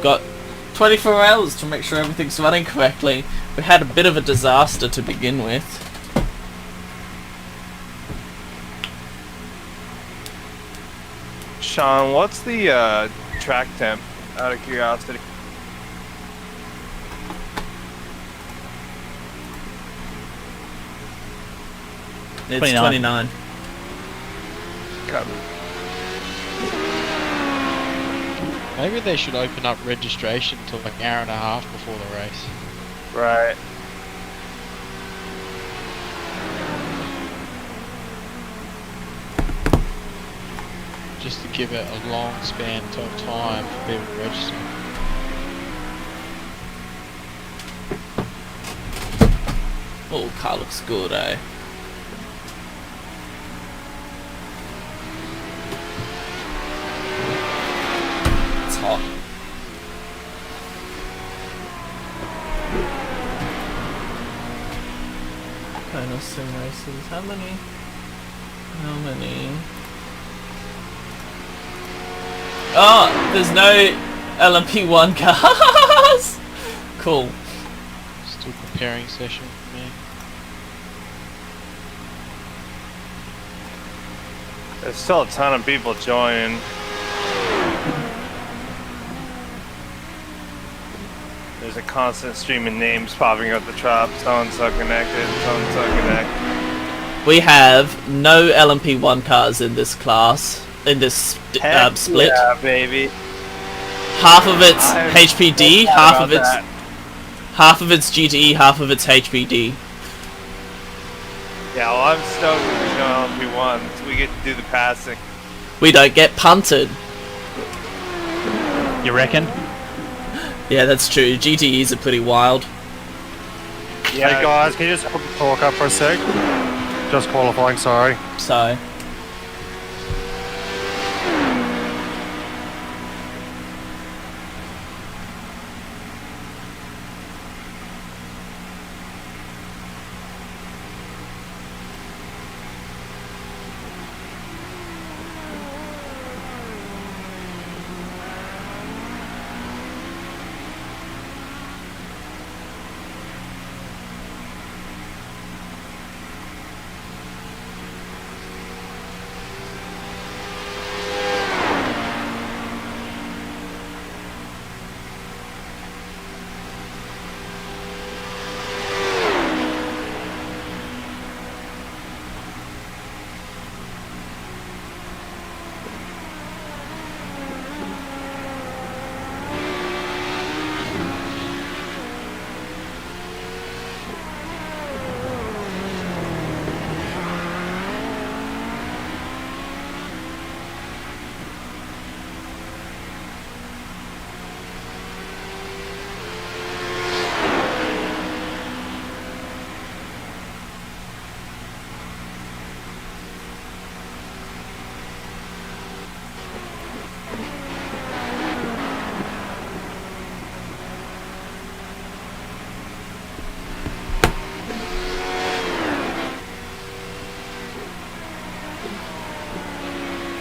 got 24 hours to make sure everything's running correctly. We had a bit of a disaster to begin with. Sean, what's the track temp, out of curiosity? It's 29. Got it. Maybe they should open up registration till like an hour and a half before the race. Right. Just to give it a long span of time for people to register. Oh, car looks good, eh? It's hot. Final sim races. How many? How many? Oh, there's no LMP1 cars! Cool. Still preparing session for me. There's still a ton of people joining. There's a constant stream of names popping up the top. So-and-so connected, so-and-so connected. We have no LMP1 cars in this class, in this split. Yeah, baby. Half of it's HPD, half of it's GTE, half of it's HPD. Yeah, well, I'm stoked that there's no LMP1, so we get to do the passing. We don't get punted. You reckon? Yeah, that's true. GTEs are pretty wild. Yeah, Hey guys, can you just talk up for a sec? Just qualifying, sorry. So,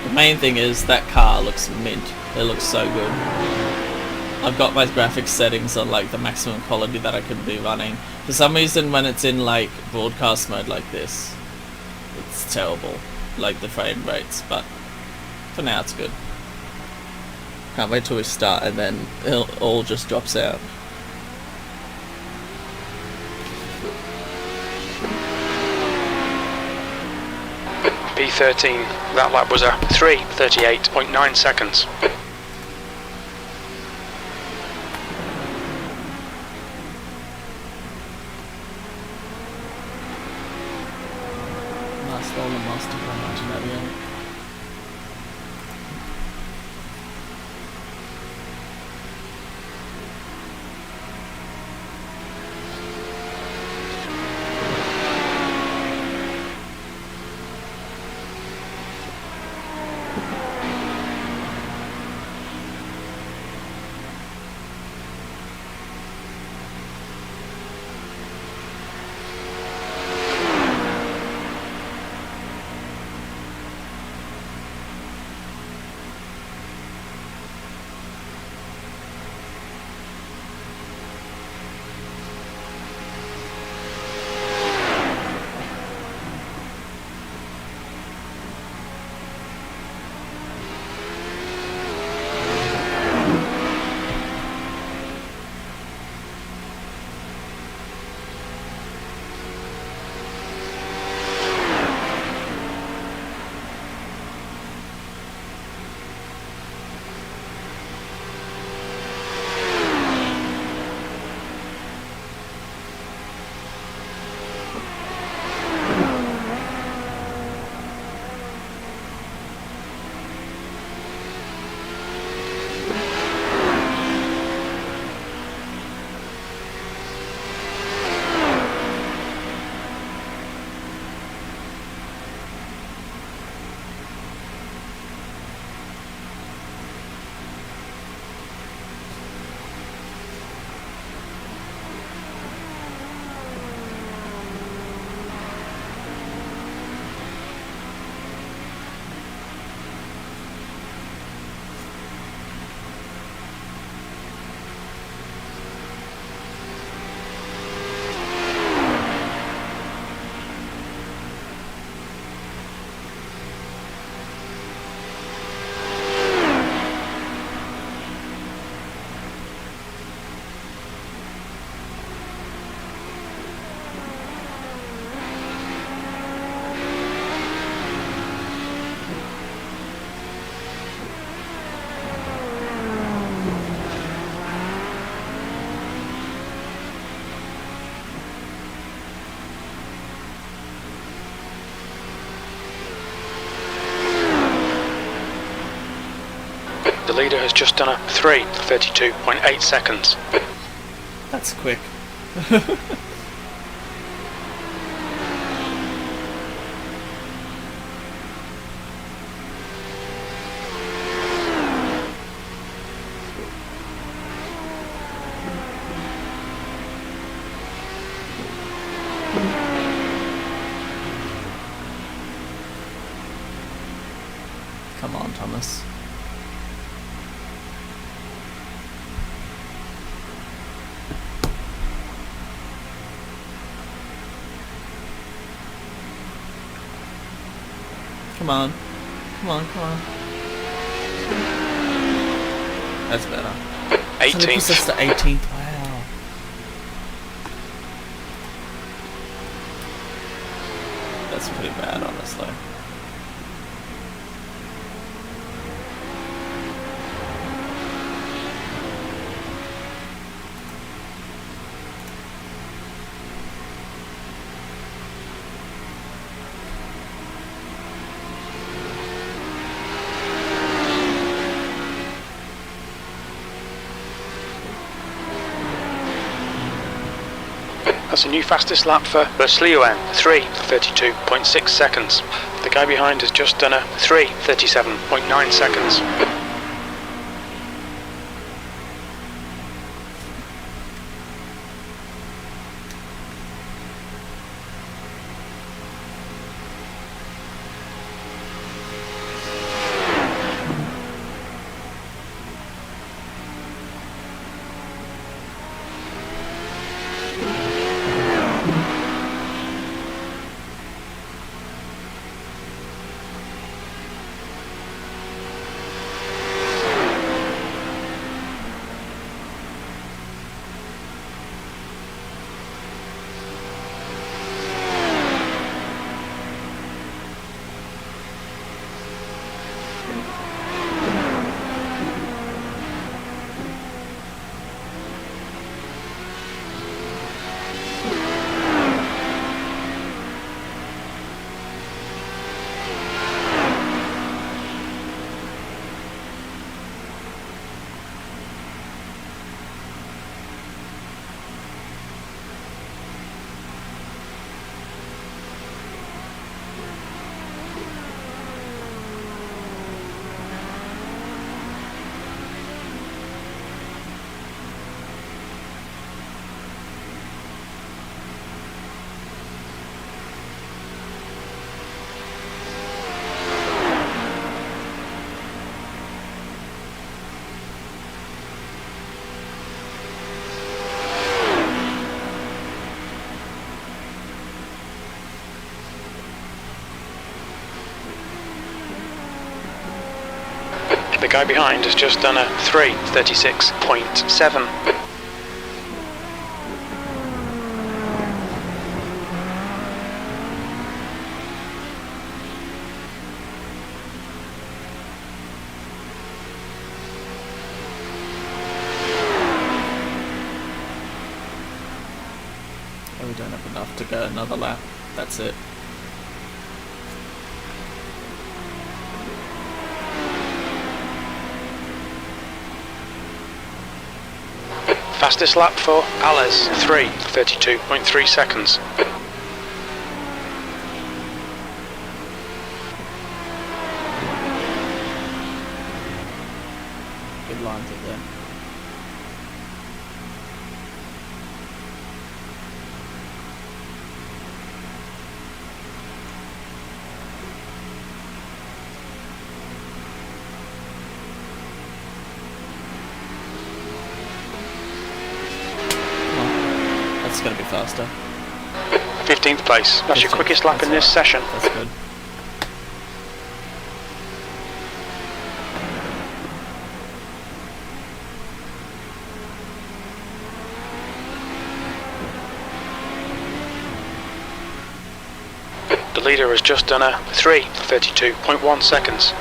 the main thing is that car looks mint. It looks so good. I've got my graphics settings on like the maximum quality that I could be running. For some reason when it's in like broadcast mode like this, it's terrible, like the frame rates, but for now it's good. Can't wait till we start and then it all just drops out. P13, that lap was a 3:38.9 seconds. Nice roller master car, imagine that, yeah. leader has just done a 3:32.8 seconds. That's quick. Come on, Thomas. Come on. Come on, come on. That's better. 18th. That's the 18th. Wow. That's pretty bad, honestly. That's a new fastest lap for Versleeuwen, 3:32.6 seconds. The guy behind has just done a 3:37.9 seconds. The guy behind has just done a 3:36.7. Oh, we don't have enough to go another lap. That's it. Fastest lap for Alles, 3:32.3 seconds. Good lines up there. That's going to be faster. 15th place. That's your 15th. quickest lap That's in this right. session. That's good. The leader has just done a 3:32.1 seconds.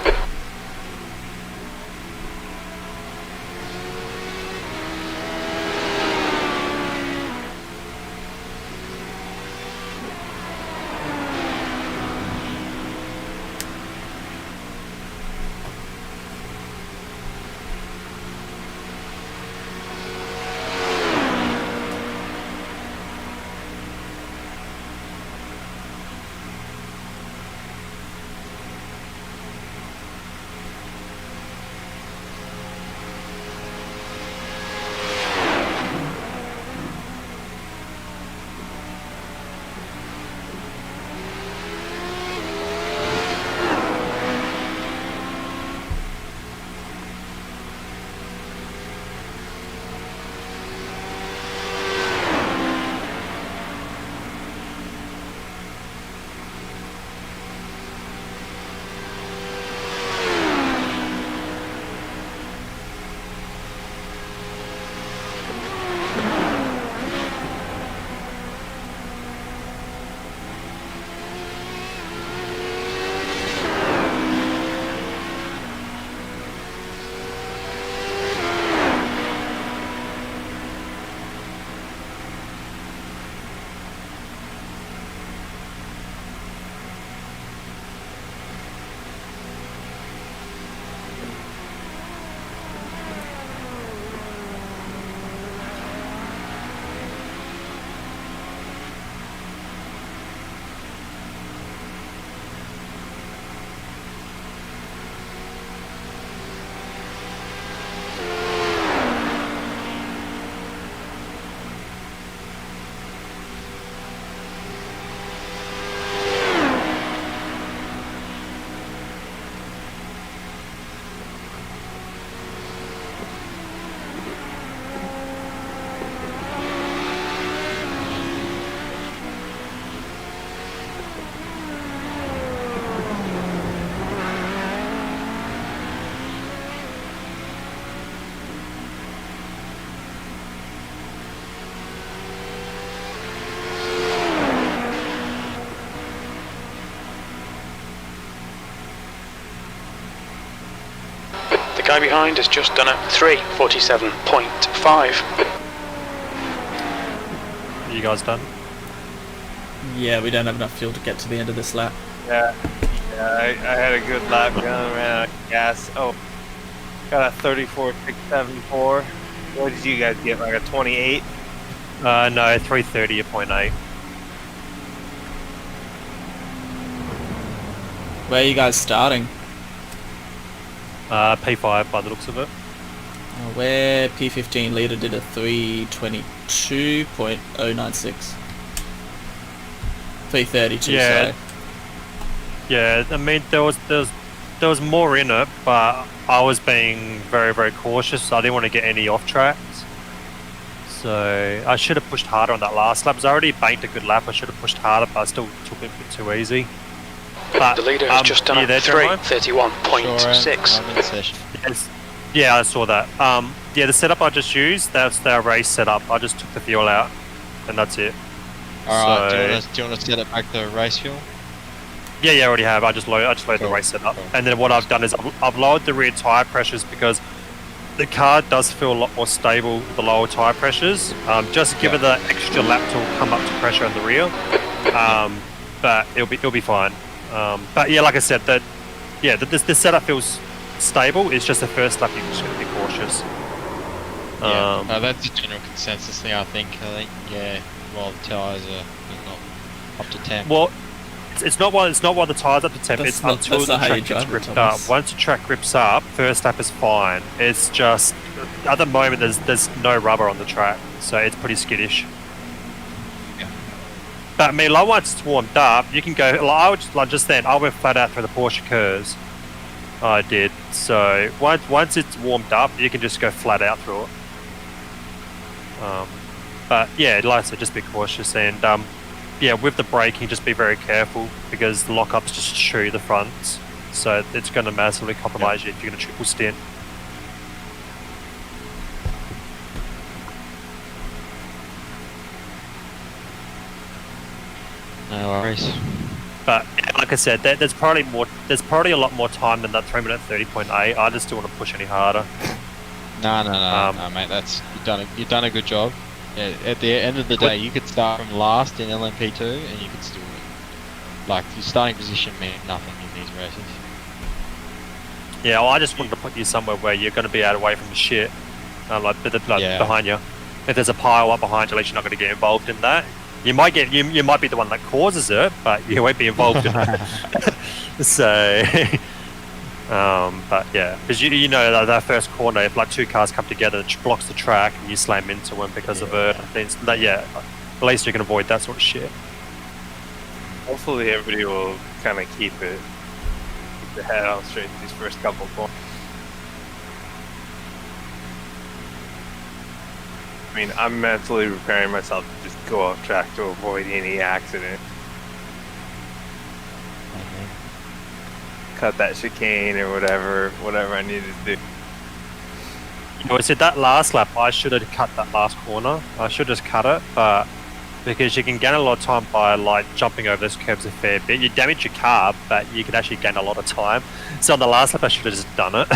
guy behind has just done a 3:47.5. Are you guys done? Yeah, we don't have enough fuel to get to the end of this lap. Yeah, I had a good lap going, ran out of gas. Oh, got a 34.674. What did you guys get? Like a 28? No, 330.8. Where are you guys starting? P5 by the looks of it. Where P15 leader did a 322.096. 332, Yeah. sorry. Yeah, I mean there was more in it, but I was being very, very cautious. So I didn't want to get any off tracks. So I should have pushed harder on that last lap. I already banked a good lap. I should have pushed harder, but I still took it a bit too easy. But The leader has just done a 3:31.6. I'm in session. Yeah, I saw that. Yeah, the setup I just used, that's their race setup. I just took the fuel out, and that's it. Alright, So- do you want to set it back to race fuel? Yeah, I already have. I just loaded the Cool, race setup, cool. and then what I've done is I've lowered the rear tire pressures because the car does feel a lot more stable with the lower tire pressures. Just give it the extra lap to come up to pressure in the rear, but it'll be fine. But yeah, like I said, the setup feels stable. It's just the first lap you just got to be cautious. Yeah, that's the general consensus thing, I think. Yeah, while the tyres are not up to temp. Well, it's not while the tires up to temp. That's It's not- until that's the not how you track gets drive it, gripped up. Thomas. Once the track grips up, first lap is fine. It's just at the moment there's no rubber on the track, so it's pretty skittish. Yeah. But I mean, like once it's warmed up, you can go. Like I would just then I went flat out through the Porsche curves. I did. So once it's warmed up, you can just go flat out through it. But yeah, like I said, just be cautious and yeah, with the braking, just be very careful because the lockups just chew the fronts, so it's going to massively compromise you if you're going to triple stint. No worries. But yeah, like I said, there's probably a lot more time than that 3-minute 30.8. I just don't want to push any harder. No, mate. You've done a good job. Yeah, at the end of the day, you could start from last in LMP2 and you could still win. Like, your starting position meant nothing in these races. Yeah, well, I just wanted to put you somewhere where you're going to be out away from the shit, behind you. If there's a pile up behind you, at least you're not going to get involved in that. You might be the one that causes it, but you won't be involved in it. So, but yeah, because you know that first corner, if like two cars come together, it blocks the track and you slam into them because of it. At least you can avoid that sort of shit. Hopefully everybody will kind of keep the head on straight these first couple points. I mean, I'm mentally preparing myself to just go off track to avoid any accident. Cut that chicane or whatever I needed to do. You know, I said that last lap, I should have cut that last corner. I should have just cut it, but because you can gain a lot of time by like jumping over those curbs a fair bit. You damage your car, but you can actually gain a lot of time. So on the last lap, I should have just done it.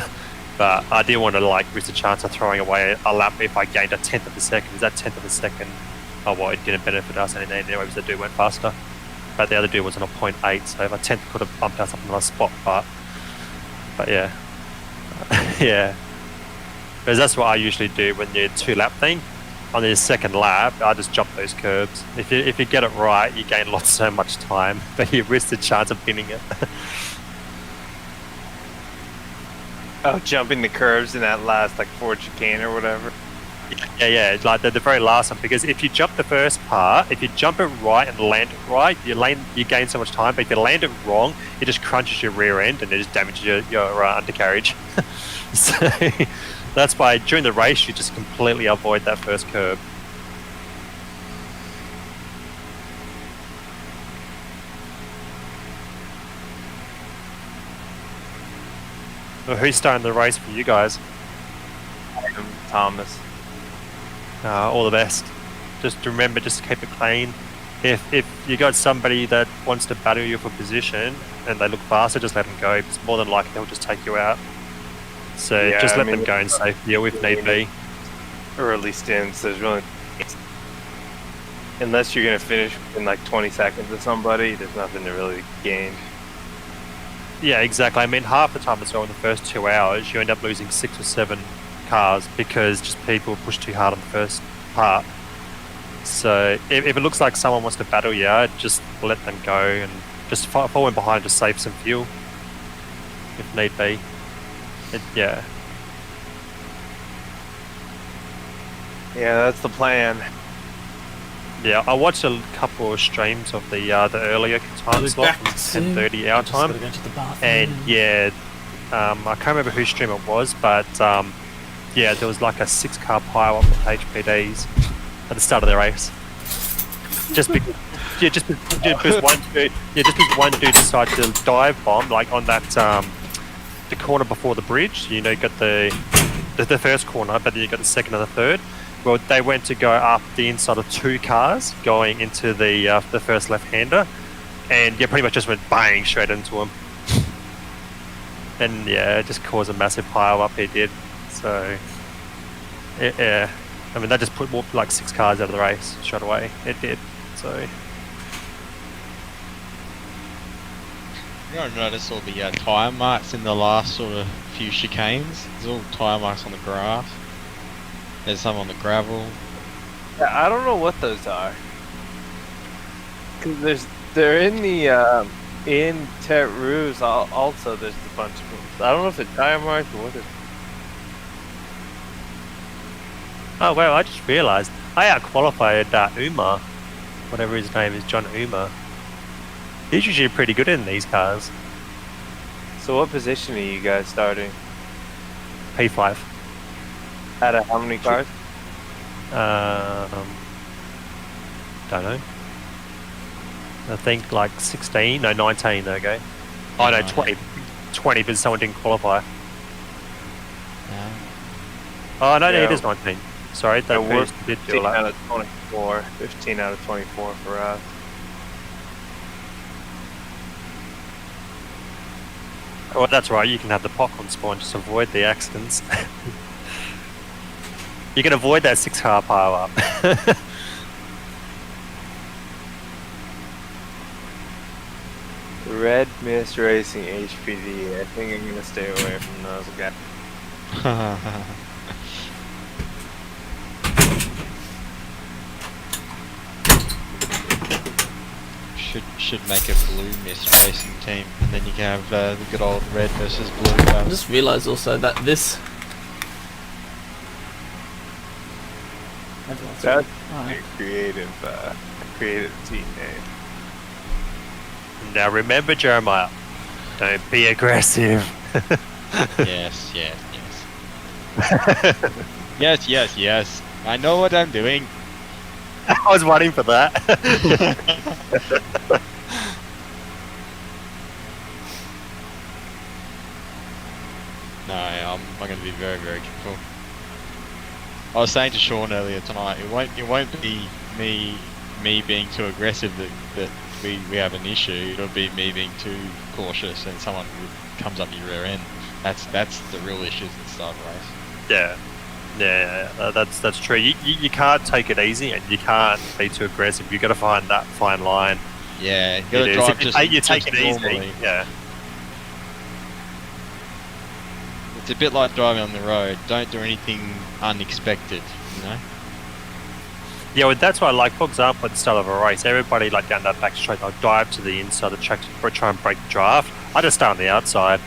But I didn't want to like risk the chance of throwing away a lap if I gained a 10th of a second. Because that 10th of a second, it didn't benefit us anyway because the dude went faster. But the other dude was on a 0.8, so if a 10th could have bumped us up another spot. But yeah, yeah. Because that's what I usually do when you're 2-lap thing. On the second lap, I just jump those curbs. If you get it right, you gain so much time, but you risk the chance of pinning it. Oh, jumping the curves in that last like Ford chicane or whatever. Yeah, like the very last one. Because if you jump the first part, if you jump it right and land it right, you gain so much time. But if you land it wrong, it just crunches your rear end and it just damages your undercarriage. So that's why during the race you just completely avoid that first curb. Well, who's starting the race for you guys? Thomas. All the best. Just remember, just keep it clean. If you got somebody that wants to battle you for position and they look faster, just let them go. It's more than likely they'll just take you out. So Yeah, just I let mean, them go in safe fuel if need be. early stints, there's really, unless you're gonna finish in like 20 seconds with somebody, there's nothing to really gain. Yeah, exactly. I mean, half the time as well in the first 2 hours, you end up losing 6 or 7 cars because just people push too hard on the first part. So if it looks like someone wants to battle you, just let them go and just fall in behind to save some fuel if need be. Yeah. Yeah, that's the plan. Yeah, I watched a couple of streams of the earlier time slot from 10:30 our time, and yeah, I can't remember whose stream it was, but yeah, there was like a 6-car pile up with HPDs at the start of the race. Just because one dude decided to dive bomb like on that the corner before the bridge. You know, you got the first corner, but then you got the second and the third. Well, they went to go up the inside of 2 cars going into the first left-hander, and yeah, pretty much just went bang straight into him. And yeah, it just caused a massive pile up. He did. So yeah, I mean, they just put like 6 cars out of the race straight away. It did. So You don't notice all the tyre marks in the last sort of few chicanes? There's all tyre marks on the grass. There's some on the gravel. Yeah, I don't know what those are. Cause they're in the in Tet Rouge also. There's a bunch of them. I don't know if it's tire marks or what. oh well, I just realised I out-qualified Umar, whatever his name is, John Umar. He's usually pretty good in these cars. So what position are you guys starting? P5. Out of how many cars? Don't know. I think like 16, no 19 there go. Oh no, 20, but someone didn't qualify. Yeah. Oh no, Yeah. it is 19. Sorry, that Yeah, we're did 15 do a out lap. of 24. 15 out of 24 for us. Oh, that's right, you can have the popcorn spawn, just avoid the accidents. You can avoid that 6-car pile up. Red Mist Racing HPD. I think I'm gonna stay away from those guys. should make a blue mist racing team, and then you can have the good old red versus blue. I just realised also that this. That's Alright. a creative team name. Now remember, Jeremiah, don't be aggressive. Yes. Yes. I know what I'm doing. I was waiting for that. No, I'm going to be very, very careful. I was saying to Sean earlier tonight, it won't be me being too aggressive that we have an issue. It'll be me being too cautious and someone comes up your rear end. That's the real issues at the start of the race. Yeah, that's true. You can't take it easy and you can't be too aggressive. You've got to find that fine line. Yeah, you gotta drive you take it normally. easy. Yeah. It's a bit like driving on the road. Don't do anything unexpected, you know? Yeah, well, that's why, like, for example, at the start of a race, everybody, like, down that back straight, they'll dive to the inside of the track to try and break the draft. I just stay on the outside.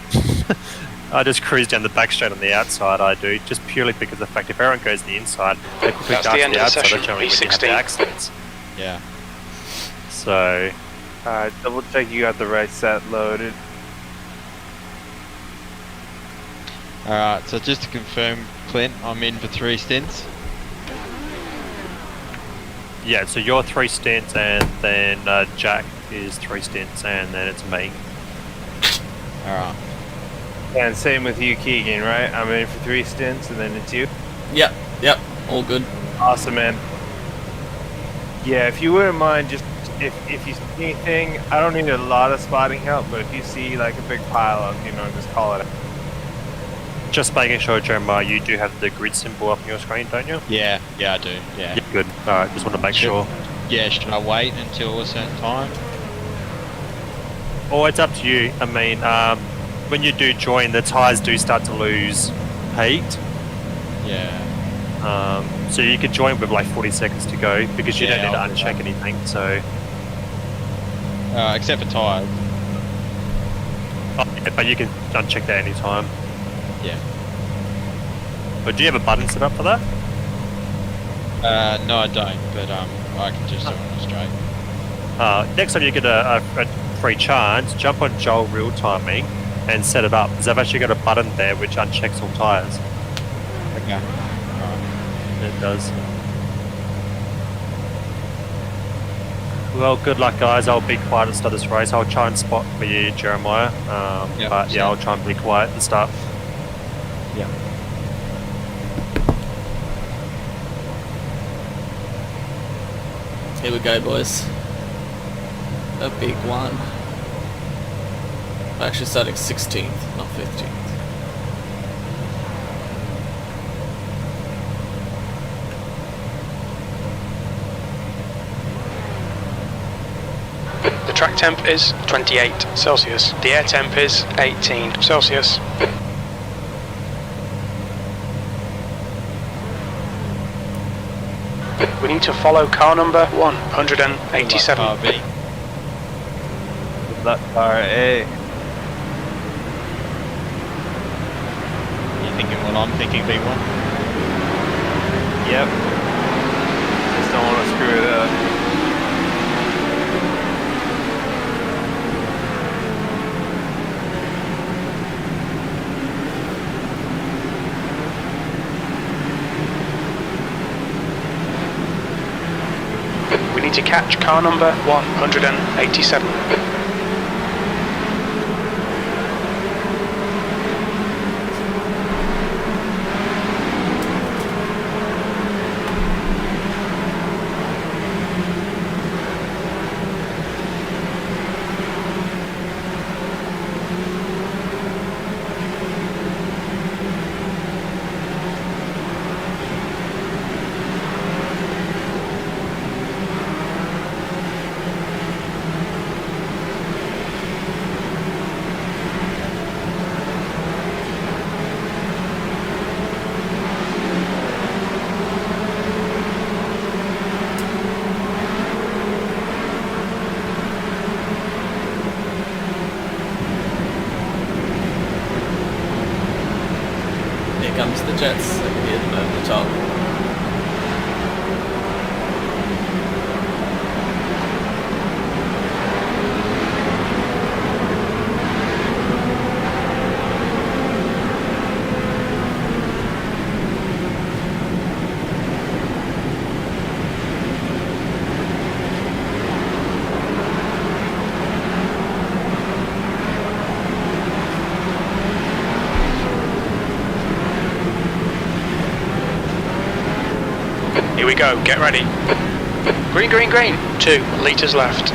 I just cruise down the back straight on the outside, I do, just purely because of the fact if everyone goes to the inside, they quickly That's dart the to end the of the outside, session, that's generally when you have P16. the accidents. Yeah. So, Double check you got the right set loaded. Alright, so just to confirm, Clint, I'm in for 3 stints. yeah, so you're 3 stints, and then Jack is 3 stints, and then it's me. Alright. And same with you, Keegan, right? I'm in for 3 stints, and then it's you. Yep, all good. Awesome, man. Yeah, if you wouldn't mind, just if you see anything, I don't need a lot of spotting help, but if you see like a big pile of, just call it out. Just making sure, Jeremiah, you do have the grid symbol up on your screen, don't you? Yeah, I do. Yeah. Yeah, good. Alright, just want to make sure. Yeah, should I wait until a certain time? Or it's up to you. I mean, when you do join, the tyres do start to lose heat. Yeah. So you could join with like 40 seconds to go because you Yeah, don't need I'll to do uncheck that. anything. So, Except for tyres. yeah, but you can uncheck that anytime. Yeah. But do you have a button set up for that? No, I don't. But I can just do it on straight. Next time you get a free chance, jump on Joel real timing and set it up because they've actually got a button there which unchecks all tyres. Okay. Alright. It does. Well, good luck, guys. I'll be quiet at the start of this race. I'll try and spot for you, Jeremiah. Yep, But yeah, I'll try and be quiet at the start. Yeah. Here we go, boys. A big one. I'm actually starting 16th, not 15th. The track temp is 28 Celsius. The air temp is 18 Celsius. We need to follow car number 187. Car B. Good luck, car A. You thinking what I'm thinking, B1? Yep. Just don't want to screw it up. We need to catch car number 187. Here comes the Jets. I can hear them over the top. Here we go, get ready. Green, green, green. 2 litres left.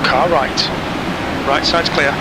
Car right. Right side's clear.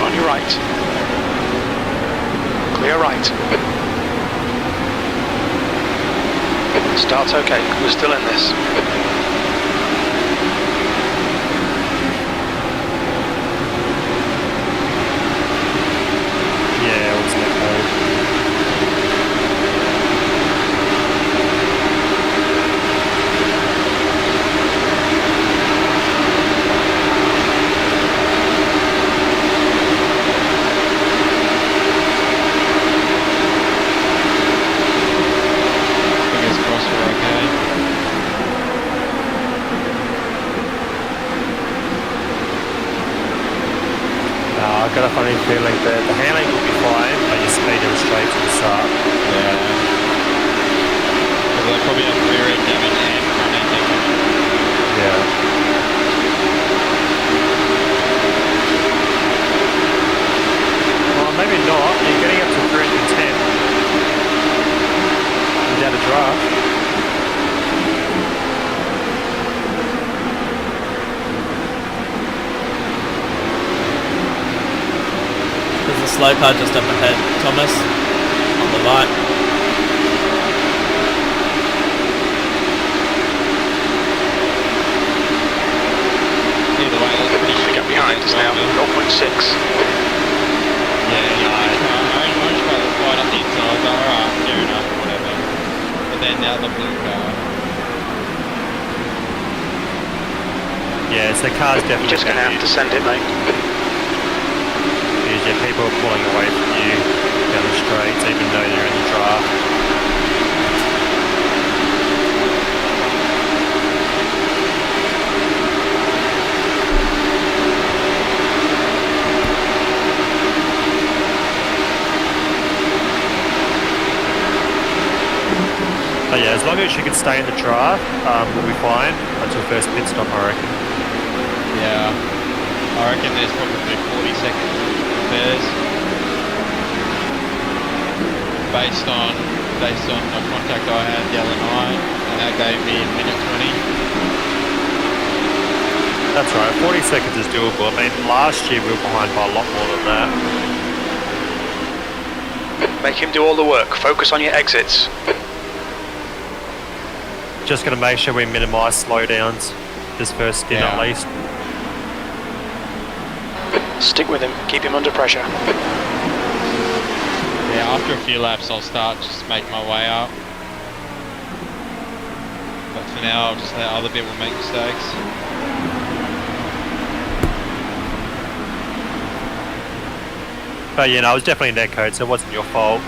On your right. Clear right. Start's okay, we're still in this. Yeah, it was that code. Fingers crossed we're okay. feeling that the handling will be fine, but your speed and straight to the start. Yeah. Because they probably have rear end damage and front end damage. Yeah. Well, maybe not. You're getting up to 310 without a draft. There's a slow car just up ahead, Thomas, on the right. Either way, that's pretty The gap behind is now 0.6. Yeah, I orange car was wide up the inside. I was like, alright, fair enough, whatever. But then now the blue car. Yeah, so the car's definitely You're just going to have to send it, mate. Because yeah, people are pulling away from you down the straight, even though they're in the draft. But yeah, as long as you can stay in the draft, we'll be fine until first pit stop, I reckon. Yeah. I reckon there's probably 40 seconds repairs. Based on the contact I had the other night, and that gave me a minute 20. That's right, 40 seconds is doable. I mean, last year we were behind by a lot more than that. Make him do all the work. Focus on your exits. Just going to make sure we minimise slowdowns this first stint at least. Stick with him. Keep him under pressure. Yeah, after a few laps I'll start just make my way up. But for now I'll just let other people make mistakes. But yeah, no, it was definitely net code, so it wasn't your fault.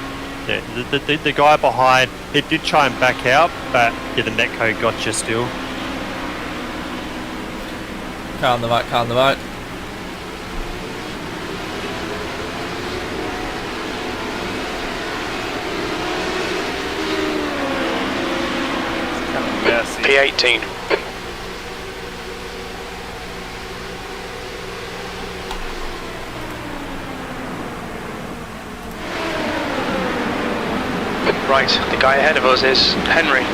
Yeah, the guy behind, he did try and back out, but yeah, the net code got you still. Car on the right, car on the right. Messy. P18. Right, the guy ahead of us is Henry.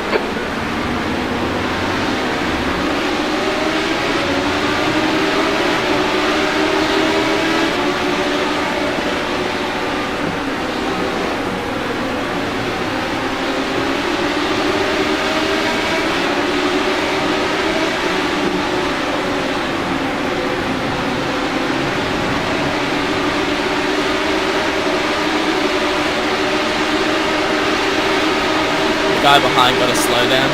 Guy behind got to slow down.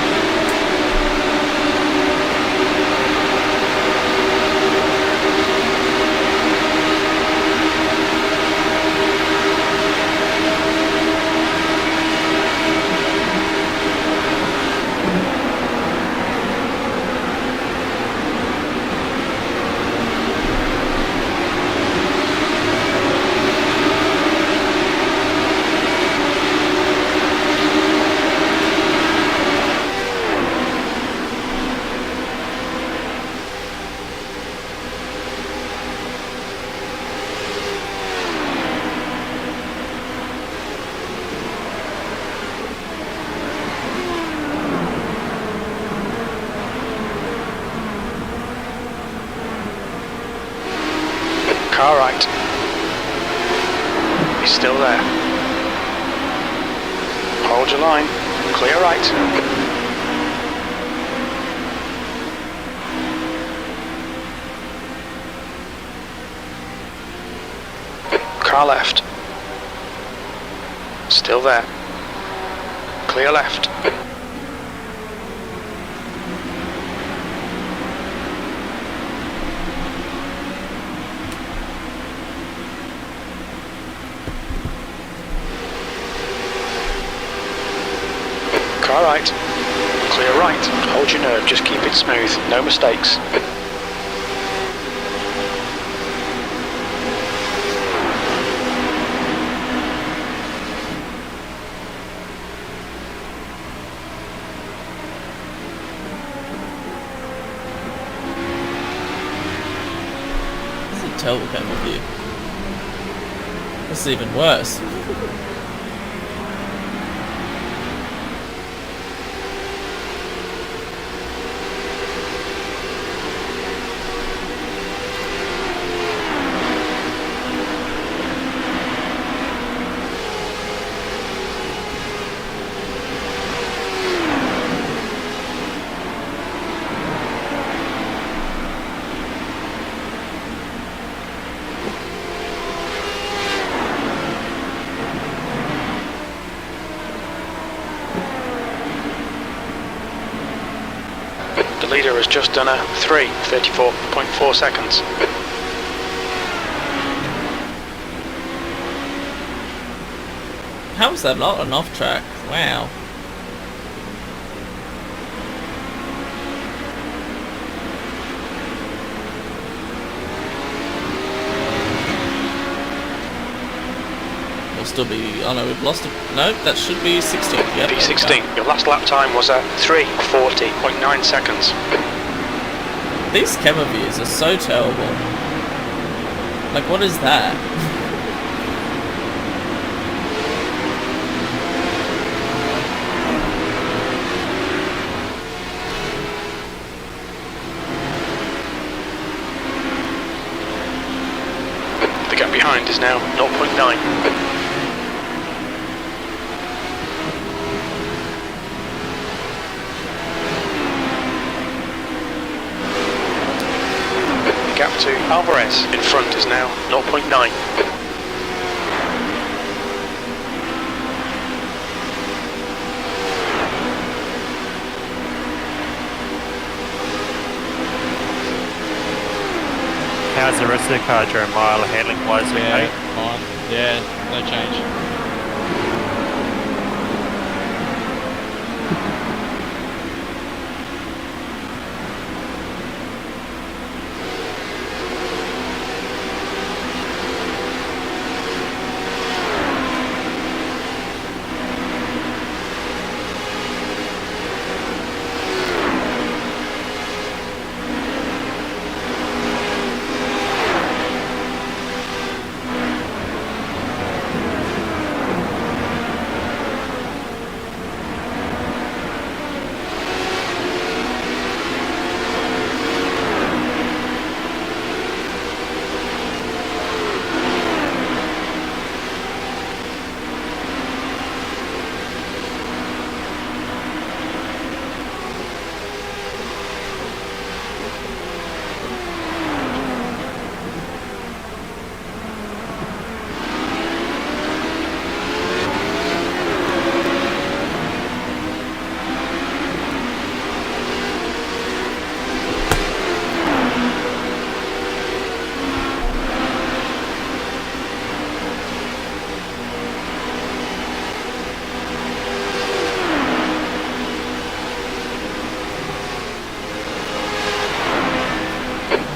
Car right. He's still there. Hold your line. Clear right. Car left. Still there. Clear left. Car right. Clear right. Hold your nerve, just keep it smooth. No mistakes. hotel came with you. This is even worse. The leader has just done a 3:34.4 seconds. How is that not an off track? Wow. We'll still be. Oh no, we've lost it. No, that should be 16. Yep, P16, your last lap time was a 3:40.9 seconds. These camera views are so terrible. Like, what is that? The gap behind is now 0.9. Gap to Alvarez in front is now 0.9. How's the rest of the car, Jeremiah, handling wise? Yeah, Okay? fine. Yeah, no change.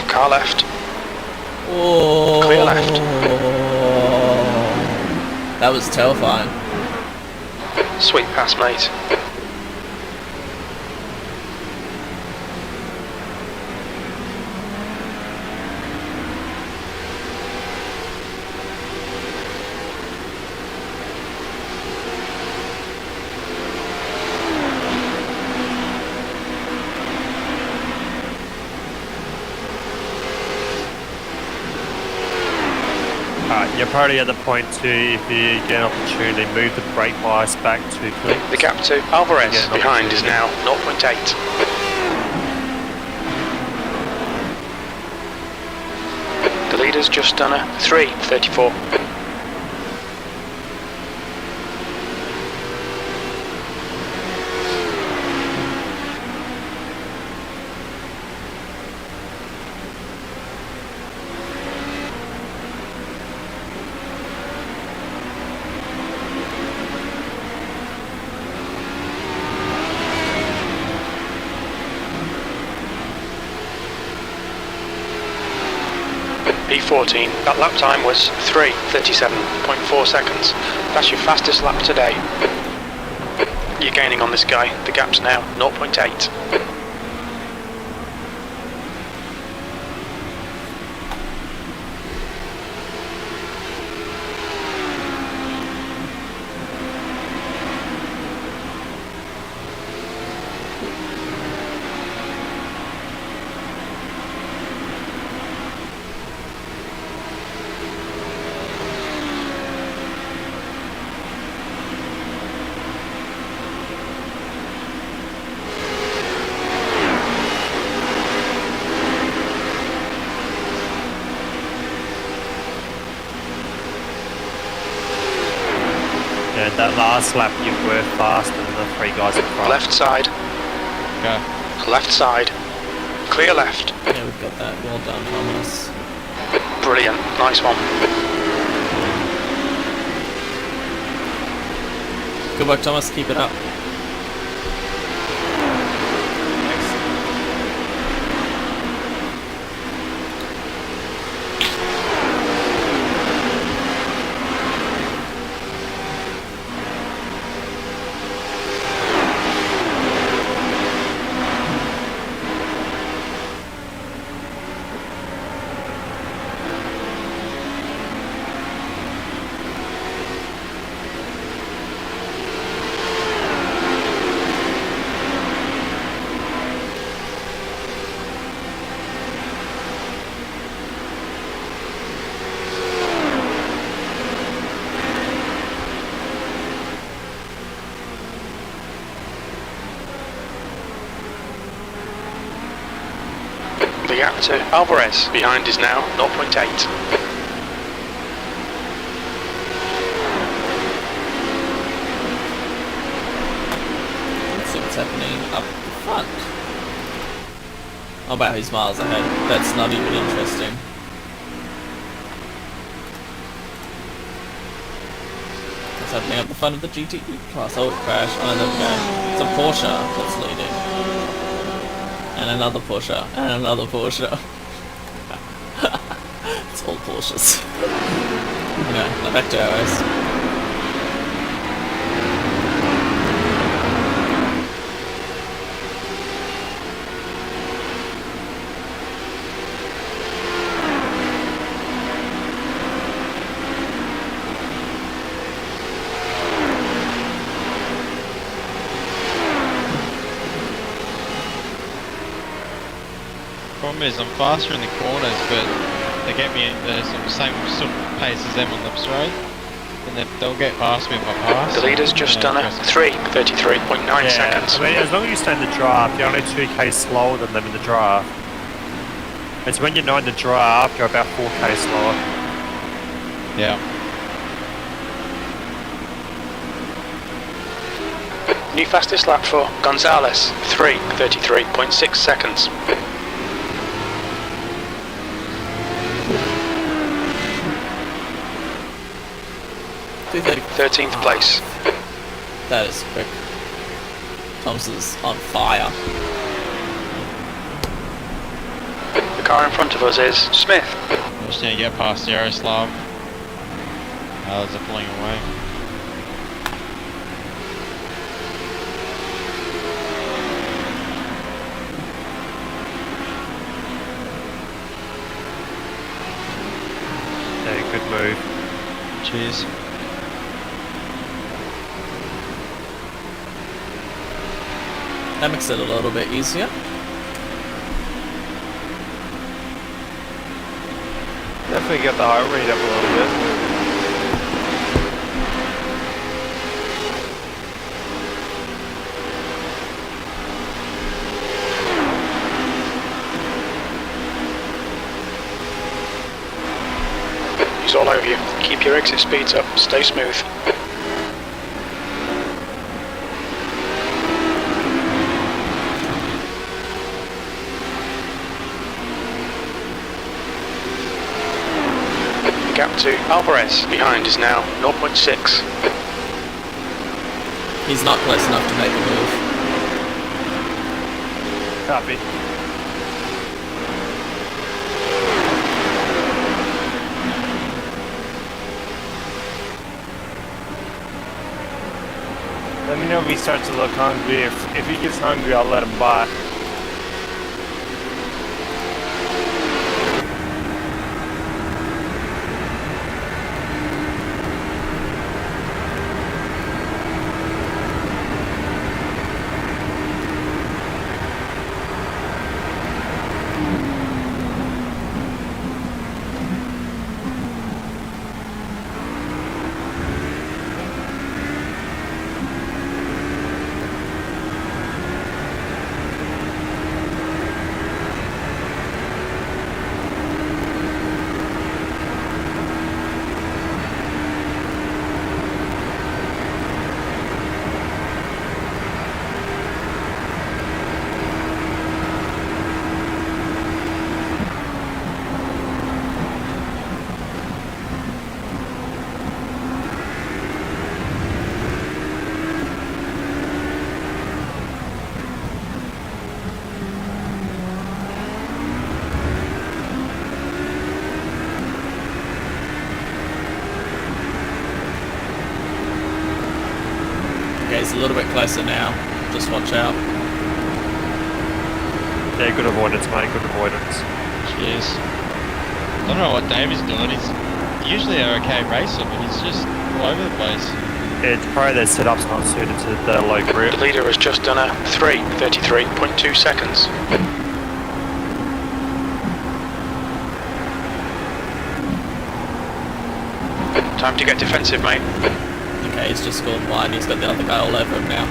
Car left. Oh, Clear left. That was terrifying. Sweet pass, mate. You're probably at the point to, if you get an opportunity, move the brake bias back to clear. The gap to Alvarez Yeah, behind is now 0.8. The leader's just done a 3:34. P14, that lap time was 3:37.4 seconds. That's your fastest lap today. You're gaining on this guy. The gap's now 0.8. that last lap you were faster than the 3 guys in front. Left side. Go. Left side. Clear left. Yeah, we've got that. Well done, Thomas. Brilliant. Nice one. Good work, Thomas. Keep it up. The gap to Alvarez behind is now 0.8. Let's see what's happening up front. Oh, about he's miles ahead. That's not even interesting. What's happening up the front of the GT class? Oh, it crashed. Oh, there we go. It's a Porsche that's leading. And another Porsche. And another Porsche. It's all Porsches. Anyway, now back to our race. Problem is, I'm faster in the corners, but they get me in the same sort of pace as them on the straight, and then they'll get past me if I pass. The leader's just done a 3:33.9 seconds. I mean, as long as you stay in the draft, you're only 2k slower than them in the draft. It's when you're not in the draft, you're about 4k slower. Yeah. New fastest lap for Gonzalez, 3:33.6 seconds. 13th place. That is quick. Thomas is on fire. The car in front of us is Smith. I just need to get past Yaroslav. Others are pulling away. Yeah, good move. Cheers. That makes it a little bit easier. Definitely get the heart rate up a little bit. He's all over you. Keep your exit speeds up. Stay smooth. The gap to Alvarez behind is now 0.6. He's not close enough to make a move. Copy. Let me know if he starts to look hungry. If he gets hungry, I'll let him by. Okay, he's a little bit closer now. Just watch out. Yeah, good avoidance, mate. Good avoidance. Cheers. I don't know what Dave is doing. He's usually an okay racer, but he's just all over the place. It's probably their setup's not suited to the low grip. The leader has just done a 3:33.2 seconds. Time to get defensive, mate. Okay, he's just scored wide. He's got the other guy all over him now.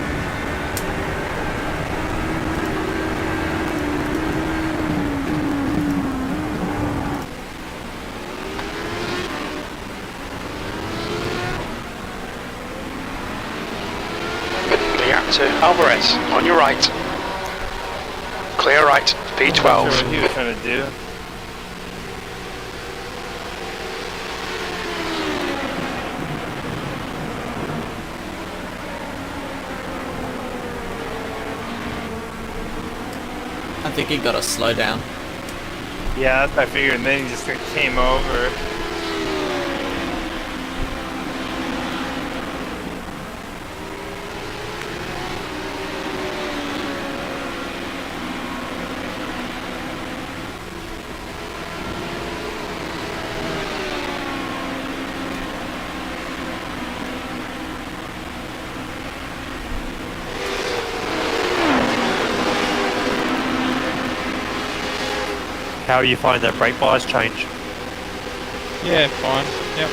The gap to Alvarez on your right. Clear right, Not sure what P12. he was trying to do. I think he got to slow down. Yeah, that's what I figured. And then he just came over. How are you finding that brake bias change? Yeah, fine. Yep.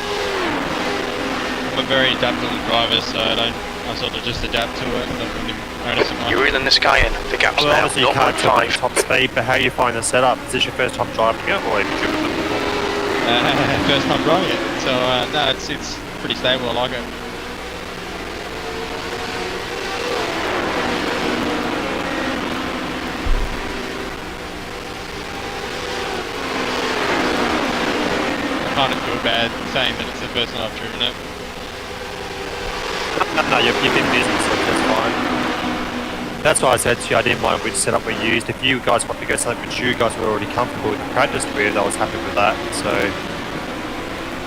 I'm a very adaptable driver, so I sort of just adapt to it and don't really notice it much. You're reeling this guy in. The gap's Well, now obviously you can't tell 0.5. top speed, but how are you finding the setup? Is this your first time driving it, or have you driven it before? First time driving it, so no, it's pretty stable. I like it. I kind of feel bad saying that it's the first time I've driven it. No, you've been busy, so that's fine. That's why I said to you I didn't mind which setup we used. If you guys want to go something which you guys were already comfortable with and practiced with, I was happy with that. So,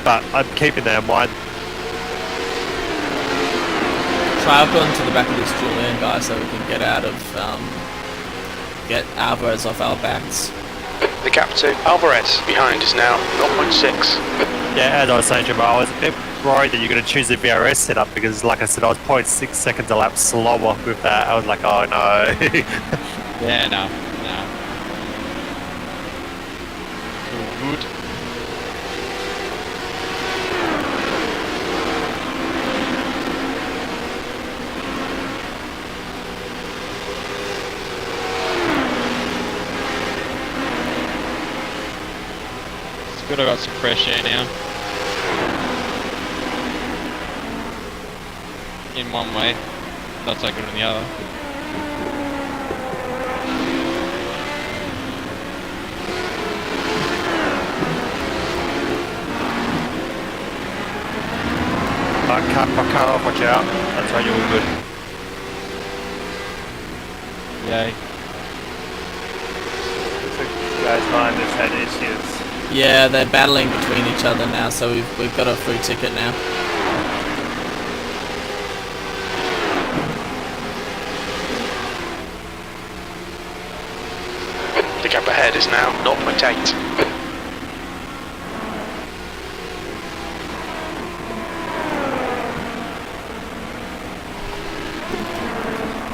but I'm keeping that in mind. Try up onto the back of this Julian guy so we can get out of, get Alvarez off our backs. The gap to Alvarez behind is now 0.6. Yeah, as I was saying, Jamal, I was a bit worried that you're going to choose the VRS setup because, like I said, I was 0.6 seconds a lap slower with that. I was like, oh no. Yeah, no. All good. It's good I got some fresh air now. In one way, not so good in the other. Cut off, watch out. That's why you're all good. Yay. Looks like you guys behind us had issues. Yeah, they're battling between each other now, so we've got a free ticket now. The gap ahead is now 0.8.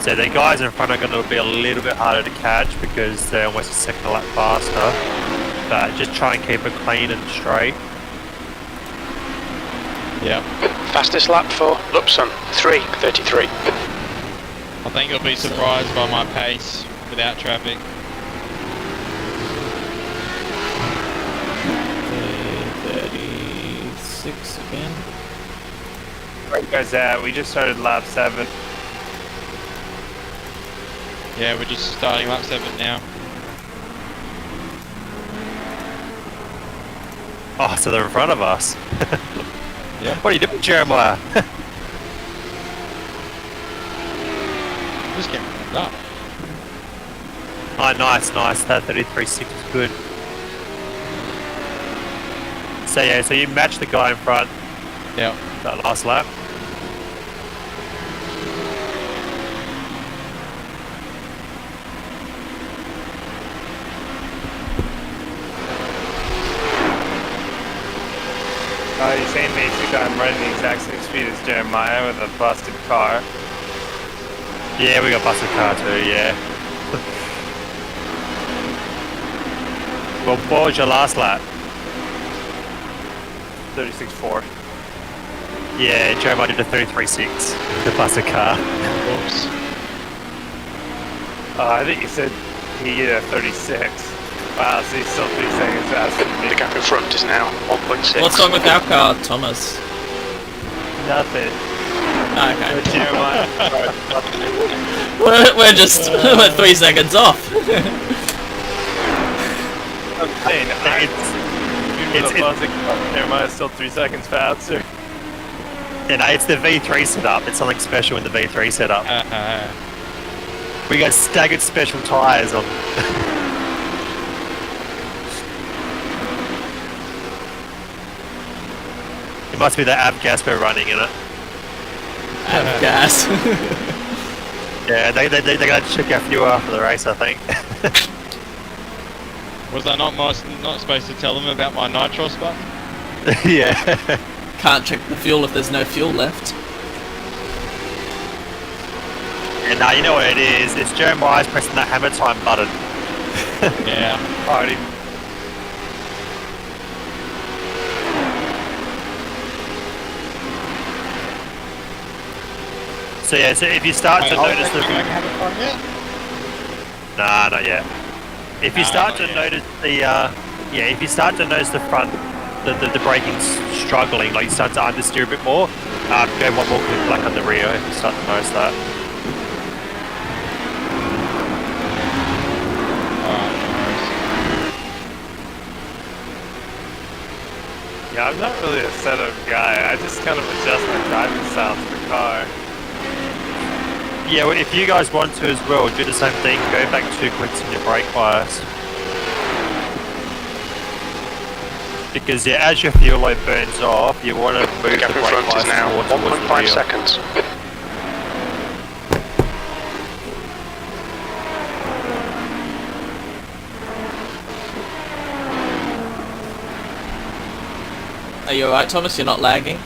So the guys in front are going to be a little bit harder to catch because they're almost a second a lap faster. But just try and keep it clean and straight. Yep. Fastest lap for Lupson, 3:33. I think you'll be surprised by my pace without traffic. 36 again. Where you guys at? We just started lap 7. Yeah, we're just starting lap 7 now. Oh, so they're in front of us. Yep. What are you doing, Jeremiah? Just getting warmed up. Oh, nice. That 33.6 is good. So yeah, so you match the guy in front Yep. that last lap. think I'm running the exact same speed as Jeremiah with a busted car. Yeah, we got busted car too, yeah. Well, what was your last lap? 36.4. Yeah, Jeremiah did a 33.6. The busted car. Oops. I think you said he did a 36. Wow, so he's still 3 seconds faster than me. The gap in front is now 1.6. What's wrong with our car, Thomas? Nothing. Okay. But Jeremiah. We're just we're 3 seconds off. I'm saying, it's Jeremiah's still 3 seconds faster. And it's the V3 setup. It's something special in the V3 setup. We got staggered special tyres on. It must be the ab gas we're running in it. Gas. Yeah, they're going to check our fuel after the race, I think. Was I not supposed to tell them about my nitro spot? Yeah. Can't check the fuel if there's no fuel left. And now you know what it is. It's Jeremiah's pressing that hammer time button. Yeah. Party. So yeah, so if you start to notice the... Nah, not yet. If you start to notice the, if you start to notice the front, the braking's struggling, like you start to understeer a bit more, go one more click back on the rear if you start to notice that. Yeah, I'm not really a setup guy. I just kind of adjust my driving style to the car. Yeah, well, if you guys want to as well, do the same thing. Go back 2 clicks in your brake bias. Because yeah, as your fuel load burns off, you want to move the gap in brake front bias is now more towards the 1.5 rear. seconds. Are you alright, Thomas? You're not lagging?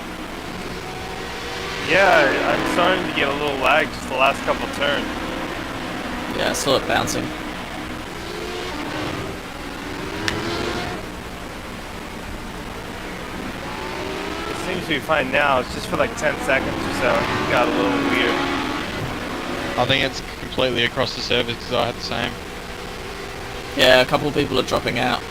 Yeah, I'm starting to get a little lag just the last couple turns. Yeah, I saw it bouncing. It seems to be fine now. It's just for like 10 seconds or so. It got a little weird. I think it's completely across the servers because I had the same. Yeah, a couple of people are dropping out.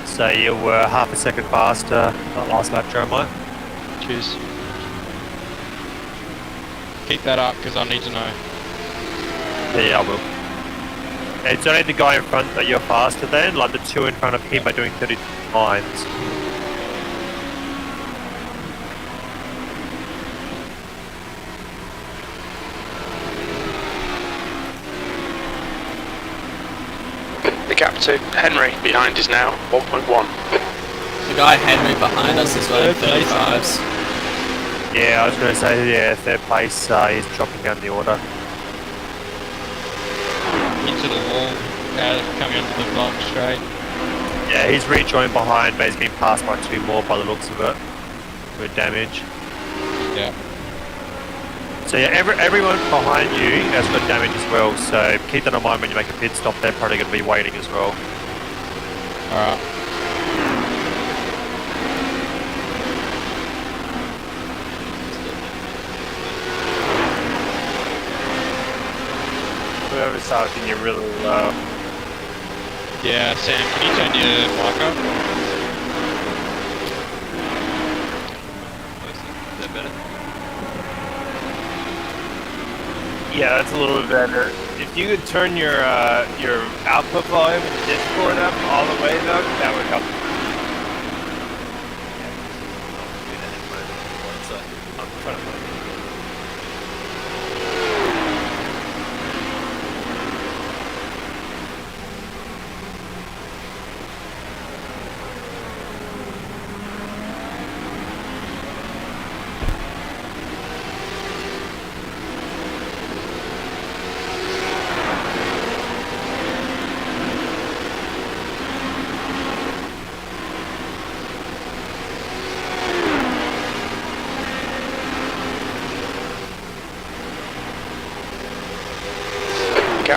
So you were half a second faster that last lap, Jeremiah. Cheers. Keep that up because I need to know. Yeah, I will. It's only the guy in front that you're faster than, like the 2 in front of him are doing 30 times. The gap to Henry behind is now 1.1. The guy Henry behind us is running 35s. Yeah, I was going to say, yeah, third place, he's dropping down the order. Into the wall, coming onto the block straight. Yeah, he's rejoined behind, but he's been passed by 2 more by the looks of it. With damage. Yeah. So yeah, everyone behind you has got damage as well, so keep that in mind when you make a pit stop, they're probably going to be waiting as well. Alright. Whoever's talking, you're really low. Yeah, Sam, can you turn your mic up? Is that better? Yeah, that's a little bit better. If you could turn your output volume in Discord up all the way, though, that would help.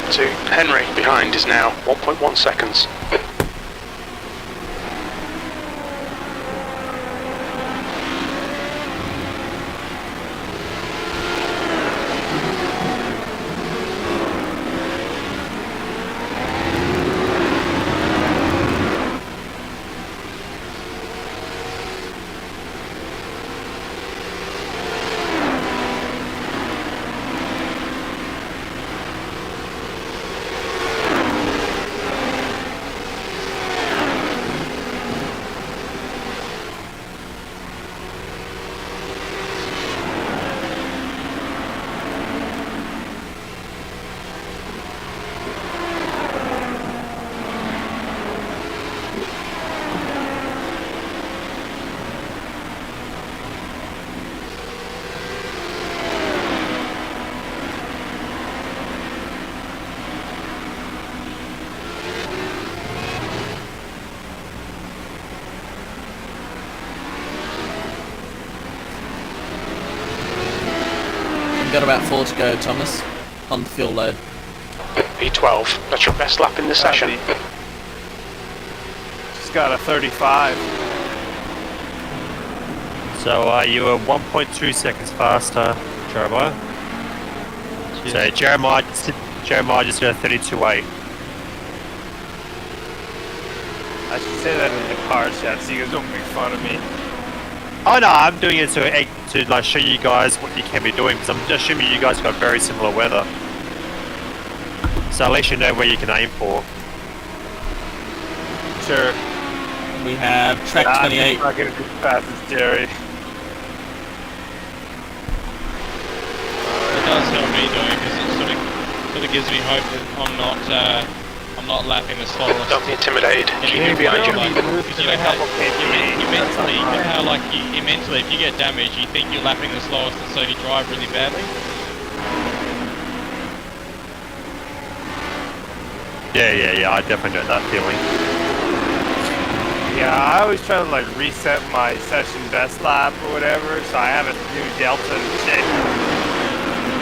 lap to Henry behind is now 1.1 seconds. Got about 4 to go, Thomas, on the fuel load. P12, that's your best lap in the session. Just got a 35. So you were 1.2 seconds faster, Jeremiah. So Jeremiah just got a 32.8. I should say that in the car chat so you guys don't make fun of me. Oh no, I'm doing it to like show you guys what you can be doing, because I'm assuming you guys got very similar weather. So at least you know where you can aim for. Sure. We have track 28. I'm not going to be as fast as Jerry. It does help me though, because it sort of gives me hope that I'm not lapping the slowest. Don't be intimidated. GP behind you. Because you know how you mentally, if you get damaged, you think you're lapping the slowest, and so you drive really badly. Yeah, I definitely know that feeling. Yeah, I always try to like reset my session best lap or whatever, so I have a new delta and shit.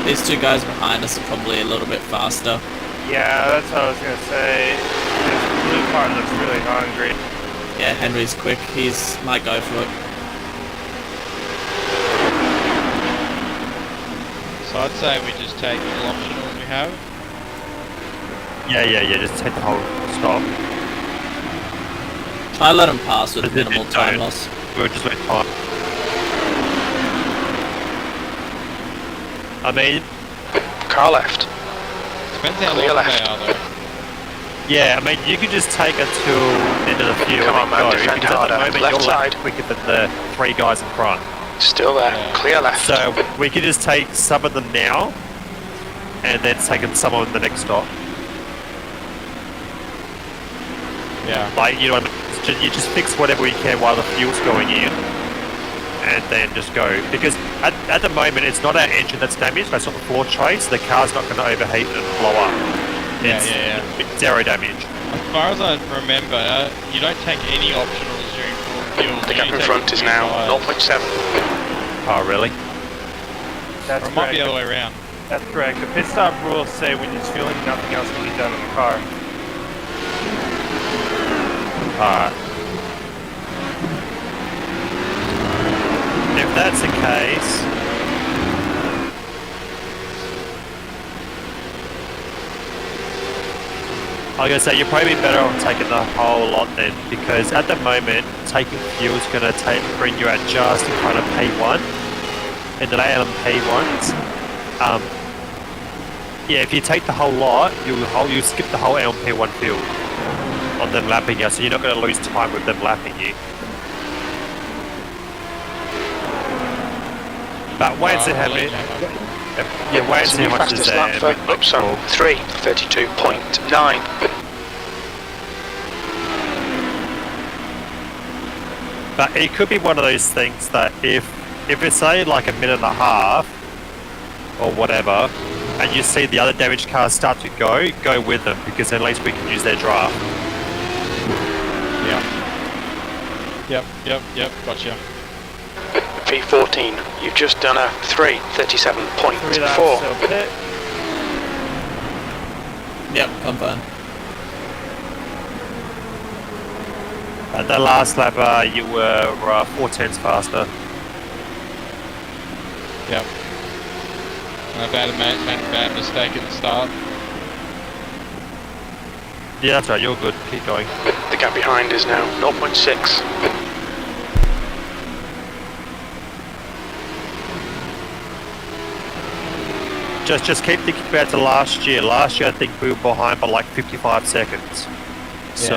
These two guys behind us are probably a little bit faster. Yeah, that's what I was gonna say. This blue car looks really hungry. Yeah, Henry's quick. He's might go for it. So I'd say we just take all optionals we have. Yeah, just take the whole stop. Try let him pass with minimal time loss. We'll just wait time. I mean, Car left. Depends how Clear long left. they are though. yeah, I mean, you could just take it to the end of the field Come on, and man, go, defend because at the harder. moment Left you're side. quicker than the 3 guys in front. Still there. Yeah. Clear left. So we could just take some of them now, and then take some of them the next stop. Yeah. Like, you know what I mean? You just fix whatever you can while the fuel's going in, and then just go. Because at the moment, it's not our engine that's damaged, it's not the floor tray, so the car's not going to overheat and blow up. Yeah. It's zero damage. As far as I remember, you don't take any optionals during fuel. The gap in front is now 0.7. Oh, really? That's Or it might be the correct. other way around. That's correct. The pit stop rules say when you're fueling, nothing else can be done in the car. Alright. If that's the case, I'm gonna say you're probably better off taking the whole lot then, because at the moment taking fuel is gonna bring you at just in front of P1 and the LMP1s. Yeah, if you take the whole lot, you skip the whole LMP1 field on them lapping you, so you're not going to lose time with them lapping you. But wait and see how many. Yeah, wait and see how much is Fastest there. lap for and we can Upson, call. 3:32.9. But it could be one of those things that if it's say like a minute and a half or whatever, and you see the other damaged cars start to go with them, because then at least we can use their draft. Yep, gotcha. P14, you've just done a 3 laps 3:37.4. till pit. Yep, confirm. At the last lap, you were 4 tenths faster. Yep. I made a bad mistake at the start. Yeah, that's right. You're good. Keep going. The gap behind is now 0.6. Just keep thinking about to last year. Last year, I think we were behind by like 55 seconds. So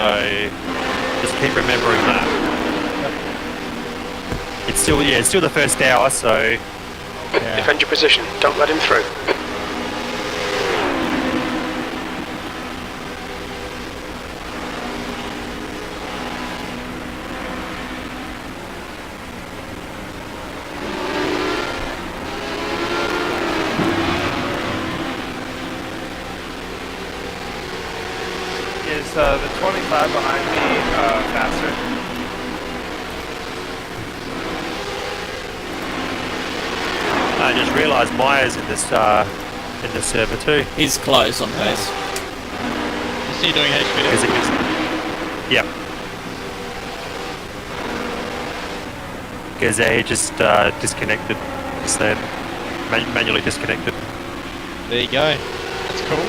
just keep remembering that. It's still the first hour, so Defend your position. Don't let him through. Is the 25 behind me faster? I just realised Maya's in this server too. He's close on pace. Is he doing HP? Because it gets, yeah. Because he just disconnected. Just then, manually disconnected. There you go. That's cool.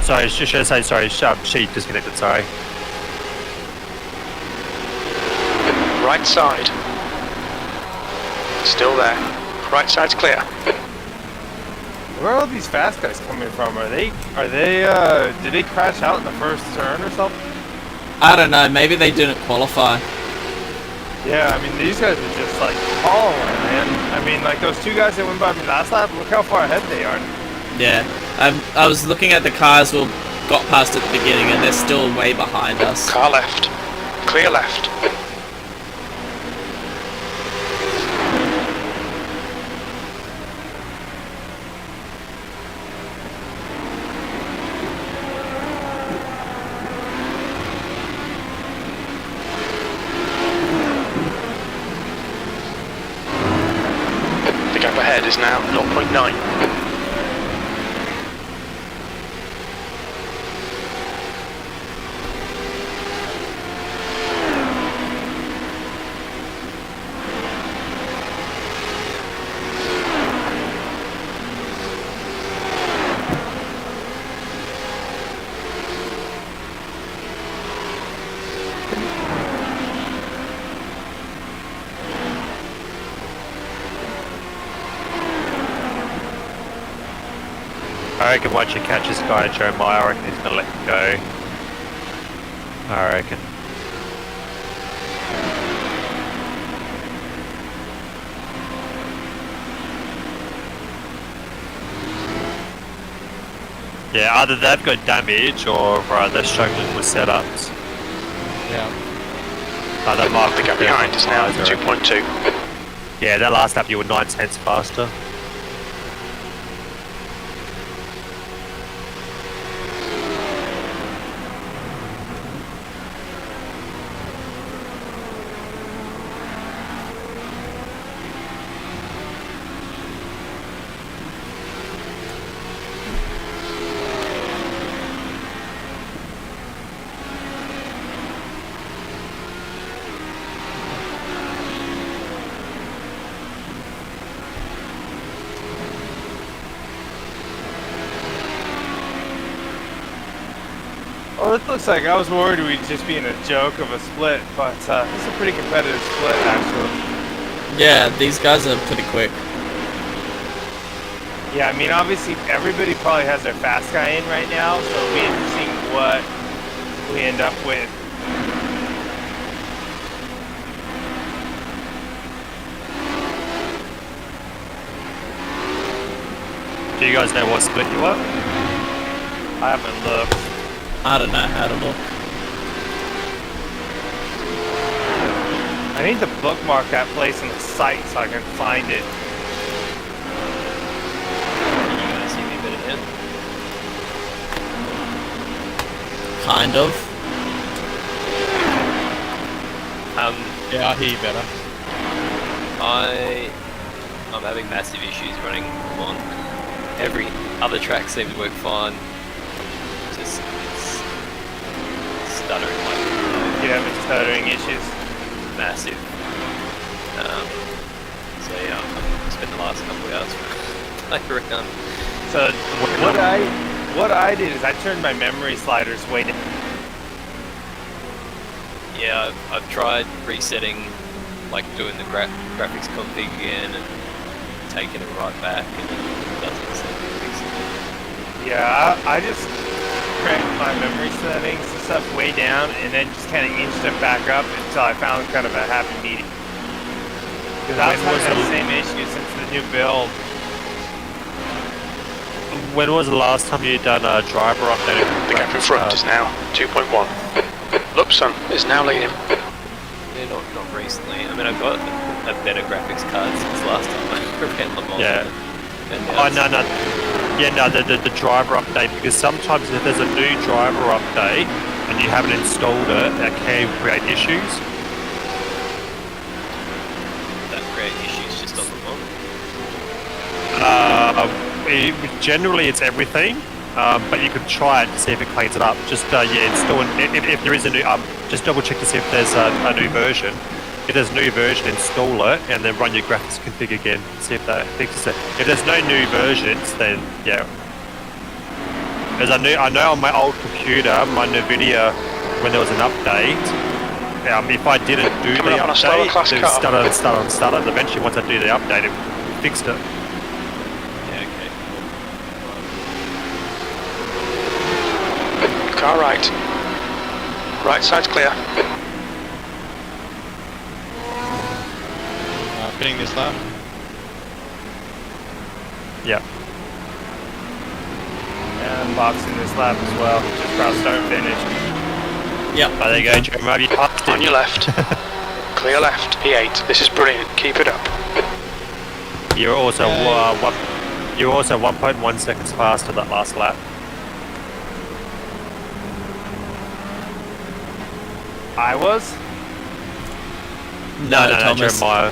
Sorry, should I say sorry? She disconnected. Sorry. Right side. Still there. Right side's clear. Where are all these fast guys coming from? Are they did they crash out in the first turn or something? I don't know, maybe they didn't qualify. Yeah, I mean these guys are just like following, man. I mean like those two guys that went by me last lap, look how far ahead they are. Yeah. I was looking at the cars who got past at the beginning and they're still way behind us. Car left. Clear left. The gap ahead is now 0.9. I reckon once you catch this guy at Joe Meyer, I reckon he's gonna let you go. I reckon. Yeah, either they've got damage or they're struggling with setups. Yeah. That might The gap behind is now 2.2. Yeah, that last lap you were 9 tenths faster. Well, it looks like I was worried we'd just be in a joke of a split, but it's a pretty competitive split actually. Yeah, these guys are pretty quick. Yeah, I mean obviously everybody probably has their fast guy in right now, so it'll be interesting what we end up with. Do you guys know what split you are? I haven't looked. I don't know how to look. I need to bookmark that place in the site so I can find it. You guys see me a bit ahead? Kind of. Um, Yeah, I hear you better. I I'm having massive issues running on. Every other track seems to work fine. Just it's stuttering like You having stuttering issues? massive. So yeah, I've spent the last couple of hours playing around. So what I did is I turned my memory sliders way down. Yeah, I've tried resetting, like doing the graphics config again and taking it right back, and it doesn't seem to fix it. Yeah, I just cranked my memory settings and stuff way down, and then just kind of inched it back up until I found kind of a happy medium. Because I was having the same issue since the new build. When was the last time you done a driver update? The gap in front is now 2.1. Lupson is now leading. Yeah, not recently. I mean, I've got a better graphics card since last time I ran Le Mans. Yeah. The driver update, because sometimes if there's a new driver update and you haven't installed it, that can create issues. That create issues just on the mod. Generally it's everything, but you could try it to see if it cleans it up. Just install it. If there is a new, just double check to see if there's a new version. If there's a new version, install it and then run your graphics config again. See if that fixes it. If there's no new versions, then yeah. Because I know on my old computer, my NVIDIA, when there was an update, if I didn't do Coming the up on a slower update, class it car. would start. And eventually, once I do the update, it fixed it. Yeah, okay. Car right. Right side's clear. Fitting this lap. Yeah. And I'm boxing this lap as well. Just cross start and finish. Yep. Oh, there you go, Jeremy. You passed On it. your left. Clear left. P8. This is brilliant. Keep it up. You're also Yay. you're also 1.1 seconds faster that last lap. I was? No, Thomas. Jeremiah.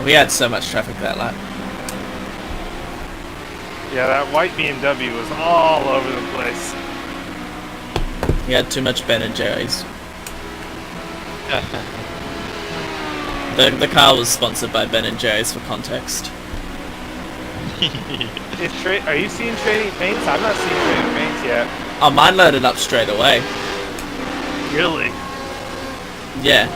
We had so much traffic that lap. Yeah, that white BMW was all over the place. We had too much Ben and Jerry's. The car was sponsored by Ben and Jerry's for context. Are you seeing trading paints? I'm not seeing trading paints yet. Oh, mine loaded up straight away. Really? Yeah.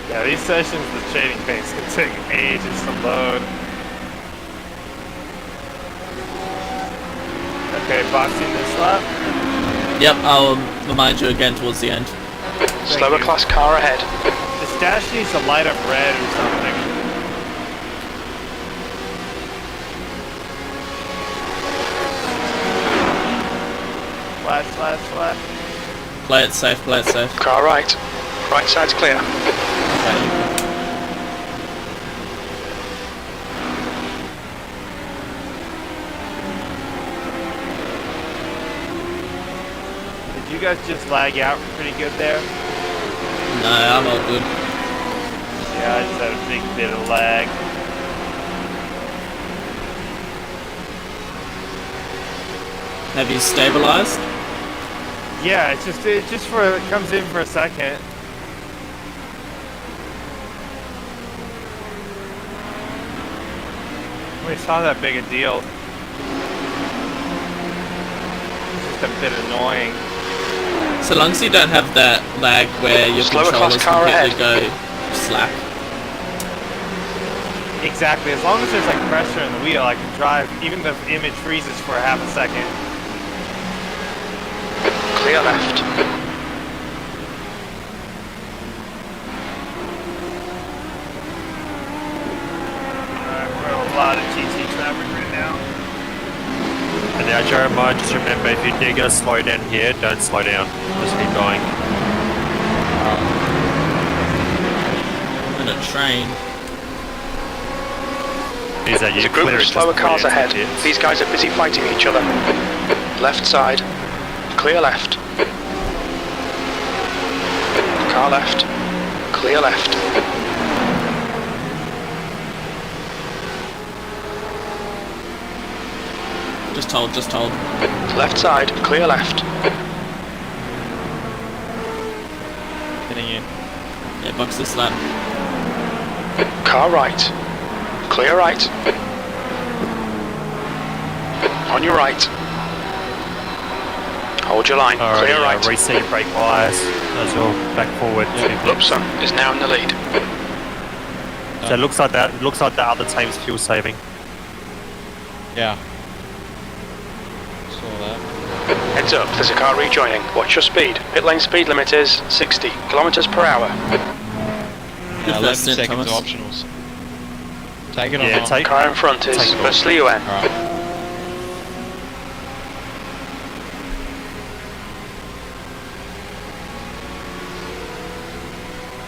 Yeah, these sessions with trading paints can take ages to load. Okay, boxing this lap. Yep, I'll remind you again towards the end. Slower you. class car ahead. This dash needs to light up red or something. Flash, flash, flash. Play it safe, play it safe. Car right. Right side's clear. Okay. Did you guys just lag out pretty good there? No, I'm all good. Yeah, I just had a big bit of lag. Have you stabilized? Yeah, it comes in for a second. It's not that big a deal. It's just a bit annoying. So long as you don't have that lag where your Slower class controllers car completely ahead. go slack. Exactly, as long as there's like pressure in the wheel, I can drive, even if the image freezes for a half a second. Clear left. We're in a lot of GT traffic right now. And now, Jeremiah, just remember, if you do get a slow down here, don't slow down. Just keep going. And a train. These are There's a group of slower cars ahead. These guys are busy fighting each other. Left side. Clear left. Car left. Clear left. Just hold, just hold. Left side, clear left. Getting in. Yeah, box this lap. Car right. Clear right. On your right. Hold your line. Alright, Clear right. reset your brake wires as well, back forward. Lupson is now in the lead. So it looks like that. It looks like the other team's fuel saving. Yeah. Saw that. Heads up, there's a car rejoining. Watch your speed. Pit lane speed limit is 60 kilometers per hour. Good 11 first stint, seconds Thomas. optionals. Take it Yeah, on. take- Car in front is Take it off. Versleeuwen. Alright.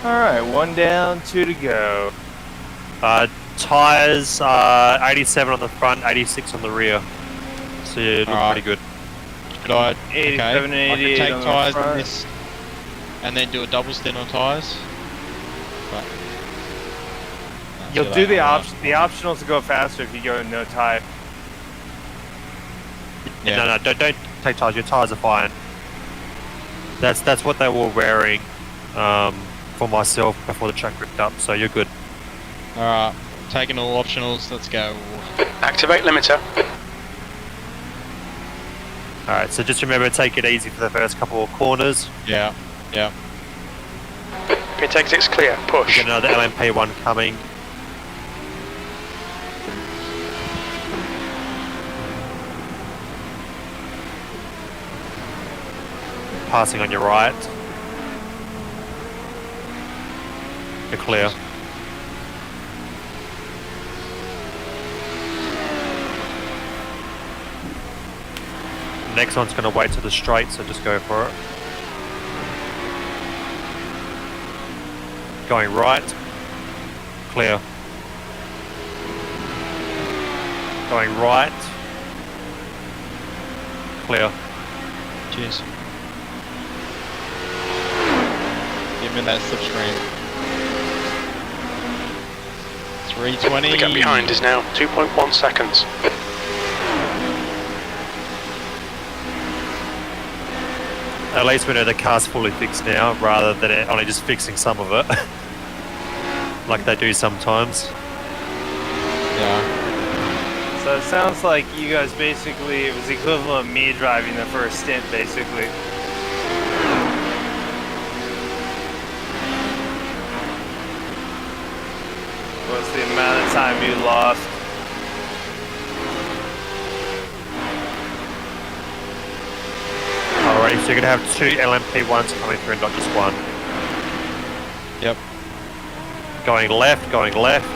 Alright, 1 down, 2 to go. Tires 87 on the front, 86 on the rear. So you look Alright. pretty good. Good eye. 87 and I 88 can take on the tyres front. on this and then do a double stint on tyres. But You'll do do that the on optionals to go faster if you go no tire. Yeah. No, don't take tires. Your tires are fine. That's what they were wearing for myself before the track ripped up. So you're good. Alright. Taking all optionals. Let's go. Activate limiter. Alright, so just remember to take it easy for the first couple of corners. Yeah. Yeah. Pit exit's clear. We Push. get another LMP one coming. Passing on your right. You're clear. Next one's going to wait to the straight, so just go for it. Going right. Clear. Going right. Clear. Cheers. Give me that slipstream. 320. The gap behind is now 2.1 seconds. At least we know the car's fully fixed now, rather than it only just fixing some of it. Like they do sometimes. Yeah. So it sounds like you guys basically, it was the equivalent of me driving the first stint, basically. What's the amount of time you lost? Alright, so you're going to have 2 LMP1s coming through and not just one. Yep. Going left, going left.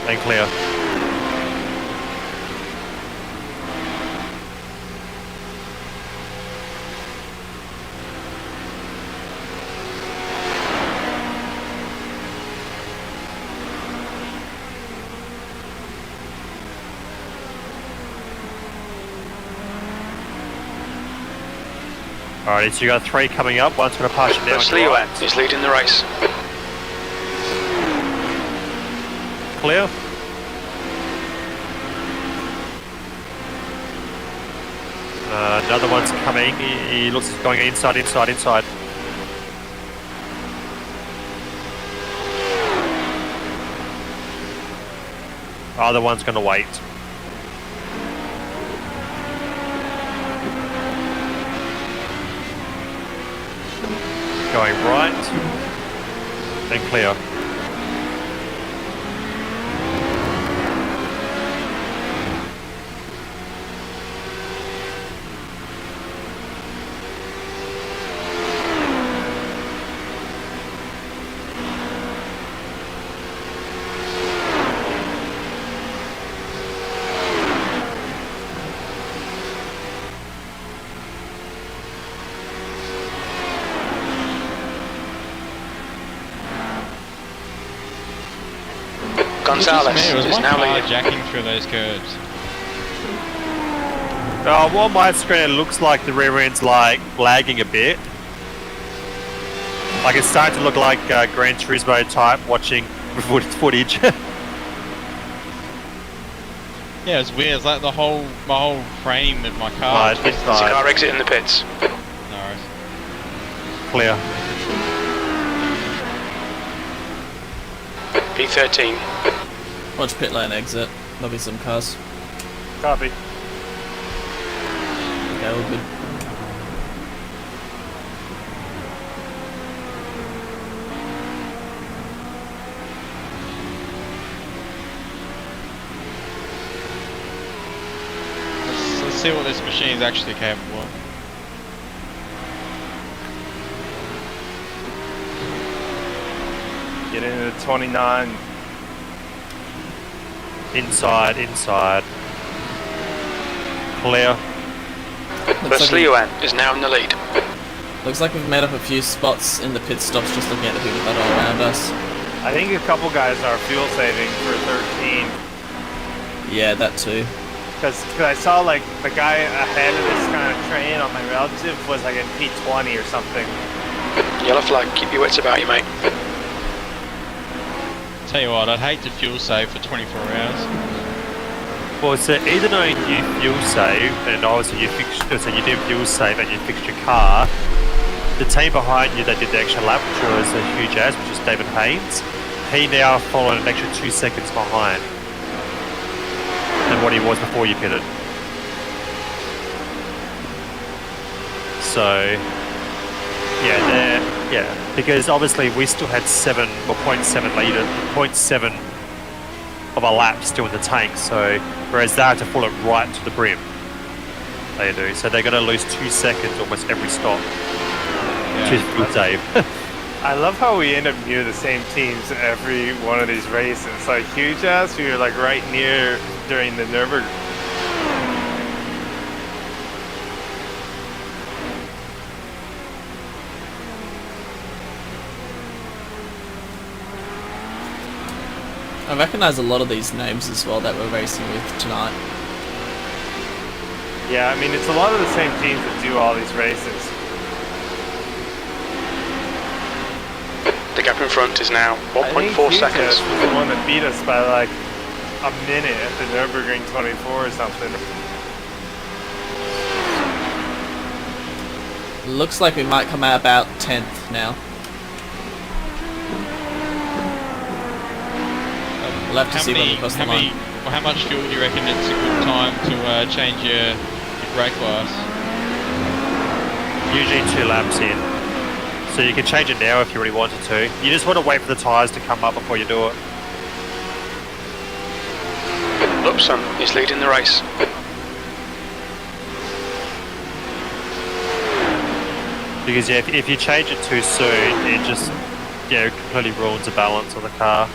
And clear. Alright, so you got 3 coming up. One's going to pass you down. Versleeuwen is leading the race. Clear. Another one's coming. He looks like he's going inside, inside, inside. Other one's going to wait. Going right. And clear. Gonzalez It was is my now car leading. jacking through those curves. On my screen it looks like the rear end's like lagging a bit. Like it's starting to look like Gran Turismo type watching footage. Yeah, it's weird. It's like my whole frame of my car. Right, this There's a side. car exiting the pits. No worries. Clear. P13. Watch pit lane exit. There'll be some cars. Copy. Okay, all good. Let's see what this machine is actually capable of. Get into the 29. Inside. Clear. Looks like, Slioan is now in the lead. looks like we've made up a few spots in the pit stops just looking at the people that are around us. I think a couple guys are fuel saving for 13. Yeah, that too. Because I saw like the guy ahead of this kind of train on my relative was like in P20 or something. Yellow flag, keep your wits about you, mate. Tell you what, I'd hate to fuel save for 24 hours. Well, so either knowing you fuel save, and obviously you did fuel save and you fixed your car, the team behind you that did the extra lap, which was a huge ass, which is David Haynes, he now followed an extra 2 seconds behind than what he was before you pitted. So, yeah, because obviously we still had 7 or 0.7 litre, 0.7 of a lap still in the tank, so whereas they have to pull it right to the brim. They do, so they're going to lose 2 seconds almost every stop. Yeah. Which is good, Dave. I love how we end up near the same teams every one of these races. Like huge ass, we were like right near during the Nürburgring. I recognise a lot of these names as well that we're racing with tonight. Yeah, I mean it's a lot of the same teams that do all these races. The gap in front is now I think 1.4 Huge seconds. Ass was the one that beat us by like a minute at the Nürburgring 24 or something. Looks like we might come out about 10th now. We'll have to see when we cross the line. How much fuel do you reckon it's a good time to change your brake bias? Usually 2 laps in. So you can change it now if you really wanted to. You just want to wait for the tyres to come up before you do it. Lupson is leading the race. Because yeah, if you change it too soon, it just completely ruins the balance of the car.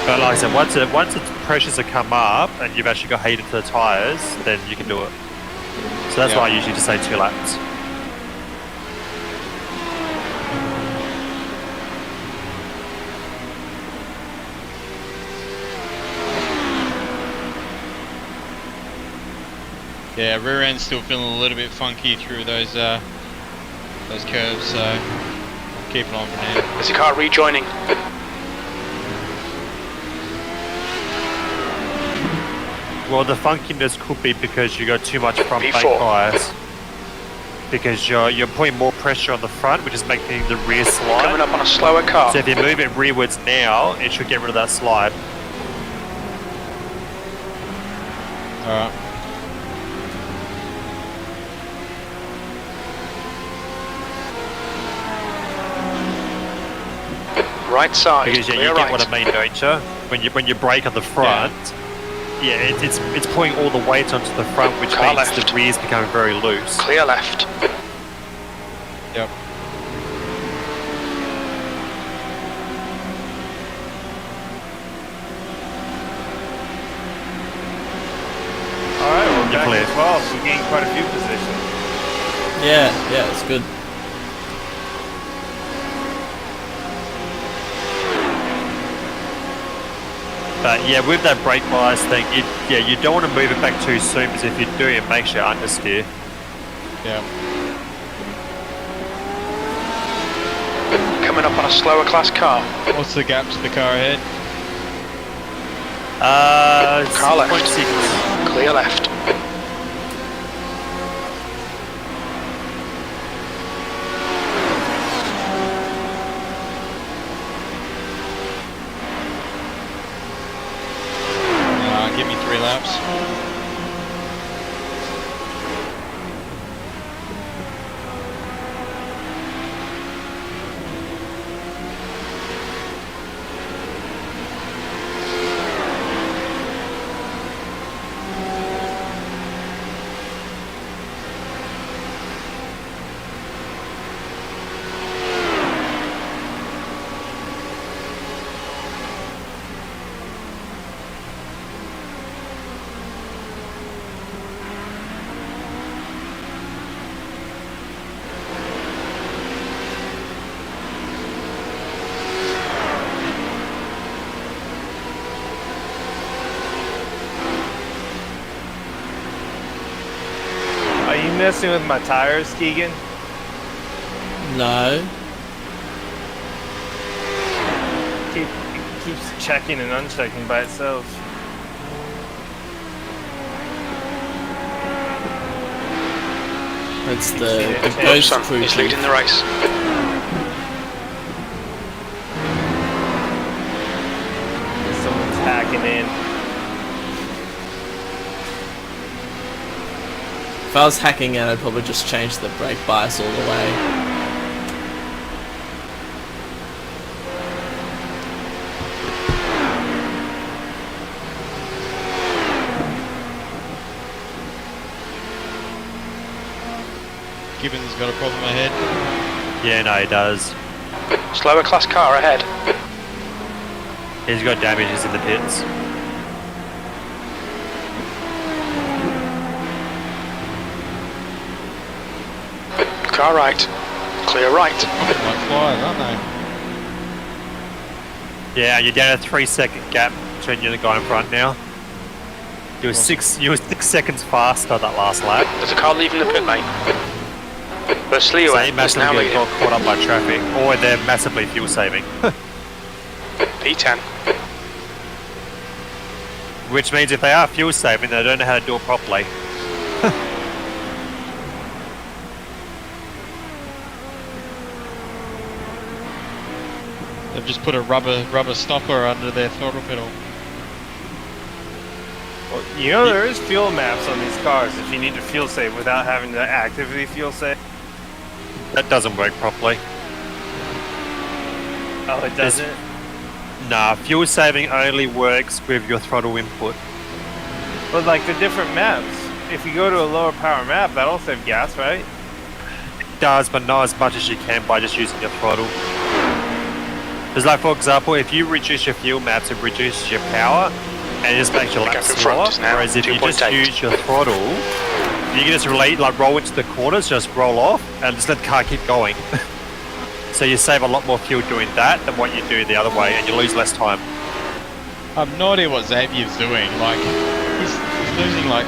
But like I said, once the pressures have come up and you've actually got heat into the tyres, then you can do it. So that's why I usually just say 2 laps. Yeah, rear end's still feeling a little bit funky through those curves, so keep it on for now. There's a car rejoining. Well, the funkiness could be because you got too much front P4. bank bias. Because you're putting more pressure on the front, which is making the rear slide. Coming up on a slower car. So if you move it rearwards now, it should get rid of that slide. Alright. Right side, Because clear you get right. what I mean, don't you? When you brake on the front, it's putting all the weight onto the front, which Car makes left. the rears becoming very loose. Clear left. Yep. Alright, well You're back clear. to 12, we gained quite a few positions. Yeah, it's good. But yeah, with that brake bias thing, yeah, you don't want to move it back too soon because if you do, it makes you understeer. Yeah. Coming up on a slower class car. What's the gap to the car ahead? Car left. 6.6. Clear left. Give me 3 laps. Are you messing with my tires, Keegan? No. It keeps checking and unchecking by itself. It's You the see it? ghost Son, crew. he's leading the race. Someone's hacking in. If I was hacking in, I'd probably just change the brake bias all the way. Gibbons got a problem ahead. Yeah, no, he does. Slower class car ahead. He's got damages in the pits. Car right. Clear right. Like flies, aren't they? Yeah, you're down a 3-second gap between you and the guy in front now. You were 6 seconds faster that last lap. There's a car leaving the pit lane. But So Sleo he is massively now leading. got caught up by traffic, or they're massively fuel saving. P10. Which means if they are fuel saving, they don't know how to do it properly. They've just put a rubber stopper under their throttle pedal. Well, you know there is fuel maps on these cars if you need to fuel save without having to actively fuel save. That doesn't work properly. Oh, it doesn't? Nah, fuel saving only works with your throttle input. But like the different maps, if you go to a lower power map, that'll save gas, right? It does, but not as much as you can by just using your throttle. Because like, for example, if you reduce your fuel maps, it reduces your power, and it just makes your The laps gap in front slower. is now Whereas if you just 2.8. use your throttle, you can just roll into the corners, just roll off, and just let the car keep going. So you save a lot more fuel doing that than what you do the other way, and you lose less time. I have no idea what Xavier's doing. Like, he's losing like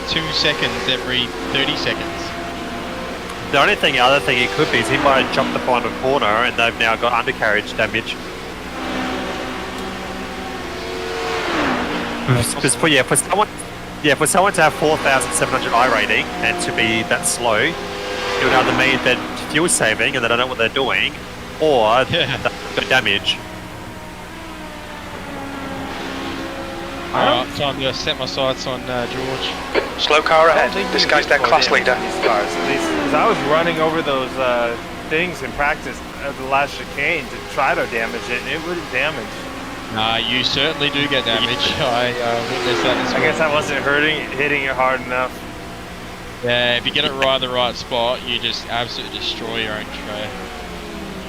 2 seconds every 30 seconds. The only other thing it could be is he might have jumped the final corner and they've now got undercarriage damage. Because for someone to have 4,700 I rating and to be that slow, it would either mean they're fuel saving and they don't know what they're doing, or they've got damage. Alright, time to set my sights on George. Slow car I don't ahead. think This you guy's get their class damage leader. in these cars, at least, 'cause I was running over those things in practice at the last chicane to try to damage it, and it wouldn't damage. Nah, you certainly do get damage. I witnessed that as I well. guess I wasn't hitting it hard enough. Yeah, if you get it right in the right spot, you just absolutely destroy your own tray.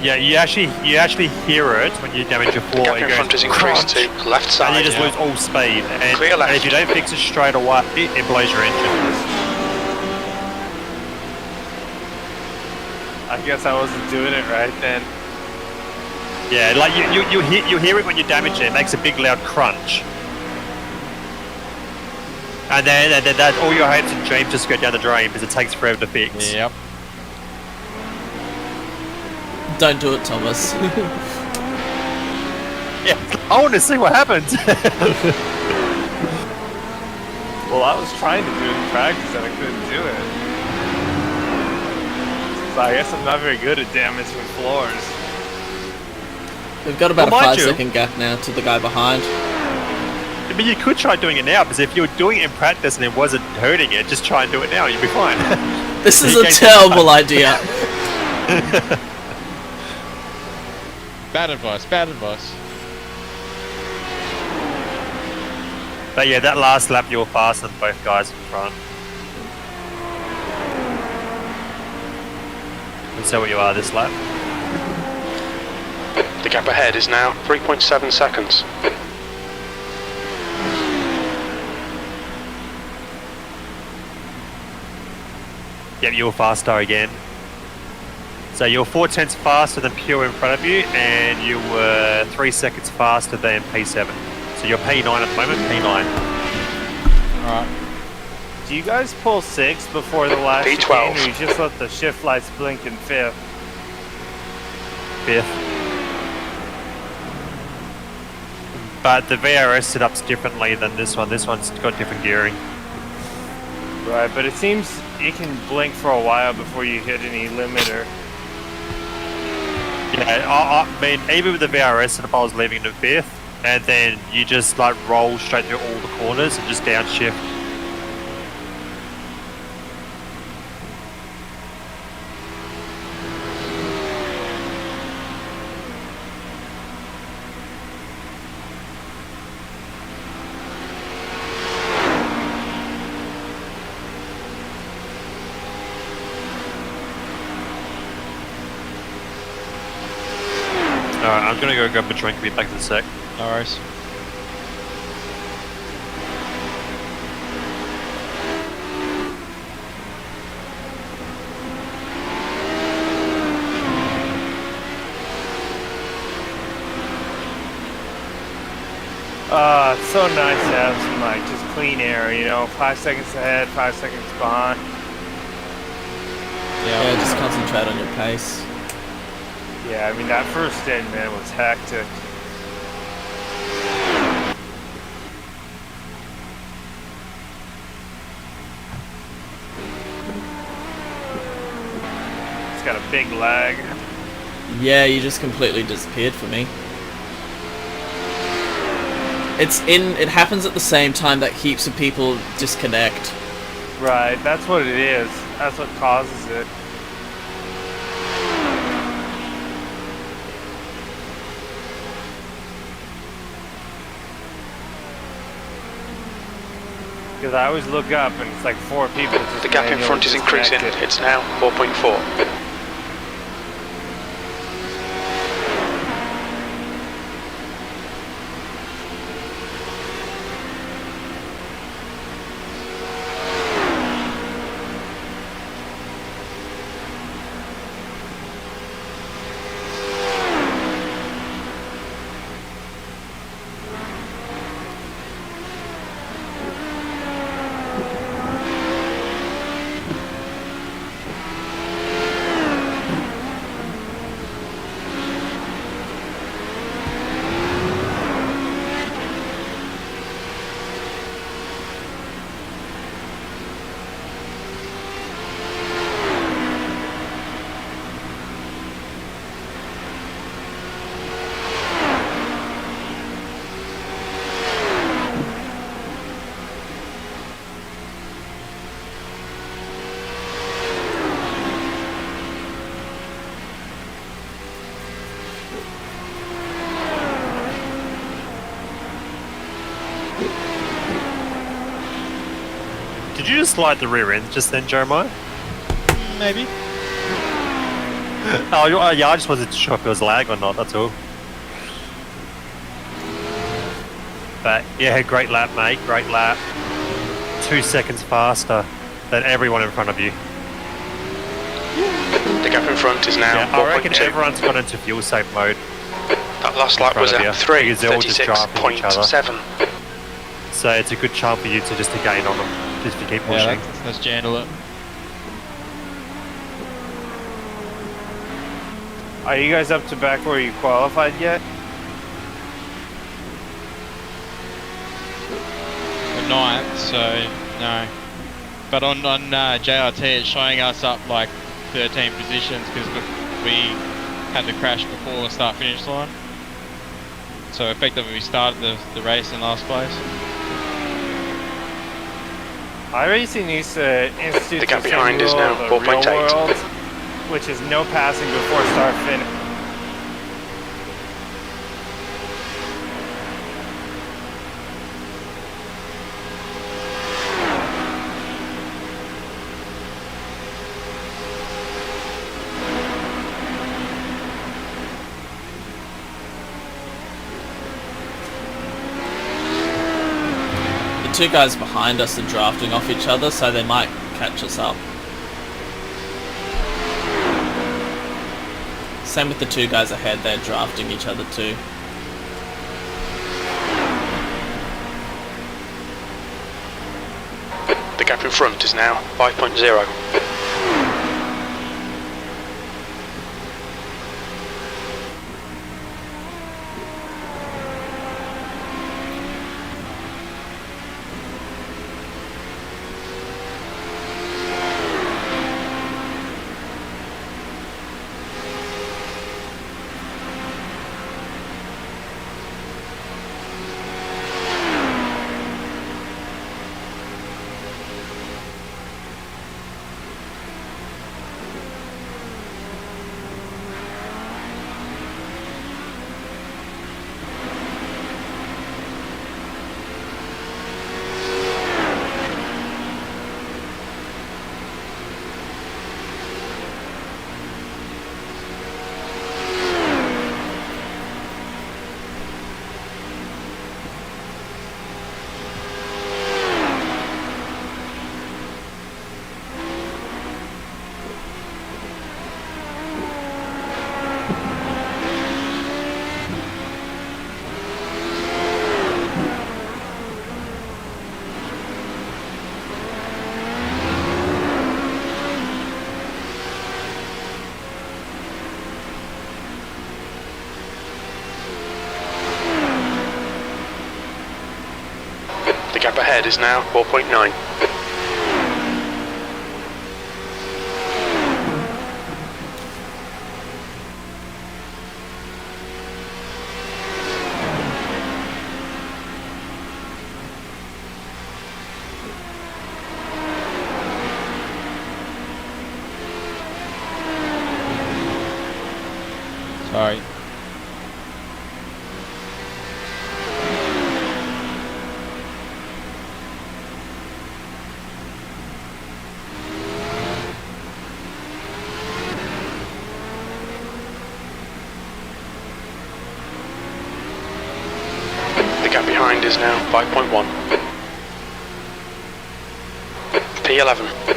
Yeah, you actually hear it when you damage your The floor. gap It in goes front is increased to left and side. you just lose all speed. And, Clear left. and if you don't fix it straight away, it blows your engine. I guess I wasn't doing it right then. Yeah, like you hear it when you damage it. It makes a big loud crunch. And then that all your hopes and dreams just go down the drain because it takes forever to fix. Yep. Don't do it, Thomas. Yeah, I want to see what happens. Well, I was trying to do it in practice and I couldn't do it. So I guess I'm not very good at damaging floors. We've got about Well, a mind you- 5-second gap now to the guy behind. But you could try doing it now, because if you were doing it in practice and it wasn't hurting it, just try and do it now, you'll be fine. This is You a gain terrible idea. Bad advice, bad advice. But yeah, that last lap you were faster than both guys in front. And so what you are this lap. The gap ahead is now 3.7 seconds. Yep, you were faster again. So you're 4/10 faster than Pure in front of you, and you were 3 seconds faster than P7. So you're P9 at the moment, P9. Alright. Do you guys pull 6 before the last P12. chicane, or you just let the shift lights blink in 5th? 5th. But the VRS setup's differently than this one. This one's got different gearing. Right, but it seems it can blink for a while before you hit any limiter. Yeah, I mean, even with the VRS setup, I was leaving it in 5th, and then you just like roll straight through all the corners and just downshift. Alright, I'm gonna go grab a drink and be back in a sec. No worries. It's so nice to have some like just clean air, you know, 5 seconds ahead, 5 seconds behind. Yeah, just concentrate on your pace. Yeah, I mean that first stint, man, was hectic. It's got a big lag. Yeah, you just completely disappeared for me. It happens at the same time that heaps of people disconnect. Right, that's what it is. That's what causes it. Because I always look up and it's like 4 people. Just The gap in manually front is increasing. disconnected. It's now 4.4. Did you just slide the rear end just then, Jeremiah? Maybe. Oh, yeah, I just wasn't sure if it was lag or not, that's all. But yeah, great lap, mate, great lap. 2 seconds faster than everyone in front of you. The gap in front is now Yeah, I reckon 4.2. everyone's gone into fuel safe mode. That last lap was front of at you, because they're all just driving each other. 3:36.7. so it's a good chance for you to just to gain on them, just to keep pushing. Yeah, let's jandle it. Are you guys up to back where you qualified yet? We're 9th, so no. But on JRT, it's showing us up like 13 positions because we had the crash before the start-finish line. So effectively, we started the race in last place. iRacing needs to institute The gap the behind is rule now of the 4.8. real world, which is no passing before start finish. The two guys behind us are drafting off each other, so they might catch us up. Same with the two guys ahead, they're drafting each other too. The gap in front is now 5.0. The gap ahead is now 4.9. Sorry. The gap behind is now 5.1. P11.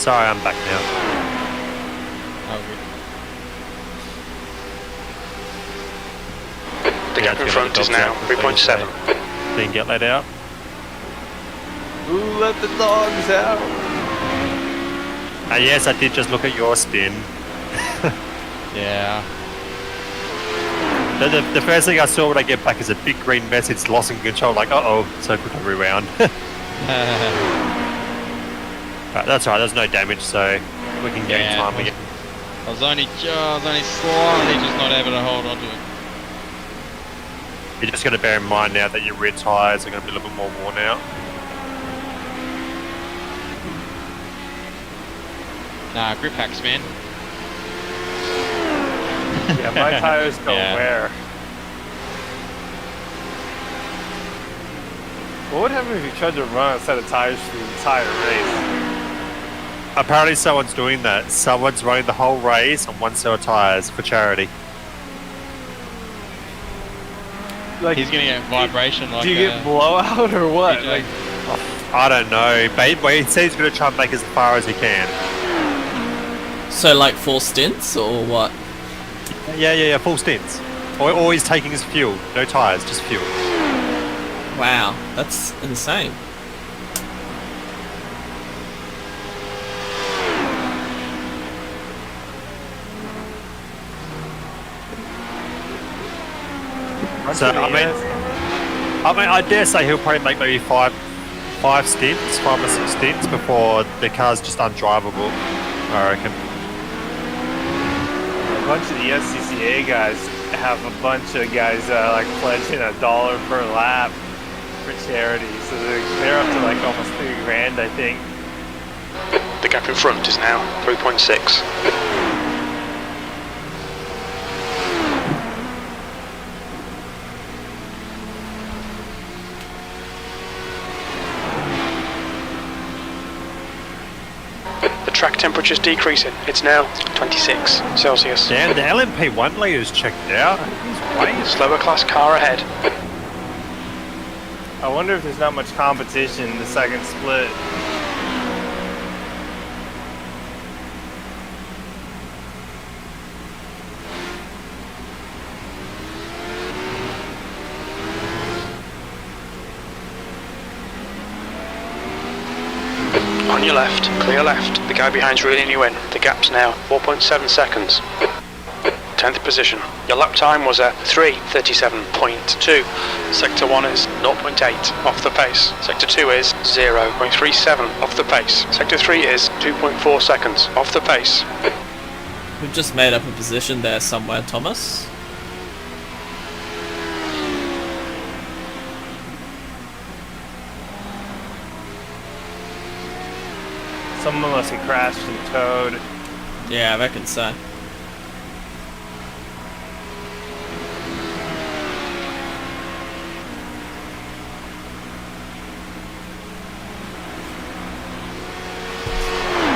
Sorry, I'm back now. Oh, The gap in front is now 3.7. Didn't get let out. Ooh, let the dogs out. Yes, I did just look at your spin. yeah. The first thing I saw when I get back is a big green message, lost in control, like, uh-oh, so quick rewound. Right, that's alright, there's no damage, so we can gain time again. I was only slightly just not able to hold on to it. You're just going to bear in mind now that your rear tyres are going to be a little bit more worn out. Nah, grip hacks, man. Yeah, my tires don't Yeah. wear. What would happen if you tried to run a set of tires through the entire race? Apparently someone's doing that. Someone's running the whole race on one set of tyres for charity. Like, He's gonna get vibration like do you get blowout or what? DJ. Like, I don't know. But he says he's going to try and make as far as he can. So like 4 stints or what? Yeah, full stints. Or he's taking his fuel. No tyres, just fuel. Wow, that's insane. So, I dare say he'll probably make maybe five or 6 stints before the car's just undrivable, I reckon. a bunch of the SCCA guys have a bunch of guys like pledging $1 per lap for charity, so they're up to like almost $3,000, I think. The gap in front is now 3.6. The track temperature's decreasing. It's now 26 Celsius. Damn, the LMP1 leader's checked out. He's way Slower class car ahead. I wonder if there's not much competition in the second split. On your left, clear left. The guy behind's reeling you in. The gap's now 4.7 seconds. 10th position. Your lap time was at 3:37.2. Sector 1 is 0.8 off the pace. Sector 2 is 0.37 off the pace. Sector 3 is 2.4 seconds off the pace. We've just made up a position there somewhere, Thomas. Someone must have crashed and towed. Yeah, I reckon so.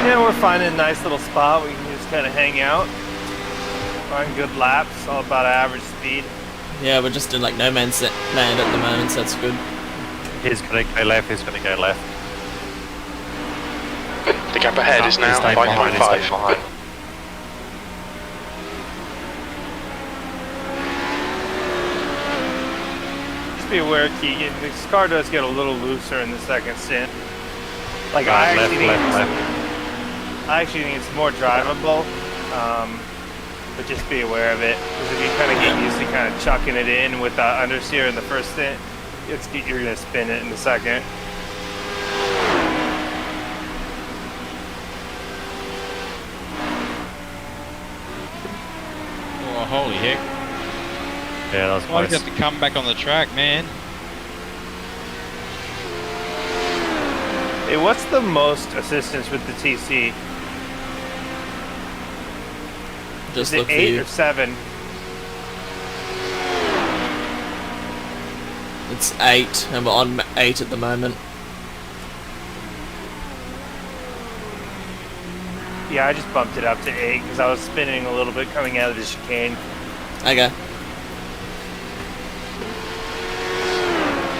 Yeah, we're finding a nice little spot. We can just kind of hang out. Find good laps, all about average speed. Yeah, we're just in like no man's land at the moment, so that's good. He's going to go left, he's going to go left. The gap ahead is now Stay behind, stay 5.5. behind. Just be aware, Keegan, this car does get a little looser in the second stint. Like, Right, I left. actually think it's more drivable, but just be aware of it. Because if you kind of get used to kind of chucking it in with the understeer in the first stint, you're going to spin it in the second. Oh, holy heck. Yeah, that was Why do close. you have to come back on the track, man? Hey, what's the most assistance with the TC? Just Is look it for 8 you. or 7? It's 8, and we're on 8 at the moment. Yeah, I just bumped it up to 8 because I was spinning a little bit coming out of the chicane. Okay.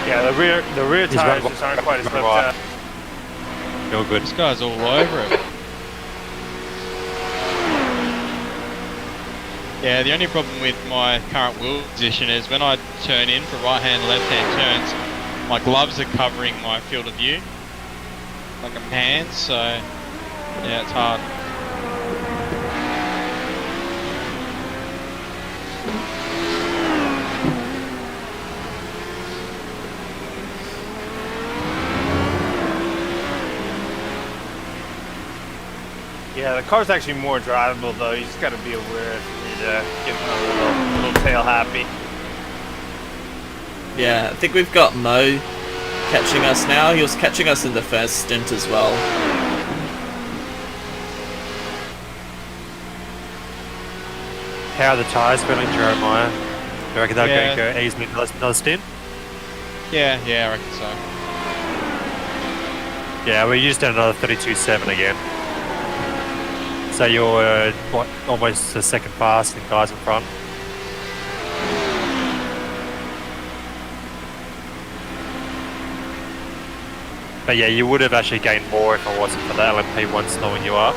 Yeah, the rear He's tires right- just aren't quite as right- flipped right. up. You're good. This guy's all over it. Yeah, the only problem with my current wheel position is when I turn in for right-hand, left-hand turns, my gloves are covering my field of view, like a pan, so yeah, it's hard. Yeah, the car's actually more drivable though. You just got to be aware if you're getting a little tail happy. Yeah, I think we've got Mo catching us now. He was catching us in the first stint as well. How are the tyres feeling, Jeremiah? Do you reckon they're going to go easily another stint? Yeah, I reckon so. Yeah, we used another 32.7 again. So you're what, almost a second fast than guys in front. But yeah, you would have actually gained more if it wasn't for the LMP1 slowing you up.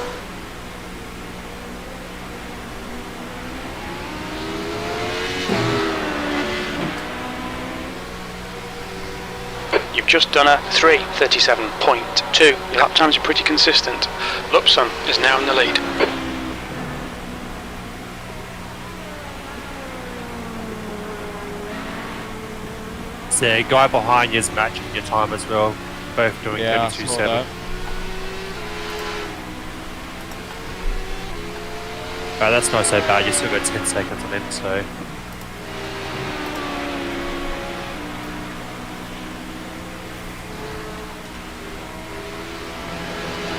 You've just done a 3:37.2. Your lap times are pretty consistent. Lupson is now in the lead. So the guy behind you is matching your time as well. Both doing 32.7. Oh, that's not so bad. You still got 10 seconds on it, so.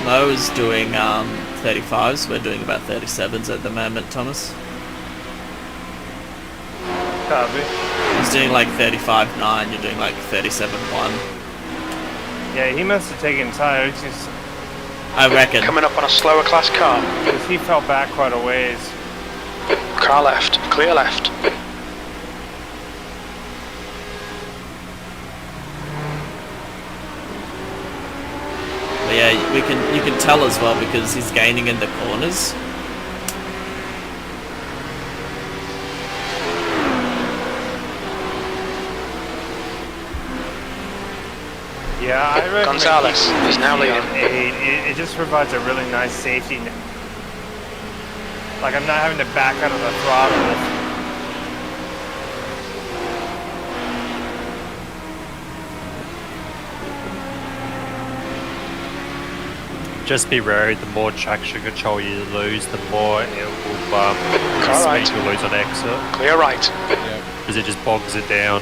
Mo is doing 35s. We're doing about 37s at the moment, Thomas. Copy. He's doing like 35.9. You're doing like 37.1. Yeah, he must have taken time. Just, I reckon. Coming up on a slower class car. because he fell back quite a ways. Car left, clear left. But yeah, you can tell as well because he's gaining in the corners. Yeah, I recommend Gonzalez keeping is now the leading. on 8. It just provides a really nice safety net. Like I'm not having to back out of the throttle. Just be wary, the more traction control you lose, the more it will Car right. speed you lose on exit. Clear right. Because it just bogs it down.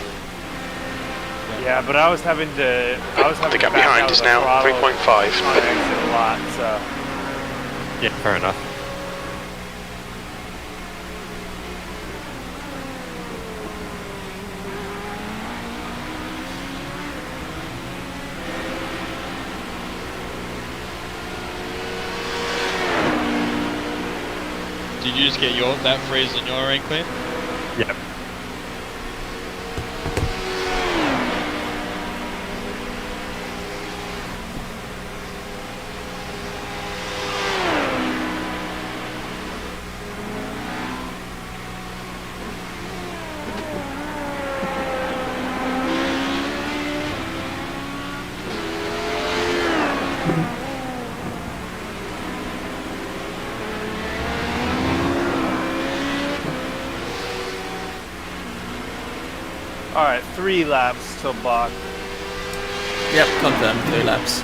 Yeah, but I was having to. The gap to back behind out is of the now throttle 3.5. on exit a lot. So Yeah, fair enough. Did you just get that freeze on your end, Clint? Yep. all right, 3 laps till block. Yep, confirmed. 3 laps.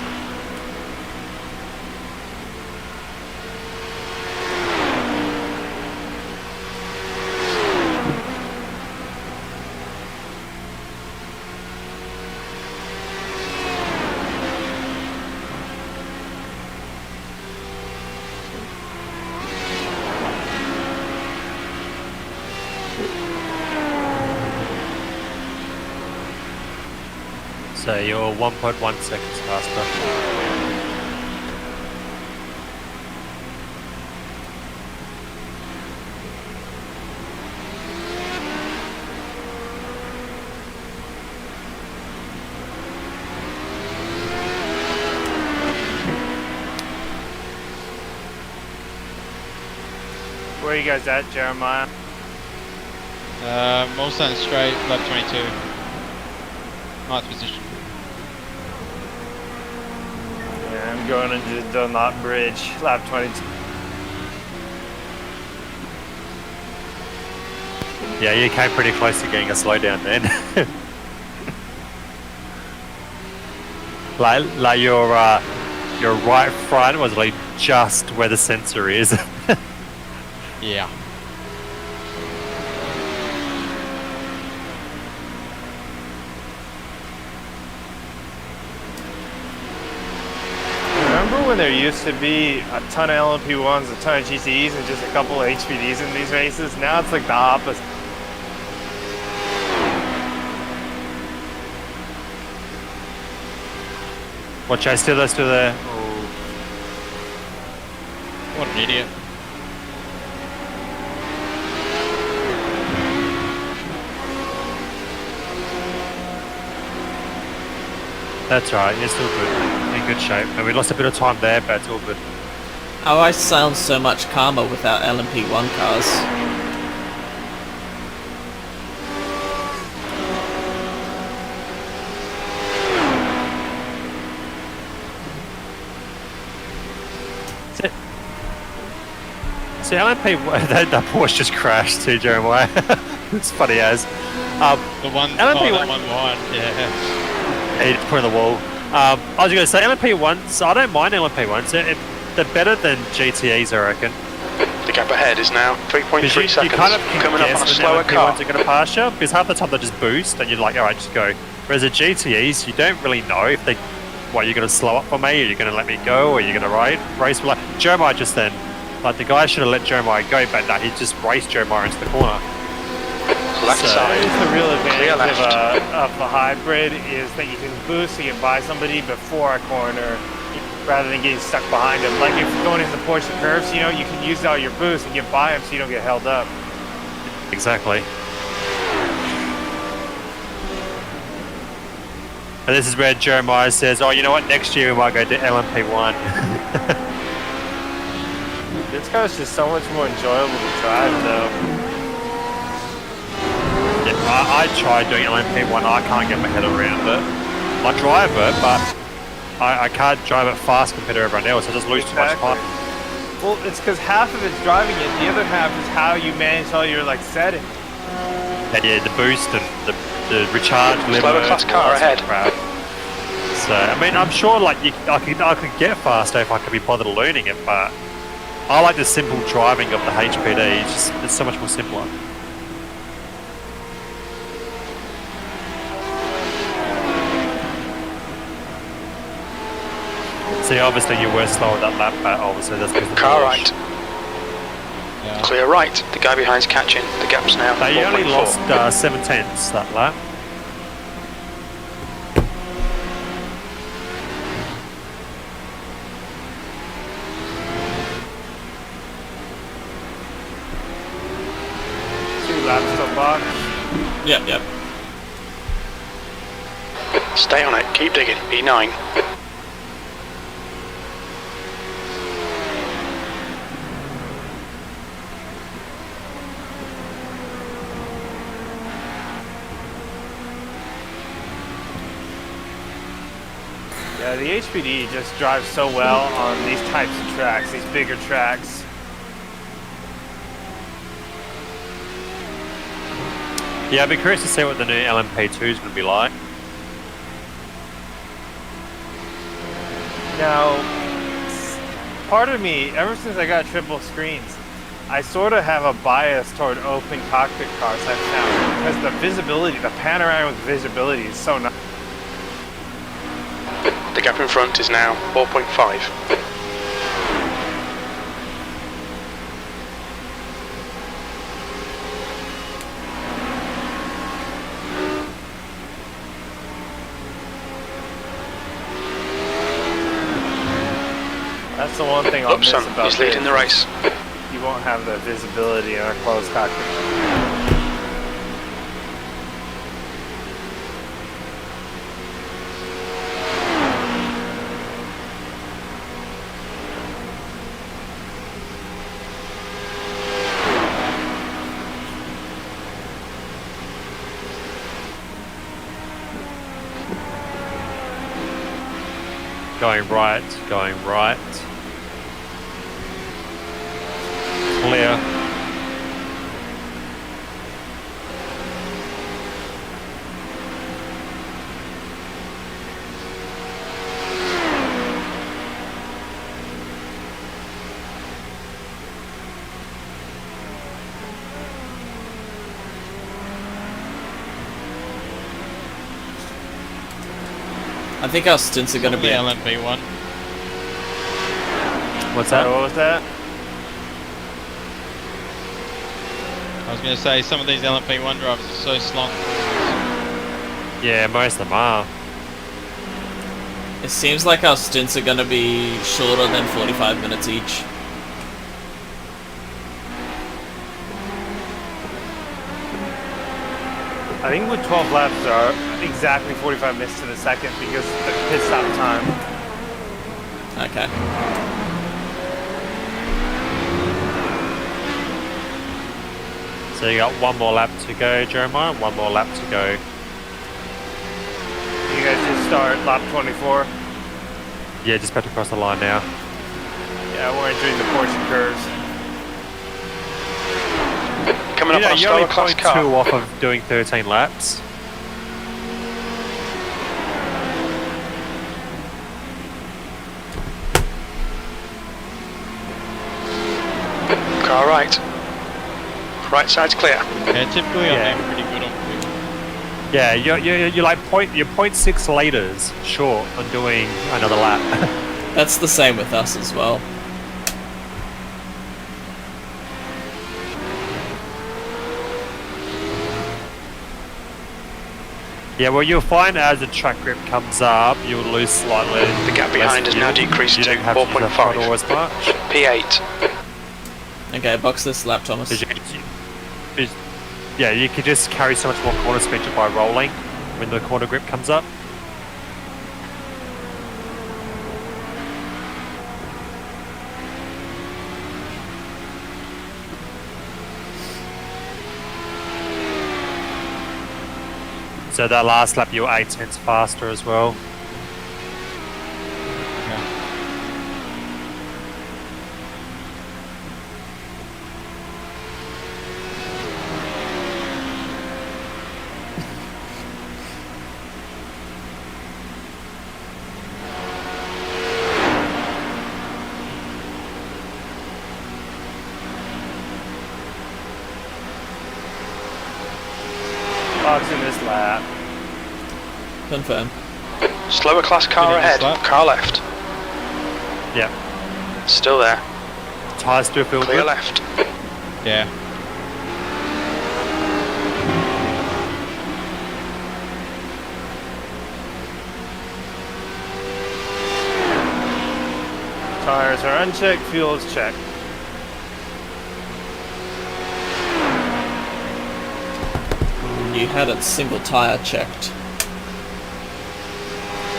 So you're 1.1 seconds faster. Where are you guys at, Jeremiah? Mulsanne straight, lap 22. 9th position. Yeah, I'm going into the Dunlop Bridge, lap 22. Yeah, you came pretty close to getting a slowdown then. like your right front was like just where the sensor is. when there used to be a ton of LMP1s, a ton of GTEs, and just a couple of HPDs in these races. Now it's like the opposite. Watch out, still there. What an idiot. That's right, you're still good. In good shape. And we lost a bit of time there, but it's all good. Oh, I sound so much calmer without LMP1 cars. See, LMP, that Porsche just crashed too, Jeremiah. It's funny as. The one, LMP1, that one wide, yeah. He just put in the wall. I was going to say LMP1s. I don't mind LMP1s. They're better than GTEs, I reckon. The gap ahead is now 3.3 seconds. You kind of can coming up on a guess slower when car. LMP1s are going to pass you, because half the time they just boost, and you're like, all right, just go. Whereas the GTEs, you don't really know if they, what, you're going to slow up for me, or you're going to let me go, or you're going to race. Like Jeremiah just then, like the guy should have let Jeremiah go, but no, he just raced Jeremiah into the corner. Left side. That is the real advantage left. of a hybrid, is that you can boost and get by somebody before a corner rather than getting stuck behind them. Like if you're going into the Porsche curves, you know, you can use all your boost and get by them so you don't get held up. Exactly. And this is where Jeremiah says, oh, you know what, next year we might go to LMP1. This car's just so much more enjoyable to drive though. Yeah, I tried doing LMP1, I can't get my head around it. I drive it, but I can't drive it fast compared to everyone else. I just lose too much time. Well, it's because half of it's driving it, the other half is how you manage all your like settings. Yeah, the boost and the recharge limit. Slower class car ahead. Crap. So I mean, I'm sure like I could get faster if I could be bothered learning it, but I like the simple driving of the HPD. It's so much more simpler. See, obviously you were slower that lap, but obviously that's because of the Car Porsche. right. Yeah. Clear right. The guy behind's catching. The gap's now They only 4.4. lost 7/10 that lap. Laps to box. Yep. Stay on it. Keep digging. E9. Yeah, the HPD just drives so well on these types of tracks, these bigger tracks. Yeah, I'd be curious to see what the new LMP2 is going to be like. Now, part of me, ever since I got triple screens, I sort of have a bias toward open cockpit cars I've found, because the visibility, the panoramic visibility is so nice. The gap in front is now 4.5. That's the one thing I'll miss Upson, about he's leading this. the race. You won't have the visibility in a closed cockpit. Going right. Clear. I think our stints are going to be. LMP1. What's Sorry, that? what was that? I was going to say, some of these LMP1 drivers are so slung. Yeah, most of them are. It seems like our stints are going to be shorter than 45 minutes each. I think with 12 laps are exactly 45 minutes to the second because the pit stop time. Okay. So you got one more lap to go, Jeremiah. One more lap to go. You guys just start lap 24. Yeah, just about to cross the line now. Yeah, we're entering the portion curves. Coming up on a You're slower only class 0.2 car. off of doing 13 laps. Car right. Right side's clear. Yeah, typically Yeah. I'm pretty good on quick. Yeah, you're like you're 0.6 liters short on doing another lap. That's the same with us as well. Yeah, well, you'll find as the track grip comes up, you'll lose slightly. The gap behind has now decreased to 4.5. As much. P8. Okay, box this lap, Thomas. Yeah, you can just carry so much more corner speed by rolling when the corner grip comes up. So that last lap you were 8 tenths faster as well. Boxing this lap. Confirm. Slower class car Getting ahead. this lap. Car left. Yeah. Still there. Tyres still feel Clear good. left. Yeah. Tires are unchecked, fuel is checked. You had a single tire checked.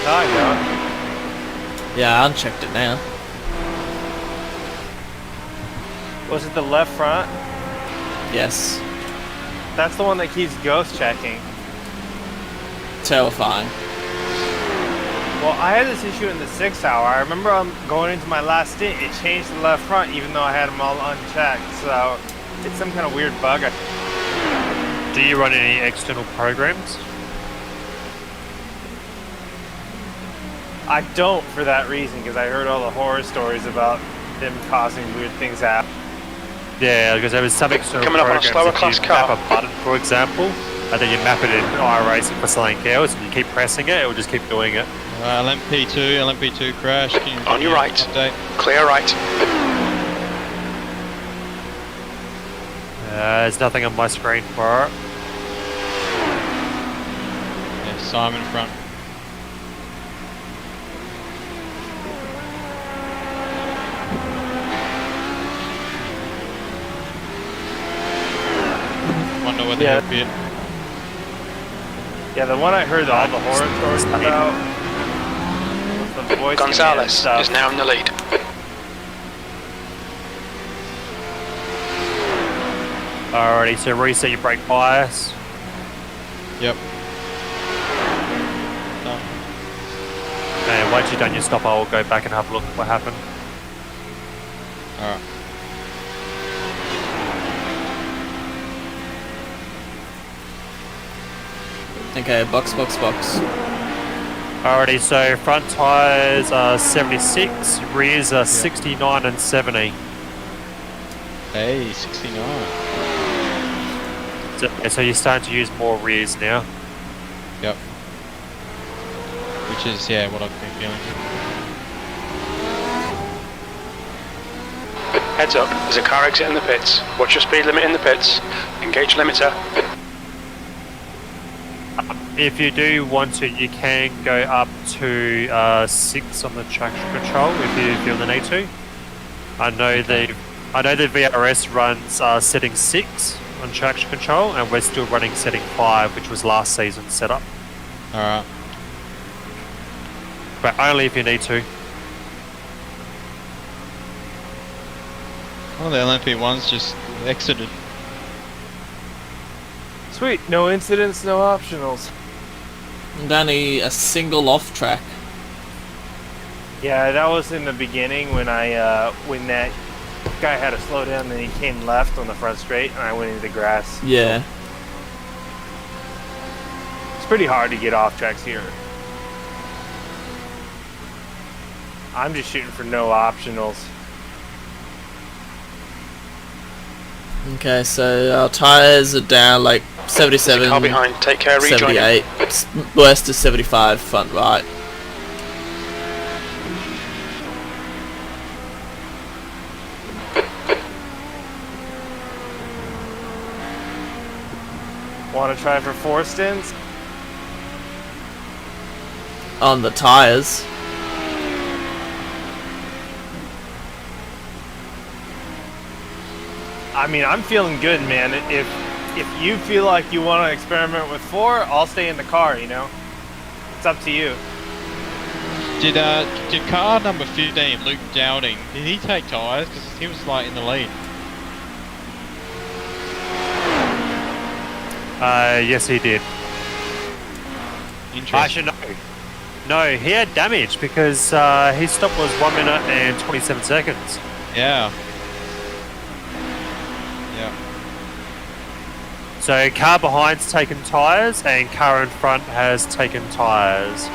No, I don't. Yeah, I unchecked it now. Was it the left front? Yes. That's the one that keeps ghost checking. Terrifying. Well, I had this issue in the 6 hour. I remember going into my last stint, it changed the left front even though I had them all unchecked. So it's some kind of weird bug. Do you run any external programs? I don't for that reason because I heard all the horror stories about them causing weird things happen. Yeah, because there was some external Coming up on a programs. slower If class you car. map a button, for example, and then you map it in iRacing for something else, and you keep pressing it, it will just keep doing it. LMP2 crash. Can you On your right. Update? Clear right. There's nothing on my screen for it. Yeah, Simon front. Wonder whether Yeah. he'll bid. Yeah, the one I heard all the horror stories about was the voice command Gonzalez stuff. is now in the lead. Alrighty, so reset your brake bias. Yep. Done. And once you've done your stop, I'll go back and have a look at what happened. Alright. Okay, box. Alrighty, so front tyres are 76, rears are 69 and 70. Hey, 69. So you're starting to use more rears now. Yep. Which is, yeah, what I've been feeling. Heads up, there's a car exiting the pits. Watch your speed limit in the pits. Engage limiter. If you do want to, you can go up to 6 on the traction control if you feel the need to. I know the VRS runs setting 6 on traction control, and we're still running setting 5, which was last season's setup. Alright. But only if you need to. Well, the LMP1's just exited. Sweet, no incidents, no optionals. And only a single off track. Yeah, that was in the beginning when when that guy had to slow down and he came left on the front straight and I went into the grass. Yeah. It's pretty hard to get off tracks here. I'm just shooting for no optionals. Okay, so our tyres are down like 77, Car behind, take care, rejoin. 78. Worst is 75, front right. Want to try for 4 stints? On the tyres. I mean, I'm feeling good, man. If you feel like you want to experiment with 4, I'll stay in the car, you know? It's up to you. Did car number 15, Luke Dowding, did he take tyres? Because he was like in the lead. Yes, he did. Interesting. Actually, no. No, he had damage because his stop was 1 minute and 27 seconds. Yeah. Yeah. So car behind's taken tyres and car in front has taken tyres.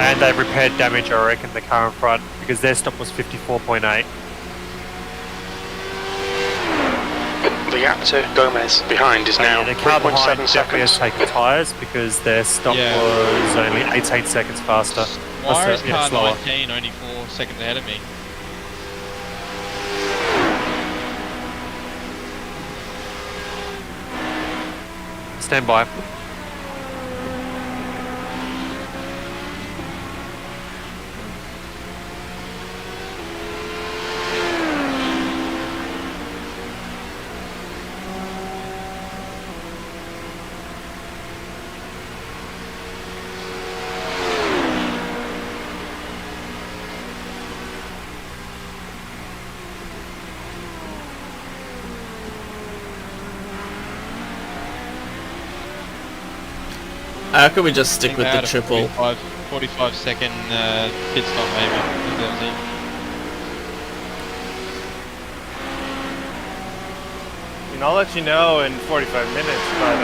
And they've repaired damage, I reckon, the car in front, because their stop was 54.8. The gap to Gomez behind is now The car behind 3.7 definitely has seconds. taken tyres because their stop Yeah. was only 18 seconds faster. Why is Yeah, car slower. 19 only 4 seconds ahead of me? Stand by. How could we just stick with the About a triple? 45 second pit stop maybe. I think that was it. I mean, I'll let you know in 45 minutes, but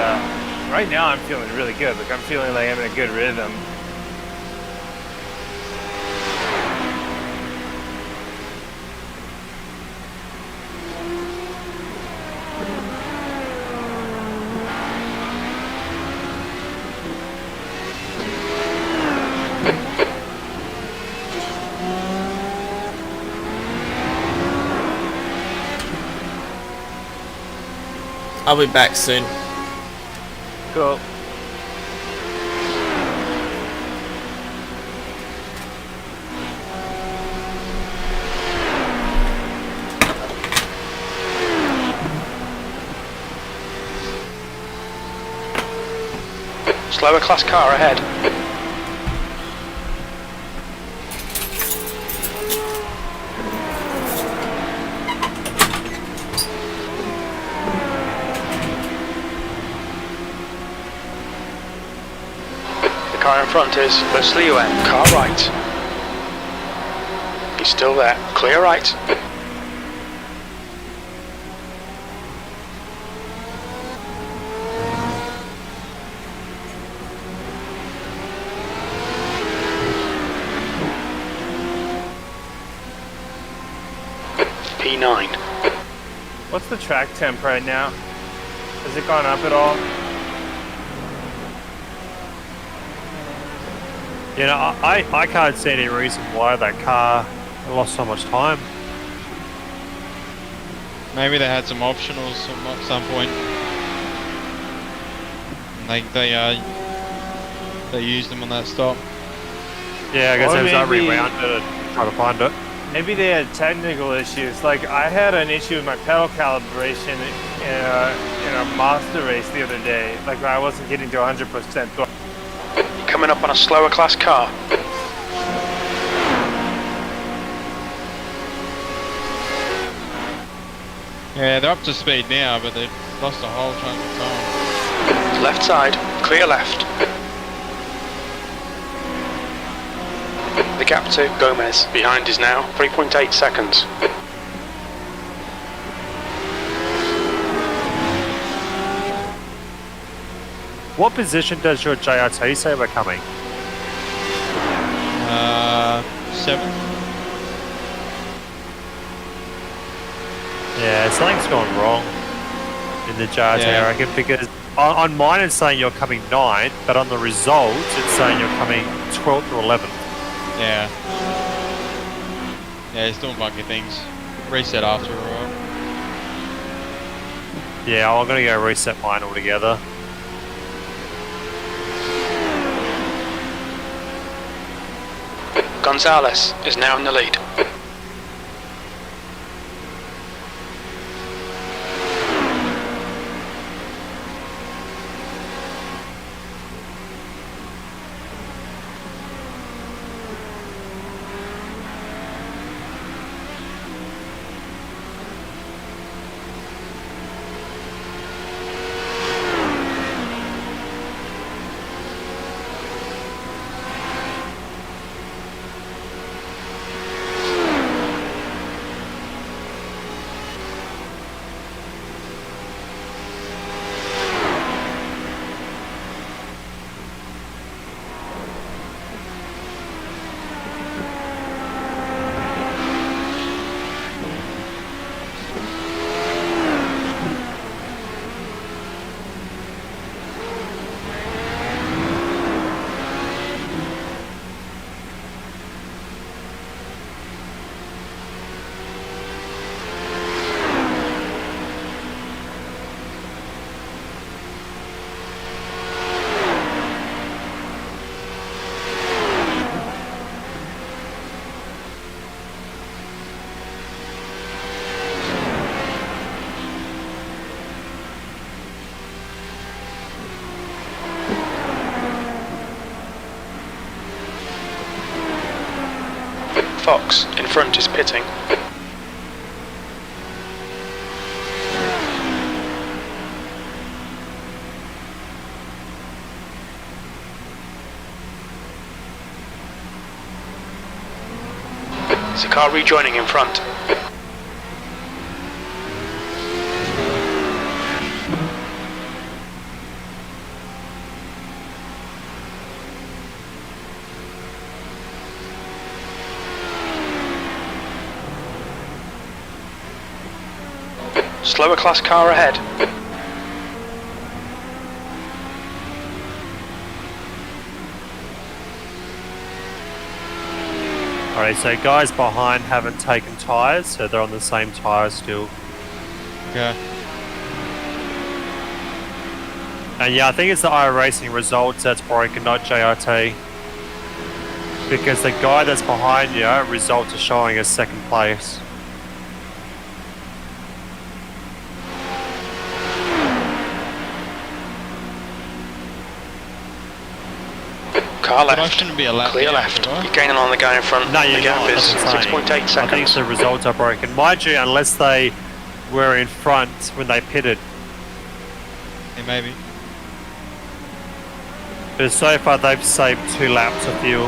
right now I'm feeling really good. Like, I'm feeling like I'm in a good rhythm. I'll be back soon. Cool. Slower class car ahead. The car in front is Leslie Yuen. Car right. He's still there. Clear right. P9. What's the track temp right now? Has it gone up at all? You know, I can't see any reason why that car lost so much time. Maybe they had some optionals at some point. And they used them on that stop. Yeah, I guess Or it was that maybe- rewound to try to find it. Maybe they had technical issues. Like I had an issue with my pedal calibration in a monster race the other day. Like I wasn't getting to 100%. Coming up on a slower class car. Yeah, they're up to speed now, but they've lost a whole chunk of time. Left side, clear left. The gap to Gomez. Behind is now 3.8 seconds. What position does your JRT say we're coming? 7. Yeah, something's gone wrong in the JRT, Yeah. I reckon, because on mine it's saying you're coming 9th, but on the results it's saying you're coming 12th or 11th. Yeah. Yeah, it's doing funky things. Reset after a while. Yeah, I'm gonna go reset mine altogether. Gonzalez is now in the lead. Fox in front is pitting. There's a car rejoining in front. Slower class car ahead. Alright, so guys behind haven't taken tyres, so they're on the same tyres still. Okay. And yeah, I think it's the iRacing results that's broken, not JRT. Because the guy that's behind you, results are showing as second place. Car But I left. shouldn't be allowed Clear to left. right? You're gaining on the guy in front. No, The you're gap not. is That's what I'm 6.8 saying. I think seconds. the results are broken. Mind you, unless they were in front when they pitted. Yeah, maybe. But so far they've saved 2 laps of fuel.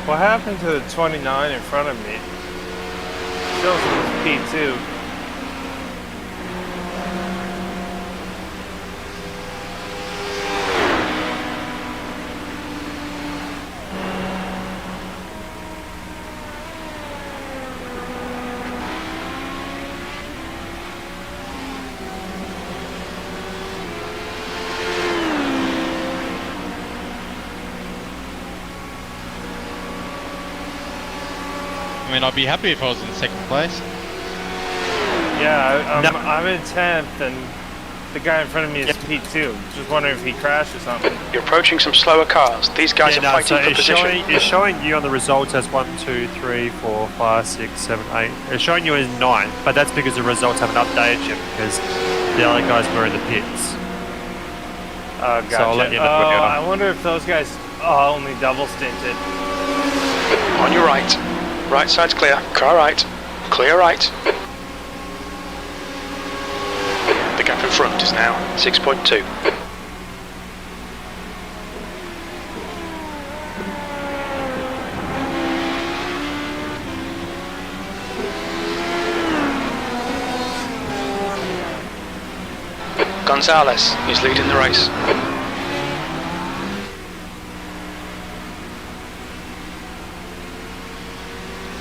What happened to the 29 in front of me? Shows it was P2. I mean, I'd be happy if I was in second place. Yeah, I'm in 10th, and the guy in front of me is P2. Just wondering if he crashed or something. You're approaching some slower cars. These guys are fighting for position. It's showing you on the results as 1, 2, 3, 4, 5, 6, 7, 8. It's showing you as 9, but that's because the results haven't updated yet because the other guys were in the pits. Gotcha. So I'll let you know. I wonder if those guys only double stinted. On your right. Right side's clear. Car right. Clear right. The gap in front is now 6.2. Gonzalez is leading the race.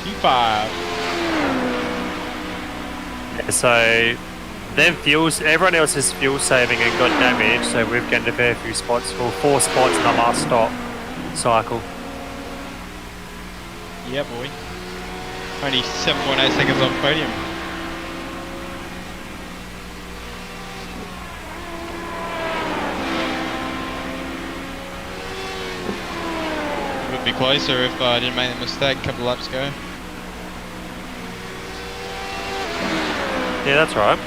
P5. Yeah, so everyone else is fuel saving and got damage, so we've gained a fair few spots, or 4 spots in the last stop cycle. Yeah, boy. Only 7.8 seconds on podium. Would be closer if I didn't make a mistake a couple laps ago. Yeah, that's right.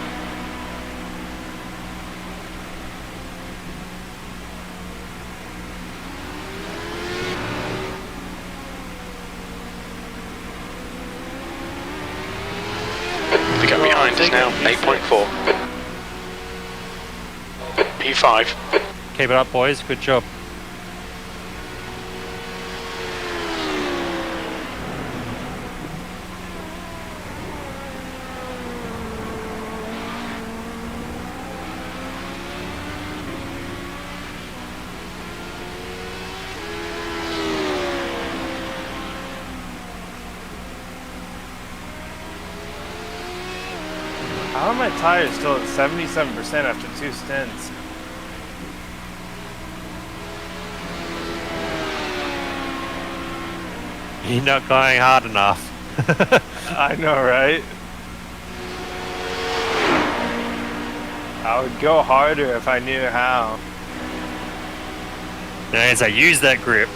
The gap behind is now 8.4. P5. Keep it up, boys. Good job. How are my tires still at 77% after 2 stints? You're not going hard enough. I know, right? I would go harder if I knew how. As I use that grip.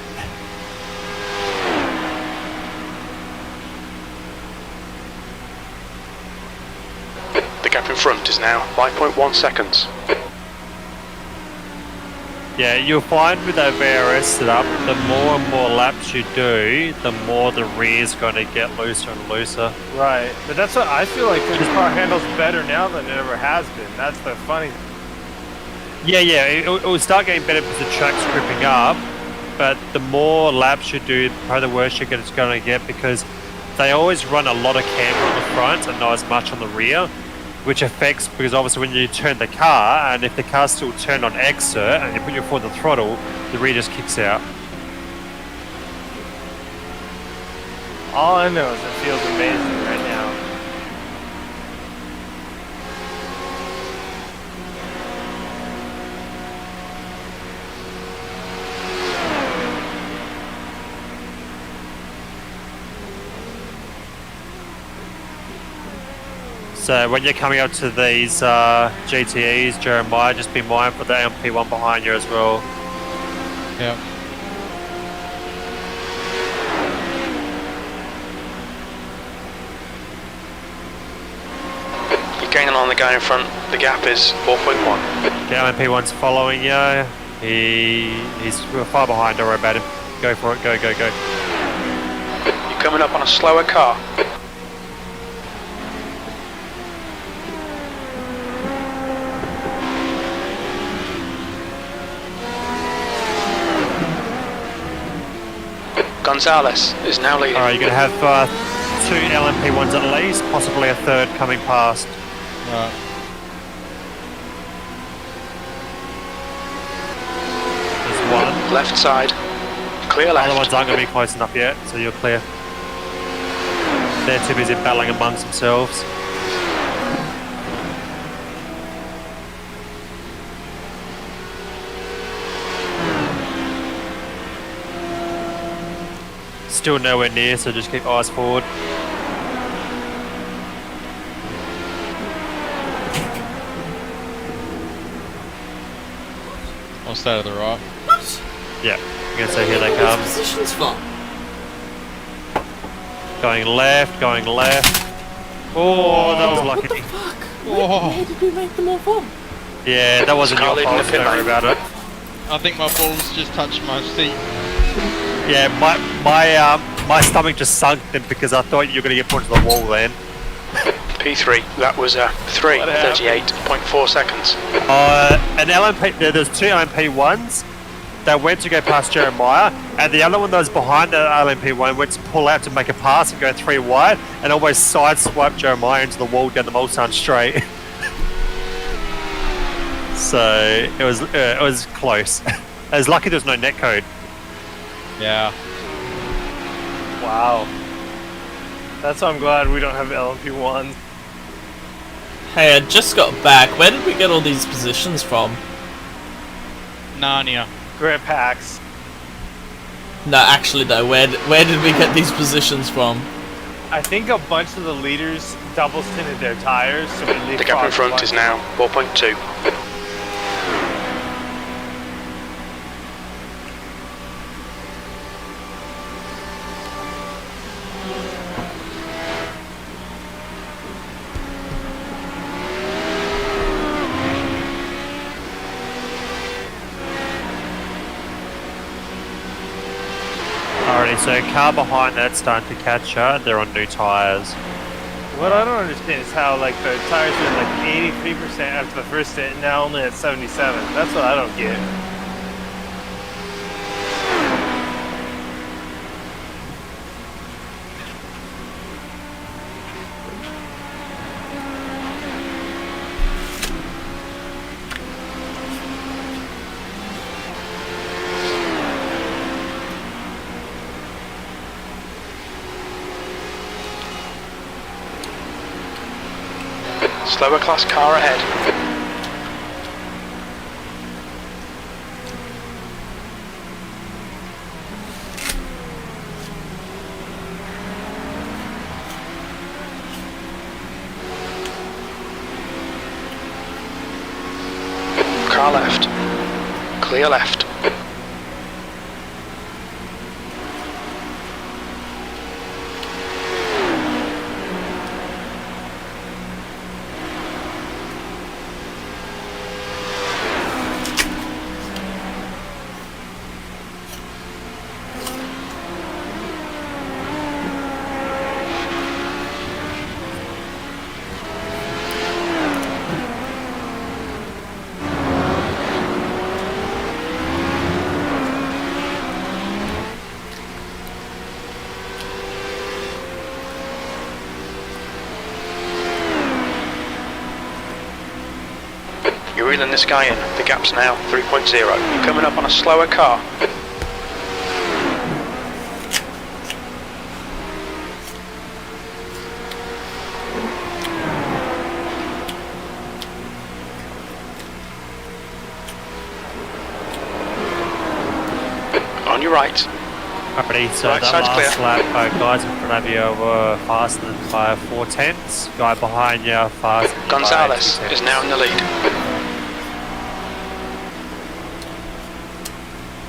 The gap in front is now 5.1 seconds. Yeah, you'll find with that VRS setup, the more and more laps you do, the more the rear's going to get looser and looser. Right, but that's what I feel like. This car handles better now than it ever has been. That's the funny thing. Yeah, it'll start getting better because the track's gripping up, but the more laps you do, probably the worse it's going to get because they always run a lot of camber on the front and not as much on the rear, which affects, because obviously when you turn the car, and if the car's still turned on exert and you put your foot on the throttle, the rear just kicks out. All I know is it feels amazing right now. So when you're coming up to these GTEs, Jeremiah, just be mindful of the MP1 behind you as well. Yeah. You're gaining on the guy in front. The gap is 4.1. The MP1's following you. He's far behind, don't worry about him. Go for it, go. You're coming up on a slower car. Gonzalez is now leading. Alright, you're going to have 2 LMP1s at least, possibly a third coming past. Right. There's one. Left side. Clear left. Other ones aren't going to be close enough yet, so you're clear. They're too busy battling amongst themselves. Still nowhere near, so just keep eyes forward. I'll stay to the right. What? Yeah, I'm gonna say here they Where are come. these positions from? Going left, going left. Oh, that was What lucky. the fuck? Oh. Where did we make them all from? Yeah, that wasn't your Can't leave in fault, the pit don't worry lane. about it. I think my balls just touched my seat. Yeah, my stomach just sunk then because I thought you were gonna get put to the wall then. P3, that was 3:38.4 seconds. An LMP, there's two LMP1s that went to go past Jeremiah, and the other one that was behind the LMP1 went to pull out to make a pass and go 3 wide, and always sideswiped Jeremiah into the wall down the Mulsanne straight. So it was close. I was lucky there was no netcode. Yeah. Wow. That's why I'm glad we don't have LMP1s. Hey, I just got back. Where did we get all these positions from? Narnia. Grip packs. No, actually though, where did we get these positions from? I think a bunch of the leaders double stinted their tires, so when they The gap in crossed front one- is now 4.2. Alrighty, so car behind that's starting to catch up. They're on new tyres. What I don't understand is how like the tires were like 83% after the first stint, and now only at 77. That's what I don't get. Slower class car ahead. Car left. Clear left. You're reeling this guy in. The gap's now 3.0. You're coming up on a slower car. On your right. Alrighty, so Right that side's last clear. lap, guys in front of you were faster than by 4/10. Guy behind you faster than Gonzalez by 2/10. is now in the lead.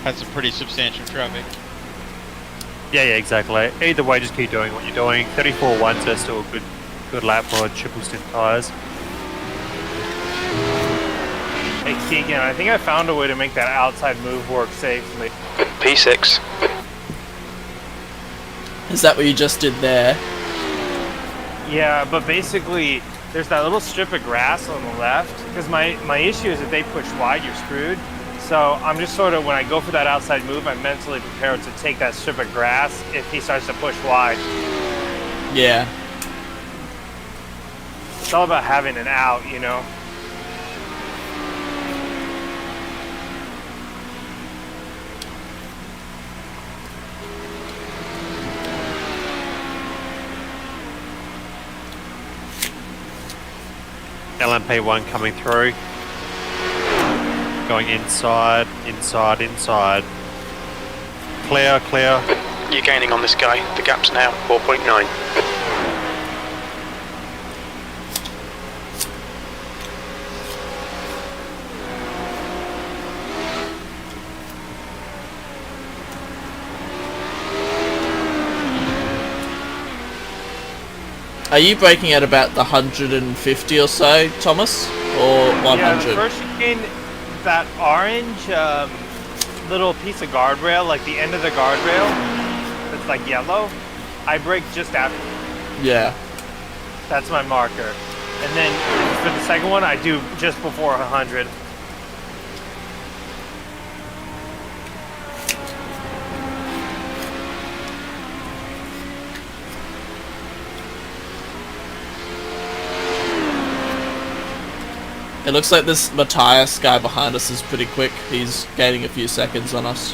Had some pretty substantial traffic. Yeah, exactly. Either way, just keep doing what you're doing. 34.1, so still a good lap for triple stint tyres. Hey Keegan, I think I found a way to make that outside move work safely. P6. Is that what you just did there? Yeah, but basically, there's that little strip of grass on the left. Because my issue is if they push wide, you're screwed. So I'm just sort of, when I go for that outside move, I'm mentally prepared to take that strip of grass if he starts to push wide. Yeah. It's all about having an out, you know? LMP1 coming through. Going inside. Clear. You're gaining on this guy. The gap's now 4.9. Are you braking at about the 150 or so, Thomas? Or 100? Yeah, the first chicane, that orange little piece of guardrail, like the end of the guardrail, that's like yellow, I brake just after. Yeah. That's my marker. And then for the second one, I do just before 100. It looks like this Matthias guy behind us is pretty quick. He's gaining a few seconds on us.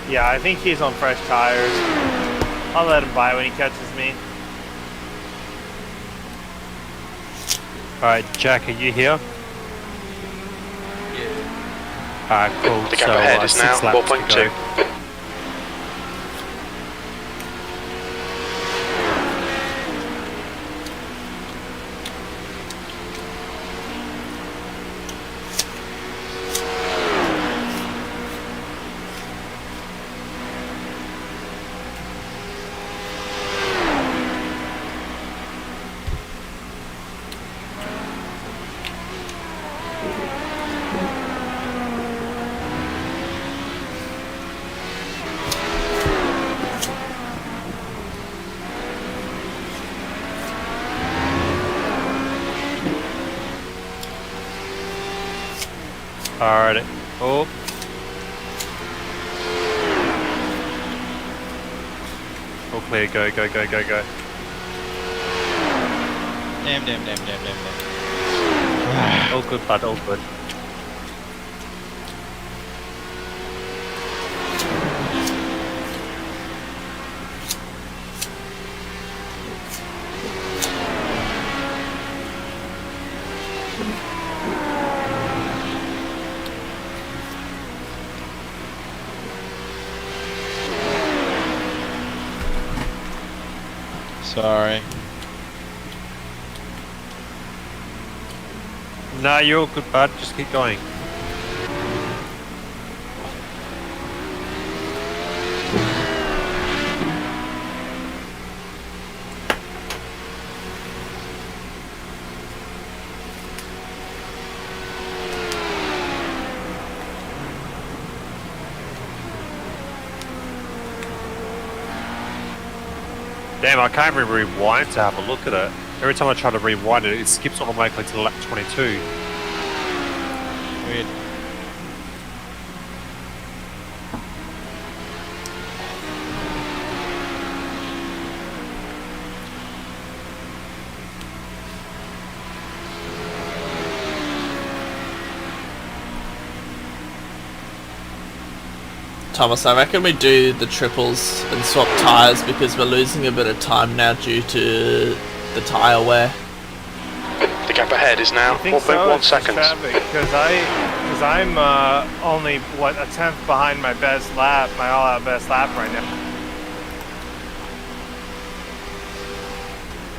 Yeah, I think he's on fresh tires. I'll let him by when he catches me. Alright, Jack, are you here? Yeah. Alright, cool. The gap ahead is now 4.2. Alright. Oh. All clear. Go, go, go, go, go. Damn. All good, bud. All good. Sorry. Nah, you're all good, bud. Just keep going. Damn, I can't even rewind to have a look at it. Every time I try to rewind it, it skips automatically to lap 22. Weird. Thomas, I reckon we do the triples and swap tyres because we're losing a bit of time now due to the tyre wear. The gap ahead is now 4.1 seconds. Because I'm only what, a tenth behind my best lap, my all-out best lap right now.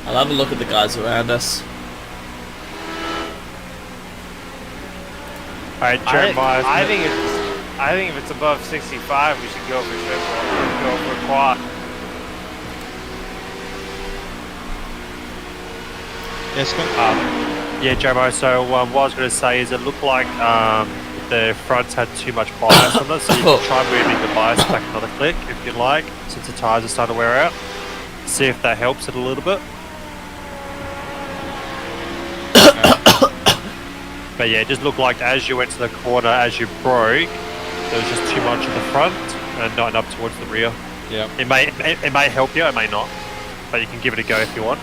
I'll have a look at the guys around us. Alright, Jeremiah. I think if it's above 65, we should go for triple. Go for quad. Yes, go. Yeah, Jeremiah, so what I was going to say is it looked like the fronts had too much bias on it, so you can try moving the bias back another click if you like, since the tyres are starting to wear out. See if that helps it a little bit. But yeah, it just looked like as you went to the corner, as you broke, there was just too much at the front and not enough towards the rear. Yeah. It may help you, it may not, but you can give it a go if you want.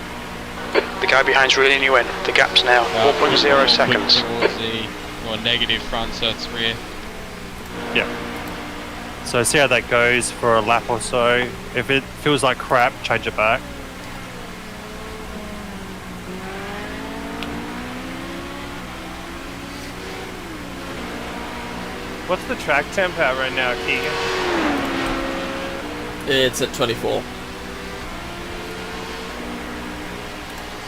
The guy behind's reeling you in. The gap's now 4.0 seconds. Towards the more negative front, so it's rear. Yeah. So see how that goes for a lap or so. If it feels like crap, change it back. What's the track temp at right now, Keegan? It's at 24.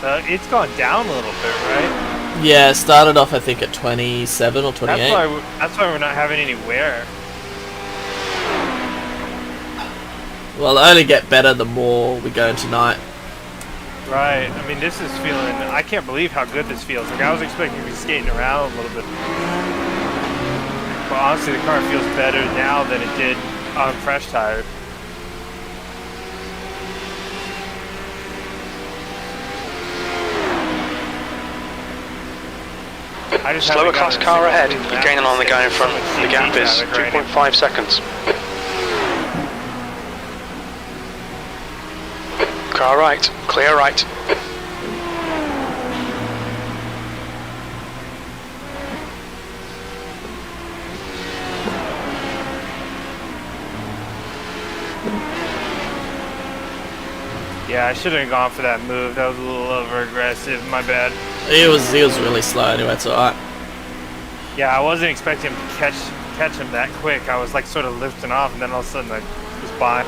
So it's gone down a little bit, right? Yeah, it started off I think at 27 or 28. That's why we're not having any wear. Well, it'll only get better the more we go tonight. Right. I mean, this is feeling... I can't believe how good this feels. Like, I was expecting to be skating around a little bit. But honestly, the car feels better now than it did on fresh tires. Slower class car ahead. You're gaining on the guy in front. The gap is 2.5 seconds. Car right. Clear right. Yeah, I should have gone for that move. That was a little over aggressive. My bad. He was really slow anyway. It's alright. Yeah, I wasn't expecting him to catch him that quick. I was like sort of lifting off, and then all of a sudden I was by.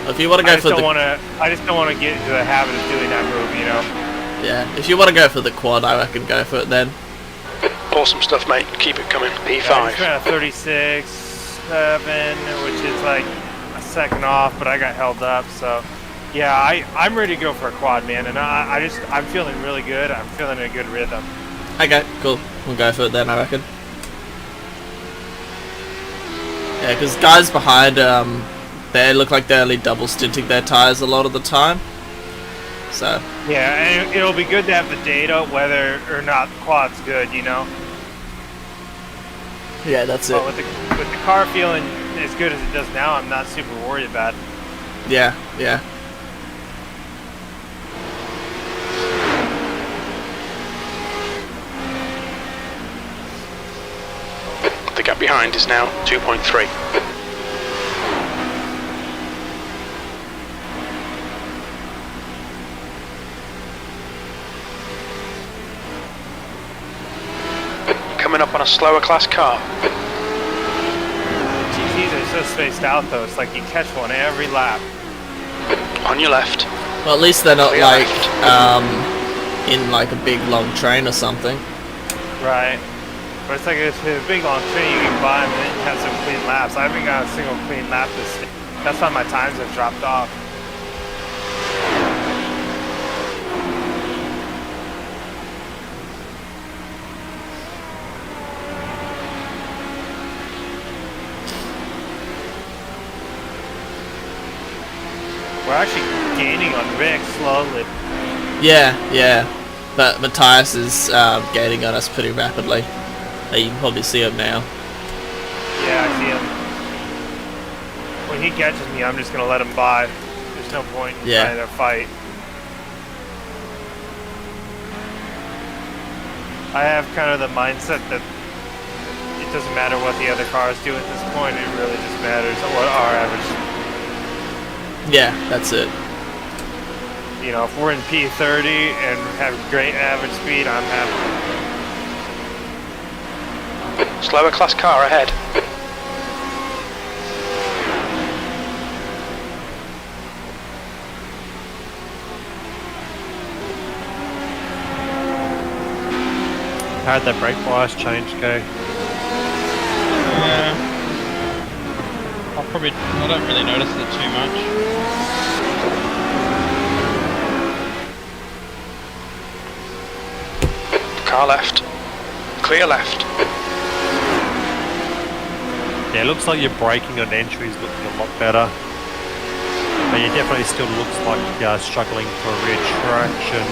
If you want to go for the, I just don't want to get into the habit of doing that move, you know. yeah, if you want to go for the quad, I reckon go for it then. Awesome stuff, mate. Keep it coming. P5. Yeah, I just ran a 36.7, which is like a second off, but I got held up. So, yeah, I'm ready to go for a quad, man, and I'm feeling really good. I'm feeling a good rhythm. Okay, cool. We'll go for it then, I reckon. Yeah, because guys behind, they look like they're only double stinting their tires a lot of the time. So. Yeah, and it'll be good to have the data whether or not the quad's good, you know. Yeah, that's it. But with the car feeling as good as it does now, I'm not super worried about it. Yeah, yeah. The gap behind is now 2.3. Coming up on a slower class car. GTs are so spaced out though, it's like you catch one every lap. On your left. Well, at least they're not Clear like, left. in like a big long train or something. Right. But it's like if it's a big long train, you can buy them and then have some clean laps. I haven't got a single clean lap this day. That's why my times have dropped off. We're actually gaining on Rick slowly. Yeah, yeah. But Matthias is gaining on us pretty rapidly. You can probably see him now. Yeah, I see him. When he catches me, I'm just going to let him by. There's no point in trying to fight. I have kind of the mindset that it doesn't matter what the other cars do at this point. It really just matters what our average. Yeah, that's it. You know, if we're in P30 and have great average speed, I'm happy. Slower class car ahead. How'd that brake bias change go? I don't really notice it too much. Car left. Clear left. Yeah, it looks like your braking on entry is looking a lot better. But it definitely still looks like you're struggling for rear traction.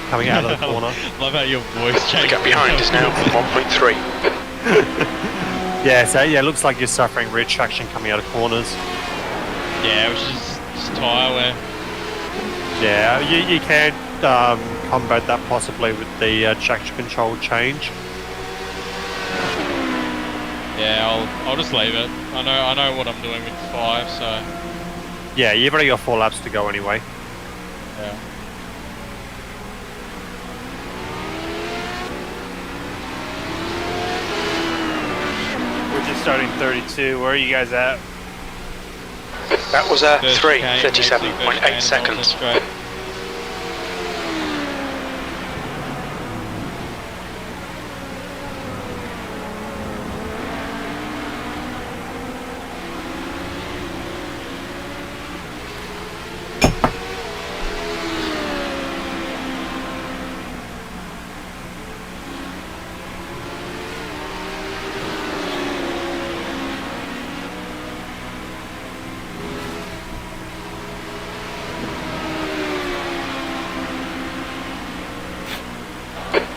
Coming out of the corner. Love how your voice The changed. gap behind is now 1.3. Yeah, so yeah, it looks like you're suffering rear traction coming out of corners. Yeah, which is just tyre wear. Yeah, you can combat that possibly with the traction control change. Yeah, I'll just leave it. I know what I'm doing with 5, so Yeah, you've already got 4 laps to go anyway. yeah. starting 32. Where are you guys at? That was First 3, chicane, 37.8 racing, seconds. straight.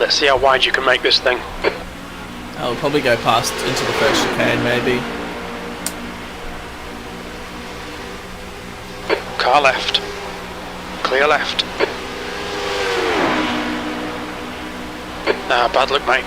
Let's see how wide you can make this thing. I'll probably go past into the first chicane, maybe. Car left. Clear left. Bad luck, mate.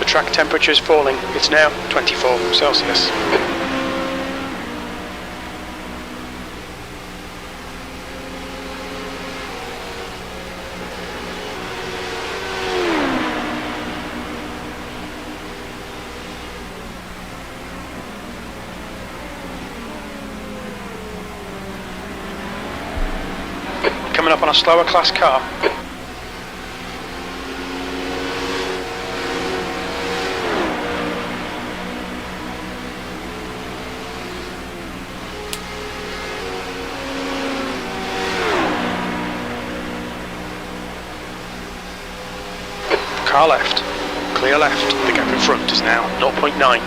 Track temperature is falling. It's now 24 Celsius. Coming up on a slower class car. Car left. Clear left. The gap in front is now 0.9.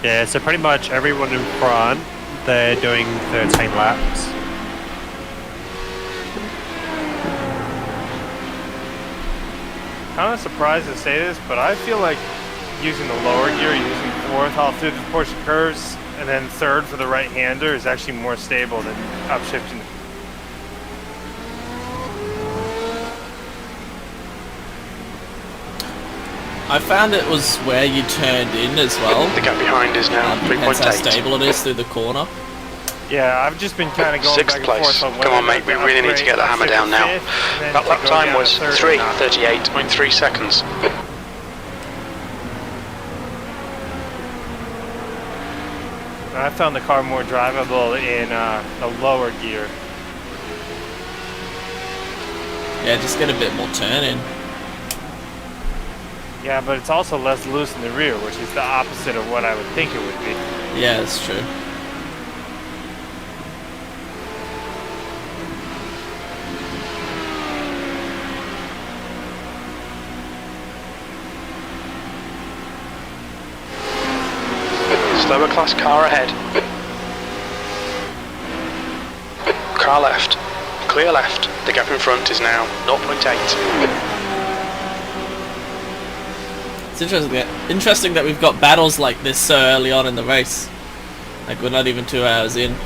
Yeah, so pretty much everyone in front, they're doing 13 laps. Kind of surprised to say this, but I feel like using the lower gear, using fourth all through the portion curves, and then third for the right-hander is actually more stable than upshifting. I found it was where you turned in as well. The gap behind is now Depends how 3.8. stable it is through the corner. Yeah, I've just been kind of going Sixth back and place. forth on Come on, whether mate, we to really need to upgrade get the hammer upshift down to now. fifth, and then That to lap go time down to was third or 3:38.3 not. seconds. I found the car more drivable in the lower gear. Yeah, just get a bit more turn in. Yeah, but it's also less loose in the rear, which is the opposite of what I would think it would be. Yeah, that's true. Slower class car ahead. Car left. Clear left. The gap in front is now 0.8. It's interesting that we've got battles like this so early on in the race. Like, we're not even 2 hours in.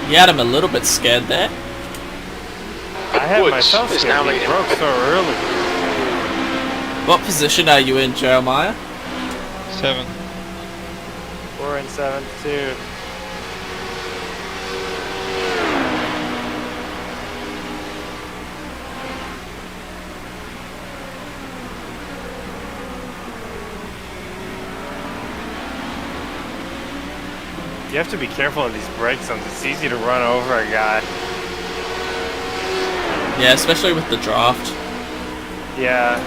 You had him a little bit scared there. I had Woods myself is scared. now He leading. broke so early. What position are you in, Jeremiah? 7. 4 and 7 too. You have to be careful of these brake zones. It's easy to run over a guy. Yeah, especially with the draft. Yeah.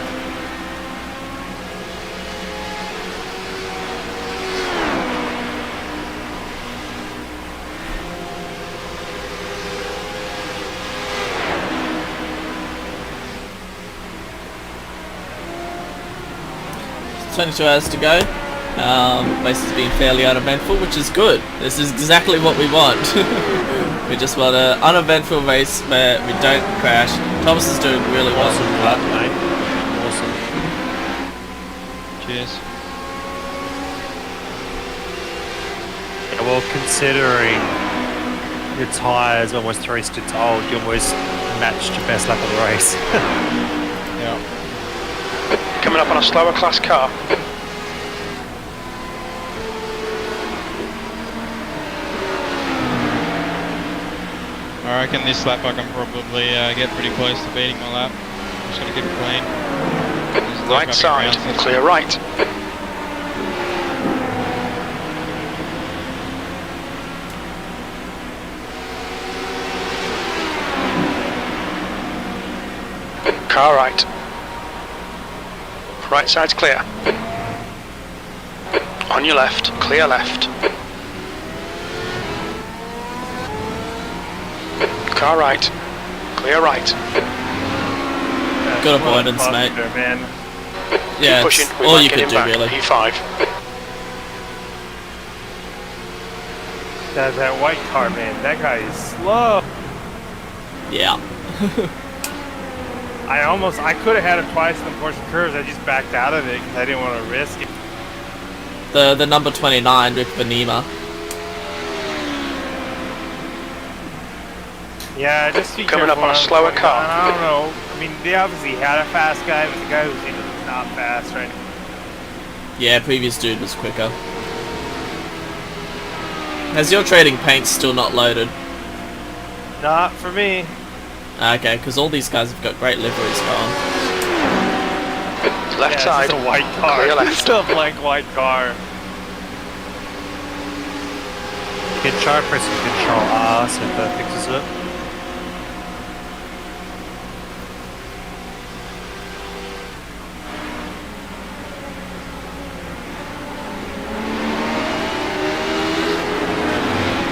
It's 22 hours to go. Race has been fairly uneventful, which is good. This is exactly what we want. We just want an uneventful race where we don't crash. Thomas is doing really well. Awesome lap, mate. Awesome. Cheers. Yeah, well, considering your tyres almost 3 stints old, you almost matched your best lap of the race. Yeah. Coming up on a slower class car. I reckon this lap I can probably get pretty close to beating my lap. I'm just gonna keep it clean. There's Right side, clear right. Car right. Right side's clear. On your left, clear left. Car right, clear right. Good avoidance, mate. Man. Yeah, Keep pushing, it's we all might you get could him do, back. really. P5. That white car, man. That guy is slow. Yeah. I could have had him twice in the Porsche curves. I just backed out of it because I didn't want to risk it. The number 29, Rick Benema. Yeah, just be Coming up careful on a slower going car. on. I don't know. I mean, they obviously had a fast guy, but the guy who's in it was not fast, right? Yeah, previous dude was quicker. Has your trading paint still not loaded? Not for me. Okay, because all these guys have got great liveries going. Left Yeah, side, it's just a white car. clear left. It's still a blank white car. You can try pressing Control R, so that fixes it.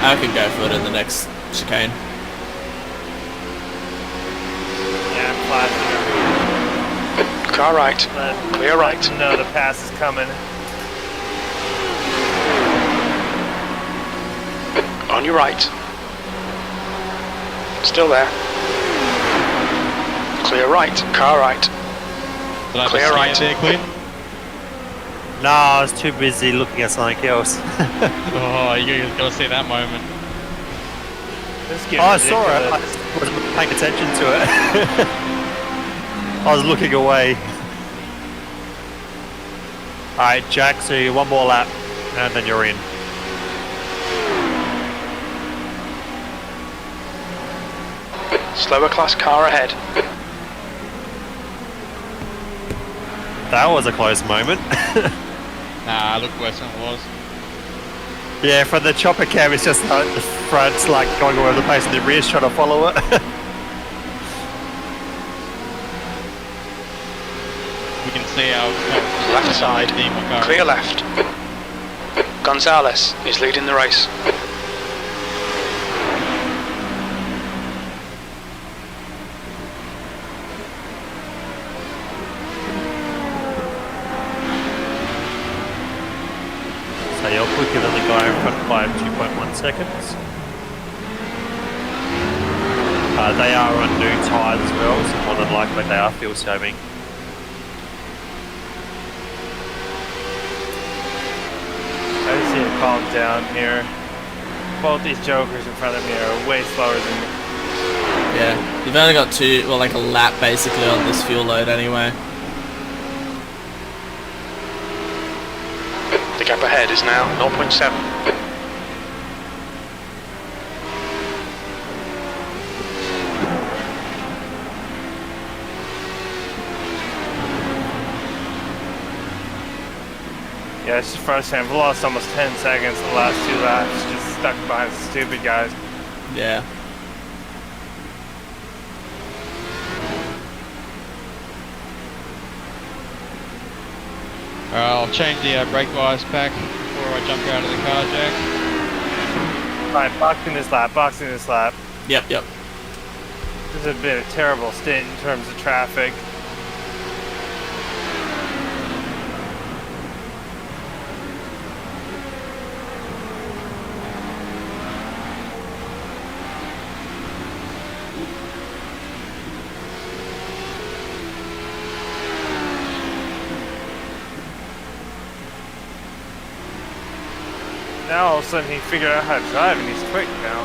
I can go for it in the next chicane. Yeah, I'm flashing. car right, clear right. No, the pass is coming. On your right. Still there. Clear right, car right. Did I Clear just right. there, Clint? No, I was too busy looking at something else. Oh, you gotta see that moment. This Oh, I saw it. I just wasn't paying attention to it. I was looking away. Alright, Jack, so one more lap, and then you're in. Slower class car ahead. That was a close moment. Nah, look worse than it was. Yeah, from the chopper cam, it's just like the front's like going all over the place and the rear's trying to follow it. We can see our Left side, clear left. Gonzalez is leading the race. So you're quicker than the guy in front by 2.1 seconds. They are on new tyres as well, so more than likely they are fuel saving. I just need to calm down here. both these jokers in front of me are way slower than me. Yeah, you've only got two, well, like a lap basically on this fuel load anyway. The gap ahead is now 0.7. Yeah, it's just frustrating. I've lost almost 10 seconds in the last 2 laps, just stuck behind the stupid guys. Yeah. I'll change the brake wires back before I jump out of the car, Jack. Alright, boxing this lap. Yep. This has been a terrible stint in terms of traffic. Now all of a sudden he figured out how to drive and he's quick now.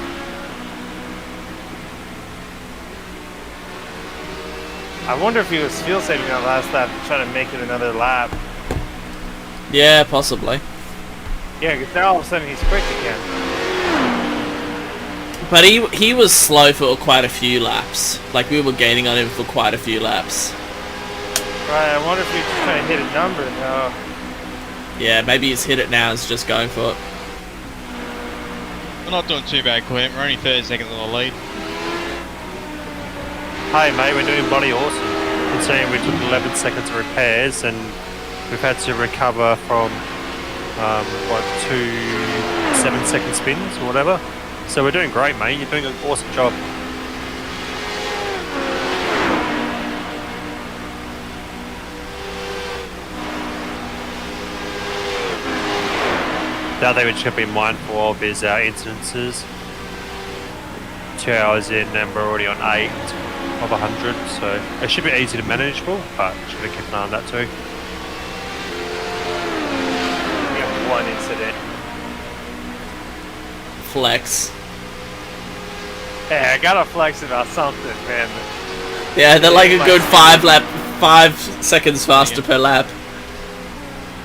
I wonder if he was fuel saving that last lap trying to make it another lap. Yeah, possibly. Yeah, because now all of a sudden he's quick again. But he was slow for quite a few laps. Like, we were gaining on him for quite a few laps. Right, I wonder if he's just trying to hit a number now. Yeah, maybe he's hit it now, he's just going for it. We're not doing too bad, Clint. We're only 30 seconds on the lead. Hey mate, we're doing bloody awesome. Considering we took 11 seconds of repairs and we've had to recover from, 2 7-second spins or whatever. So we're doing great, mate. You're doing an awesome job. The other thing which you have to be mindful of is our incidences. 2 hours in and we're already on 8 of 100, so it should be easy to manageable, but should have kept an eye on that too. We have 1 incident. Flex. Hey, I gotta flex about something, man. Yeah, they're like a good 5 seconds faster per lap.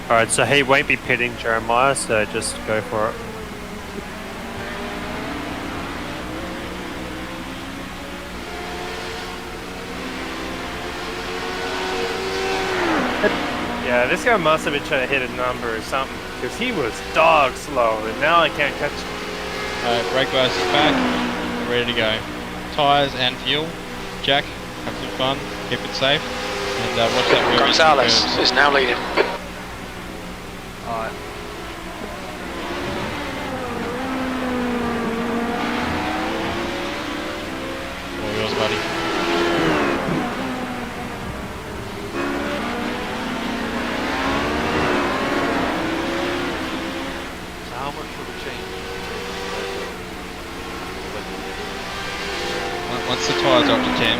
Alright, so he won't be pitting Jeremiah, so just go for it. Yeah, this guy must have been trying to hit a number or something, because he was dog slow, and now I can't catch him. Alright, brake wires is back. We're ready to go. Tyres and fuel. Jack, have some fun. Keep it safe. And watch that rear. Gonzalez is now leading. Alright. Four wheels, buddy. So how much will it change? Once the tyres are up to 10,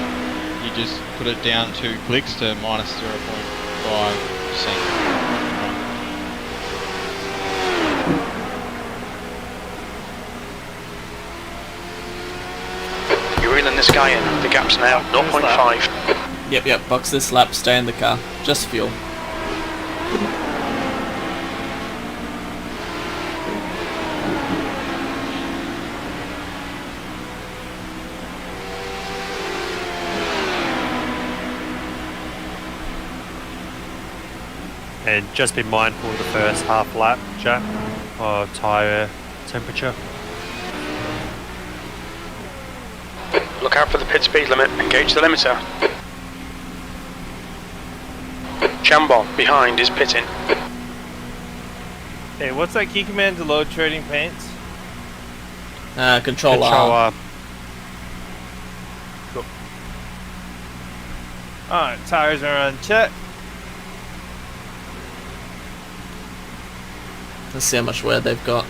you just put it down 2 clicks to minus 0.5%. You're reeling this guy in. The gap's now 0.5. Yep, box this lap, stay in the car. Just fuel. And just be mindful of the first half lap, Jack, of tyre temperature. Look out for the pit speed limit. Engage the limiter. Chambon behind is pitting. Hey, what's that key command to load trading paints? Control Control R. R. Cool. Alright, tires are on check. Let's see how much wear they've got.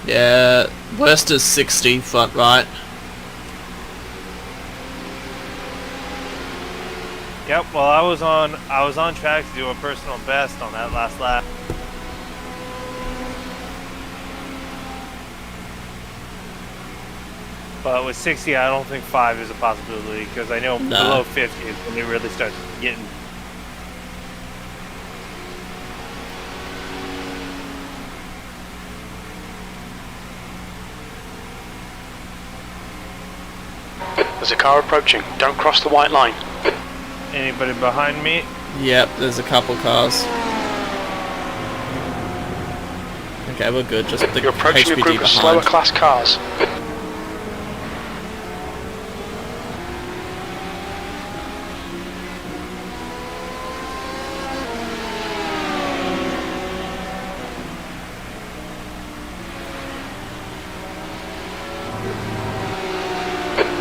Yeah, worst is 60 front right. Yep, well I was on track to do a personal best on that last lap. But with 60, I don't think 5 is a possibility because I know below 50 is when it really starts getting. There's a car approaching. Don't cross the white line. Anybody behind me? Yep, there's a couple cars. Okay, we're good. Just the You're approaching HPD a group of behind. slower class cars.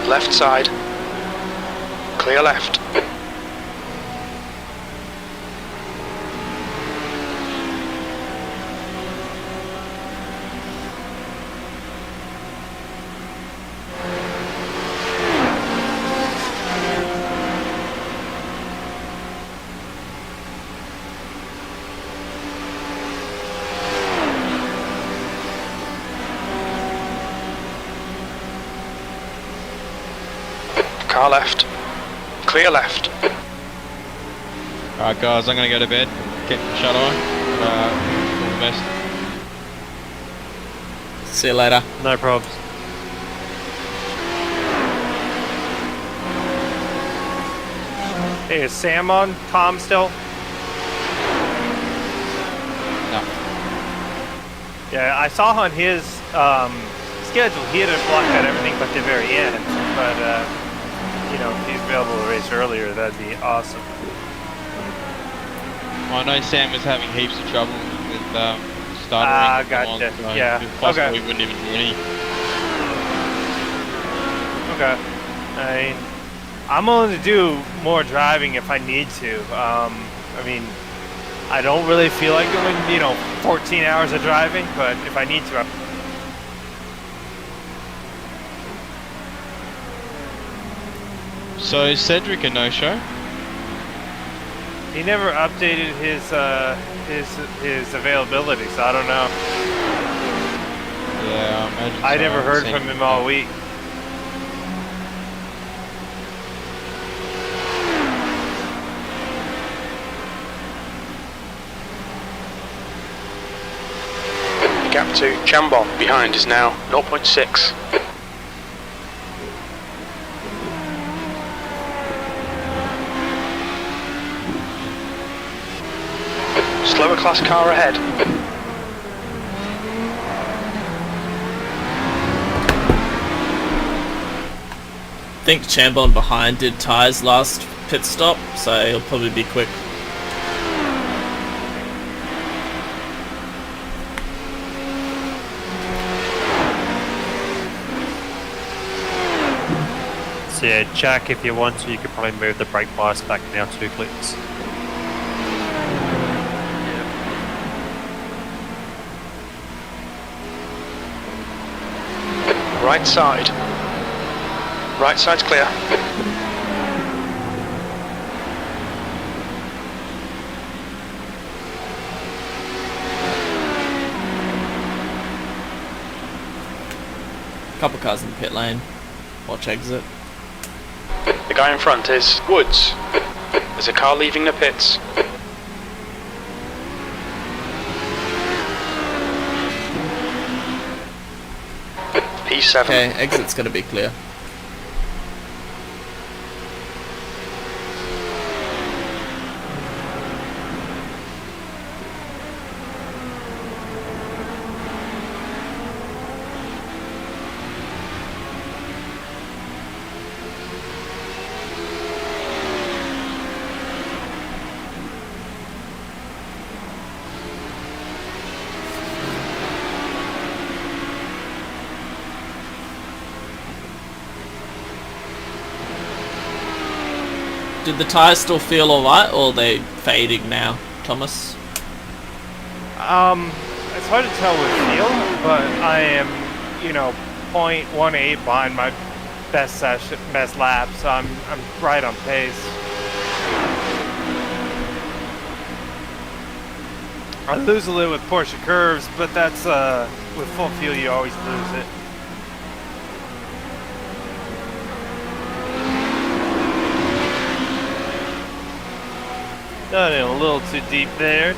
Left side. Clear left. Car left. Clear left. Alright guys, I'm gonna go to bed. Get shut eye. All the best. See you later. No probs. Hey, is Sam on? Tom still? No. Yeah, I saw on his schedule he had blocked out everything but the very end. But you know, if he's available to race earlier, that'd be awesome. I know Sam was having heaps of trouble with starting. Ah, gotcha. So Yeah. if possible, Okay. we wouldn't even do any. Okay. I'm willing to do more driving if I need to. I mean, I don't really feel like doing, 14 hours of driving, but if I need to, So is Cedric a no-show? he never updated his availability, so I don't know. Yeah, I imagine. I so. never haven't heard seen from him him all yet. week. The gap to Chambon behind is now 0.6. Slower class car ahead. I think Chambon behind did Ty's last pit stop, so he'll probably be quick. So yeah, Jack, if you want to, you could probably move the brake bias back now 2 clicks. Right side. Right side's clear. Couple cars in the pit lane. Watch exit. The guy in front is Woods. There's a car leaving the pits. P7. Okay, exit's gonna be clear. Did the tyres still feel alright, or are they fading now, Thomas? It's hard to tell with feel, but I am, 0.18 behind my best lap, so I'm right on pace. I lose a little with Porsche curves, but that's with full fuel you always lose it. Got in a little too deep there.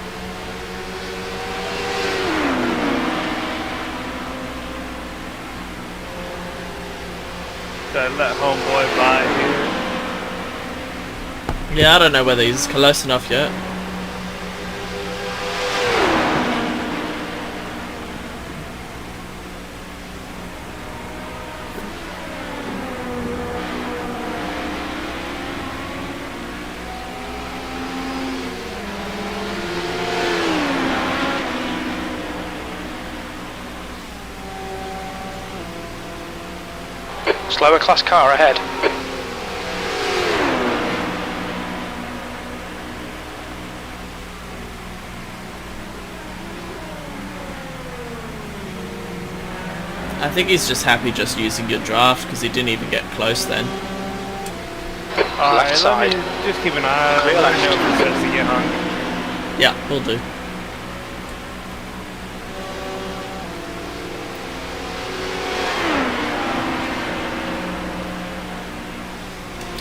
Gotta let homeboy by here. Yeah, I don't know whether he's close enough yet. Slower class car ahead. I think he's just happy just using your draft because he didn't even get close then. Alright, side. let me just keep an eye on it. Clear Let me know left. if he starts to get hungry. Yeah, we'll do.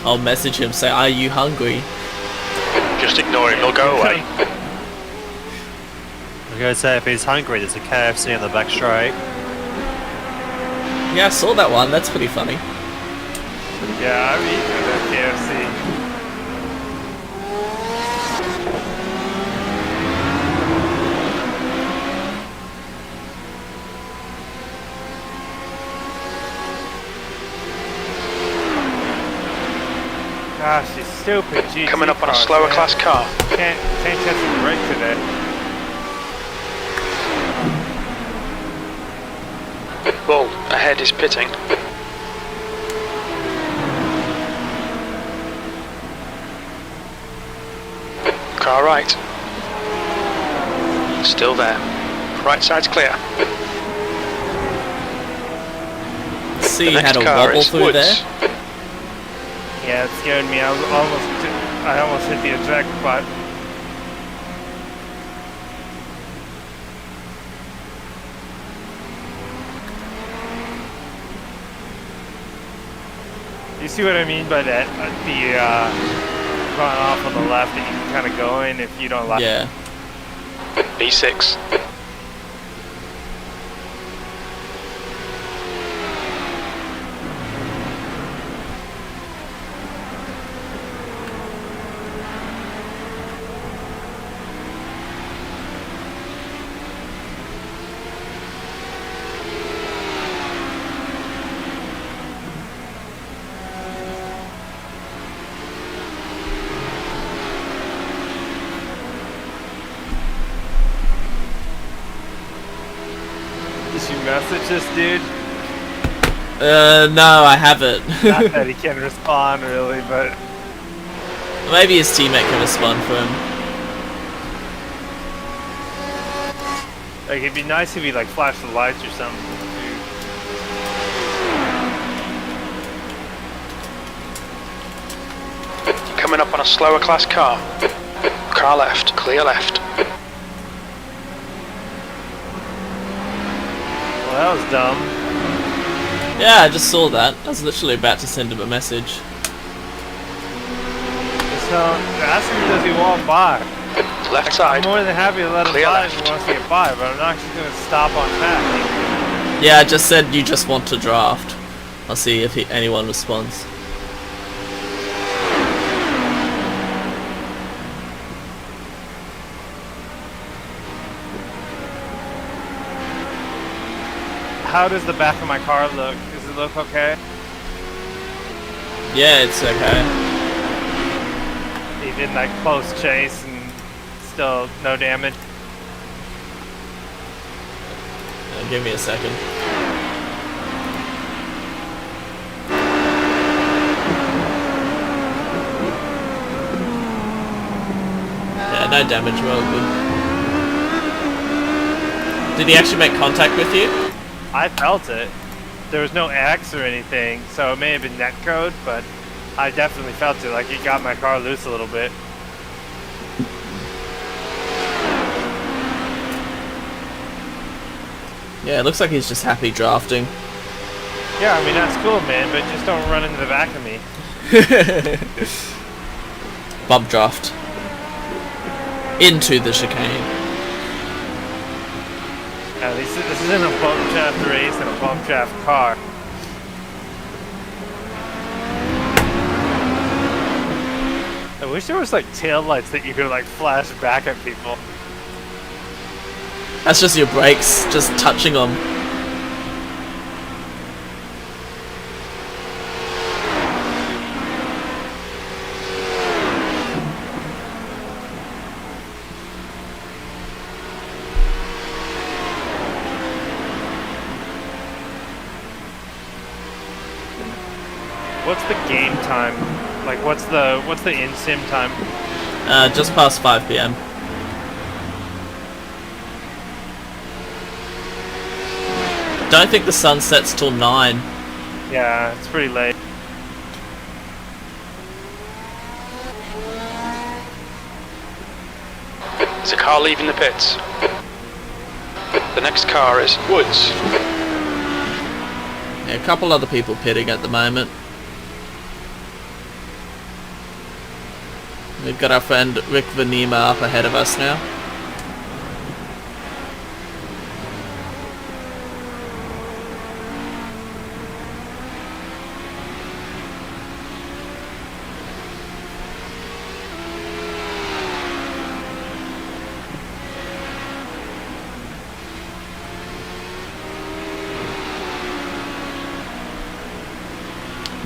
I'll message him, say, are you hungry? Just ignore him, he'll go away. I'm going to say if he's hungry, there's a KFC in the back straight. Yeah, I saw that one. That's pretty funny. Yeah, I'm eating that KFC. Gosh, you stupid GT Coming up on a cars, slower man. class car. Can't catch a break today. Bull, ahead is pitting. Car right. Still there. Right side's clear. See, The you had next a car wobble is through Woods. there. Yeah, it scared me. I almost hit the eject button. You see what I mean by that? Going off on the left and you can kind of go in if you don't like. Yeah. B6. Did you message this dude? No, I haven't. Not that he can respond really, but Maybe his teammate can respond for him. like it'd be nice if he like flashed the lights or something. Coming up on a slower class car. Car left, clear left. Well, that was dumb. Yeah, I just saw that. I was literally about to send him a message. So ask him, does he want by? Left I'm side. more than happy to let him Clear by if left. he wants to get by, but I'm not just gonna stop on track. Yeah, I just said you just want to draft. I'll see if anyone responds. How does the back of my car look? Does it look okay? Yeah, it's okay. Even like close chase and still no damage. Give me a second. Yeah, no damage, well good. Did he actually make contact with you? I felt it. There was no X or anything, so it may have been netcode, but I definitely felt it. Like it got my car loose a little bit. Yeah, it looks like he's just happy drafting. Yeah, I mean that's cool, man, but just don't run into the back of me. Bump draft. into the chicane. This isn't a bump shaft race and a bump shaft car. I wish there was like tail lights that you could like flash back at people. That's just your brakes, just touching them. What's the game time? Like what's the in-sim time? Just past 5 PM. Don't think the sun sets till 9. Yeah, it's pretty late. There's a car leaving the pits. The next car is Woods. Yeah, a couple other people pitting at the moment. We've got our friend Rick Vanima up ahead of us now.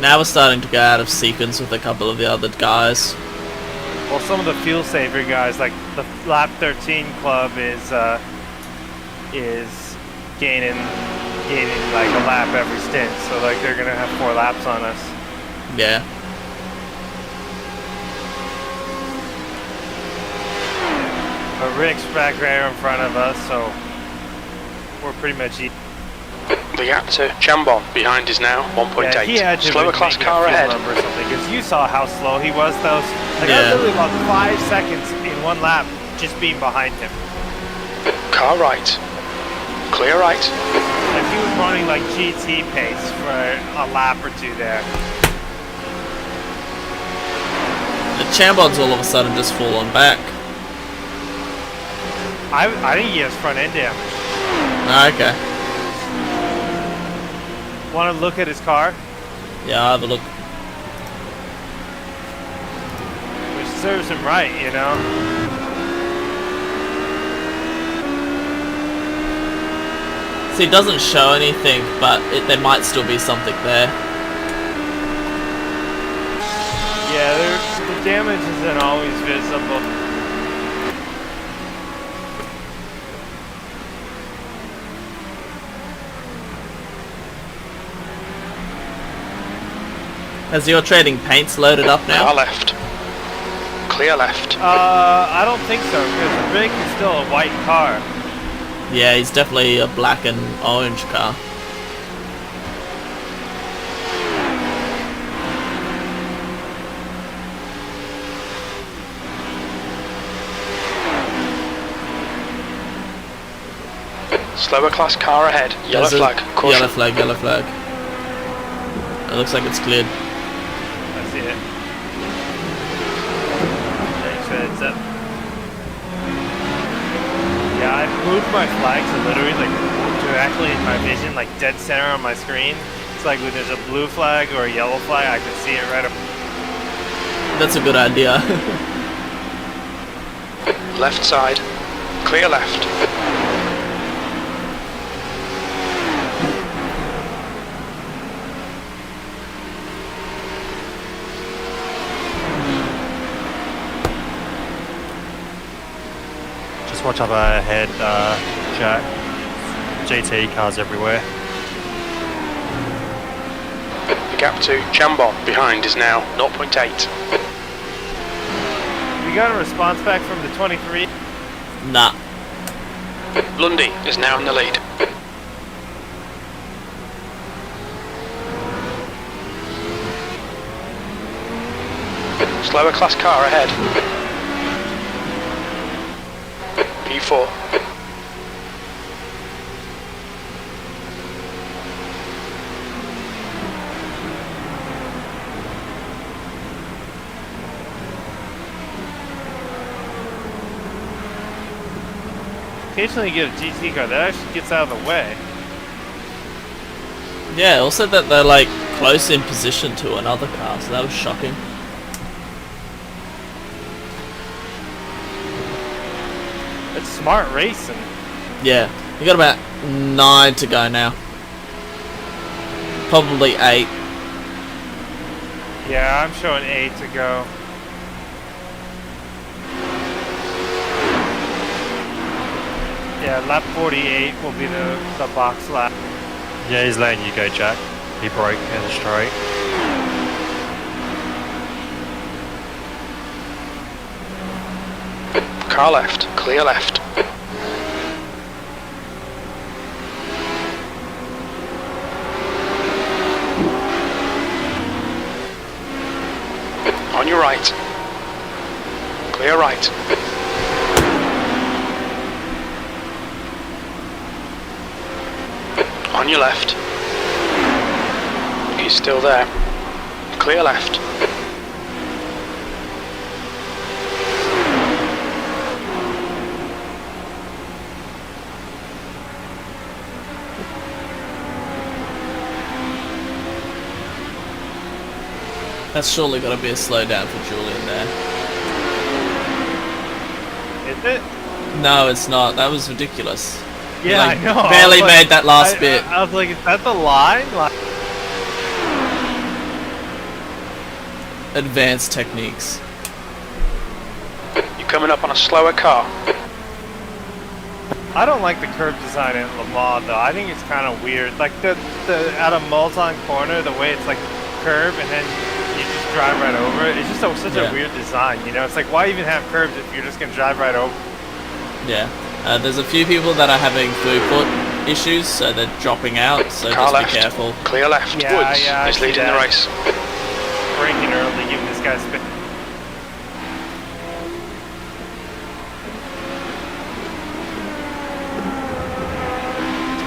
Now we're starting to go out of sequence with a couple of the other guys. Well, some of the fuel saver guys, like the lap 13 club, is gaining like a lap every stint. So like they're gonna have 4 laps on us. Yeah. But Rick's back there in front of us, so we're pretty much. The gap to Chambon behind is now 1.8. Yeah, he had to Slower class make a car fuel ahead. number or something, because you saw how slow he was. Those like I Yeah. was literally about 5 seconds in one lap just being behind him. Car right. Clear right. Like he was running like GT pace for a lap or 2 there. The Chambon's all of a sudden just fallen back. I think he has front end damage. Ah, okay. Want to look at his car? Yeah, I'll have a look. Which serves him right, you know? See, it doesn't show anything, but there might still be something there. Yeah, the damage isn't always visible. Has your trading paints loaded up Car now? left. Clear left. I don't think so, because the Rick is still a white car. Yeah, he's definitely a black and orange car. Slower class car ahead. Yellow There's a- flag. Caution. Yellow flag, yellow flag. It looks like it's cleared. I see it. Thanks for the heads up. Yeah, I've moved my flag to literally like directly in my vision, like dead center on my screen. It's like when there's a blue flag or a yellow flag, I can see it right up. That's a good idea. Left side. Clear left. Just watch up ahead, Jack. GT cars everywhere. The gap to Chambon behind is now 0.8. We got a response back from the 23. Nah. Lundy is now in the lead. Slower class car ahead. P4. occasionally you get a GT car that actually gets out of the way. Yeah, also that they're like close in position to another car, so that was shocking. It's smart racing. Yeah, we got about 9 to go now. Probably 8. Yeah, I'm showing 8 to go. Yeah, lap 48 will be the box lap. Yeah, he's letting you go, Jack. He broke in the straight. Car left, clear left. On your right. Clear right. On your left. He's still there. Clear left. That's surely got to be a slowdown for Julian there. Is it? No, it's not. That was ridiculous. Yeah, Like, I know. barely I was like- made that last bit. I was like, is that the line? Like, Advanced techniques. You're coming up on a slower car. I don't like the curb design in Le Mans though. I think it's kind of weird. Like the out of Multon corner, the way it's like curb and then you just drive right over it. It's just such a weird design, you know? It's like, why even have curbs if you're just gonna drive right over? Yeah. There's a few people that are having throughput issues, so they're dropping out, so Car just left. be careful. Clear left. Yeah, Woods yeah, I is see leading the that. race. Braking early, giving this guy spin.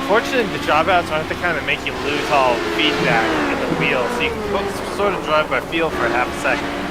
Fortunately, the dropouts aren't the kind that make you lose all feedback in the wheel, so you can sort of drive by feel for half a second.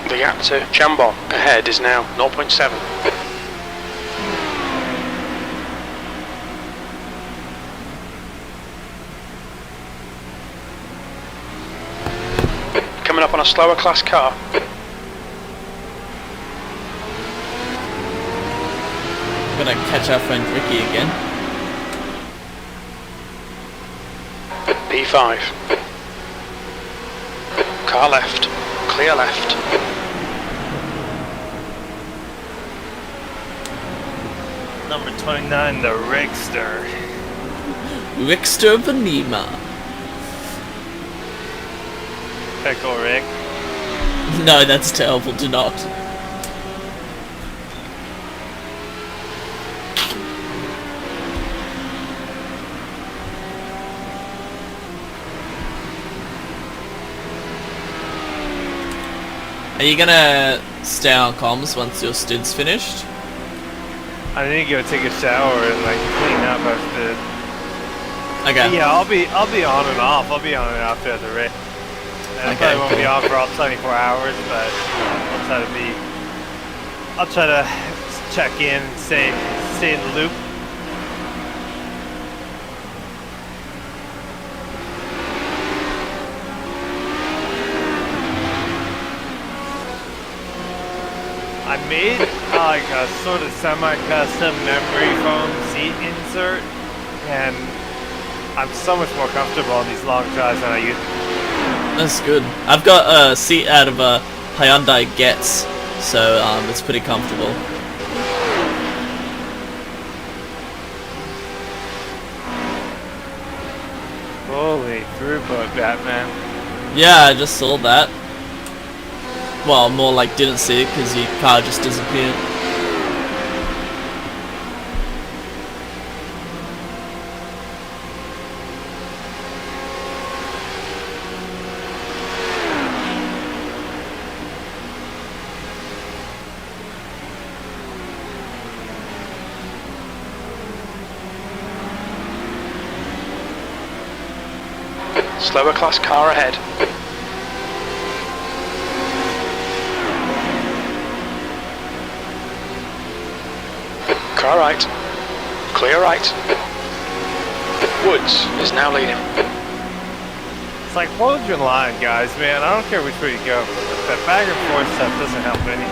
The gap to Chambon ahead is now 0.7. Coming up on a slower class car. I'm gonna catch our friend Ricky again. P5. Car left. Clear left. Number 29, the Rickster. Rickster Vanima. Pickle Rick. No, that's terrible. Do not. Are you gonna stay on comms once your stint's finished? I need to go take a shower and like clean up after. Okay. Yeah, I'll be on and off. I'll be on and off throughout the race. And I Okay, probably won't be cool. on for all 24 hours, but I'll try to check in and stay in the loop. I made like a sort of semi-custom memory foam seat insert, and I'm so much more comfortable on these long drives than I used to. That's good. I've got a seat out of a Hyundai Getz, so it's pretty comfortable. Holy throughput, Batman. Yeah, I just saw that. Well, more like didn't see it because your car just disappeared. Slower class car ahead. Car right. Clear right. Woods is now leading. It's like, hold your line, guys, man. I don't care which way you go. That back and forth stuff doesn't help any.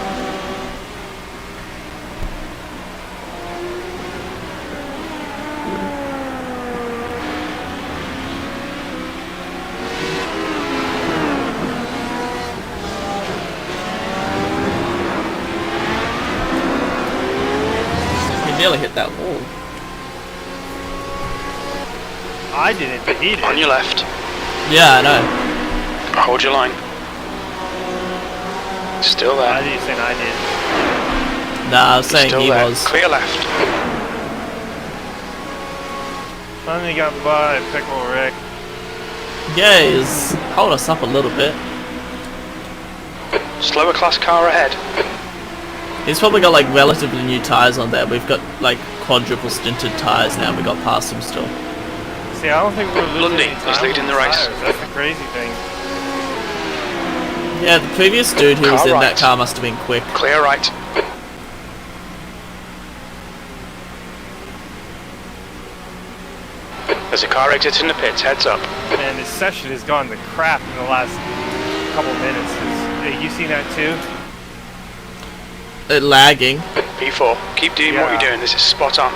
Nearly hit that wall. I didn't, but he did. On your left. Yeah, I know. Hold your line. Still there. I didn't say I did. Nah, I was saying Still he there. was. Clear left. Finally got by Pickle Rick. Yeah, he's hold us up a little bit. Slower class car ahead. He's probably got like relatively new tyres on there. We've got like quadruple stinted tyres now. We got past him still. See, I don't think we're losing Lundy any time is leading with the race. tires. That's the crazy thing. Yeah, the previous dude who was Car in right. that car must have been quick. Clear right. There's a car exiting the pits, heads up. Man, this session has gone to crap in the last couple minutes. Hey, you seen that too? Lagging. P4, keep doing what you're doing, this is spot on.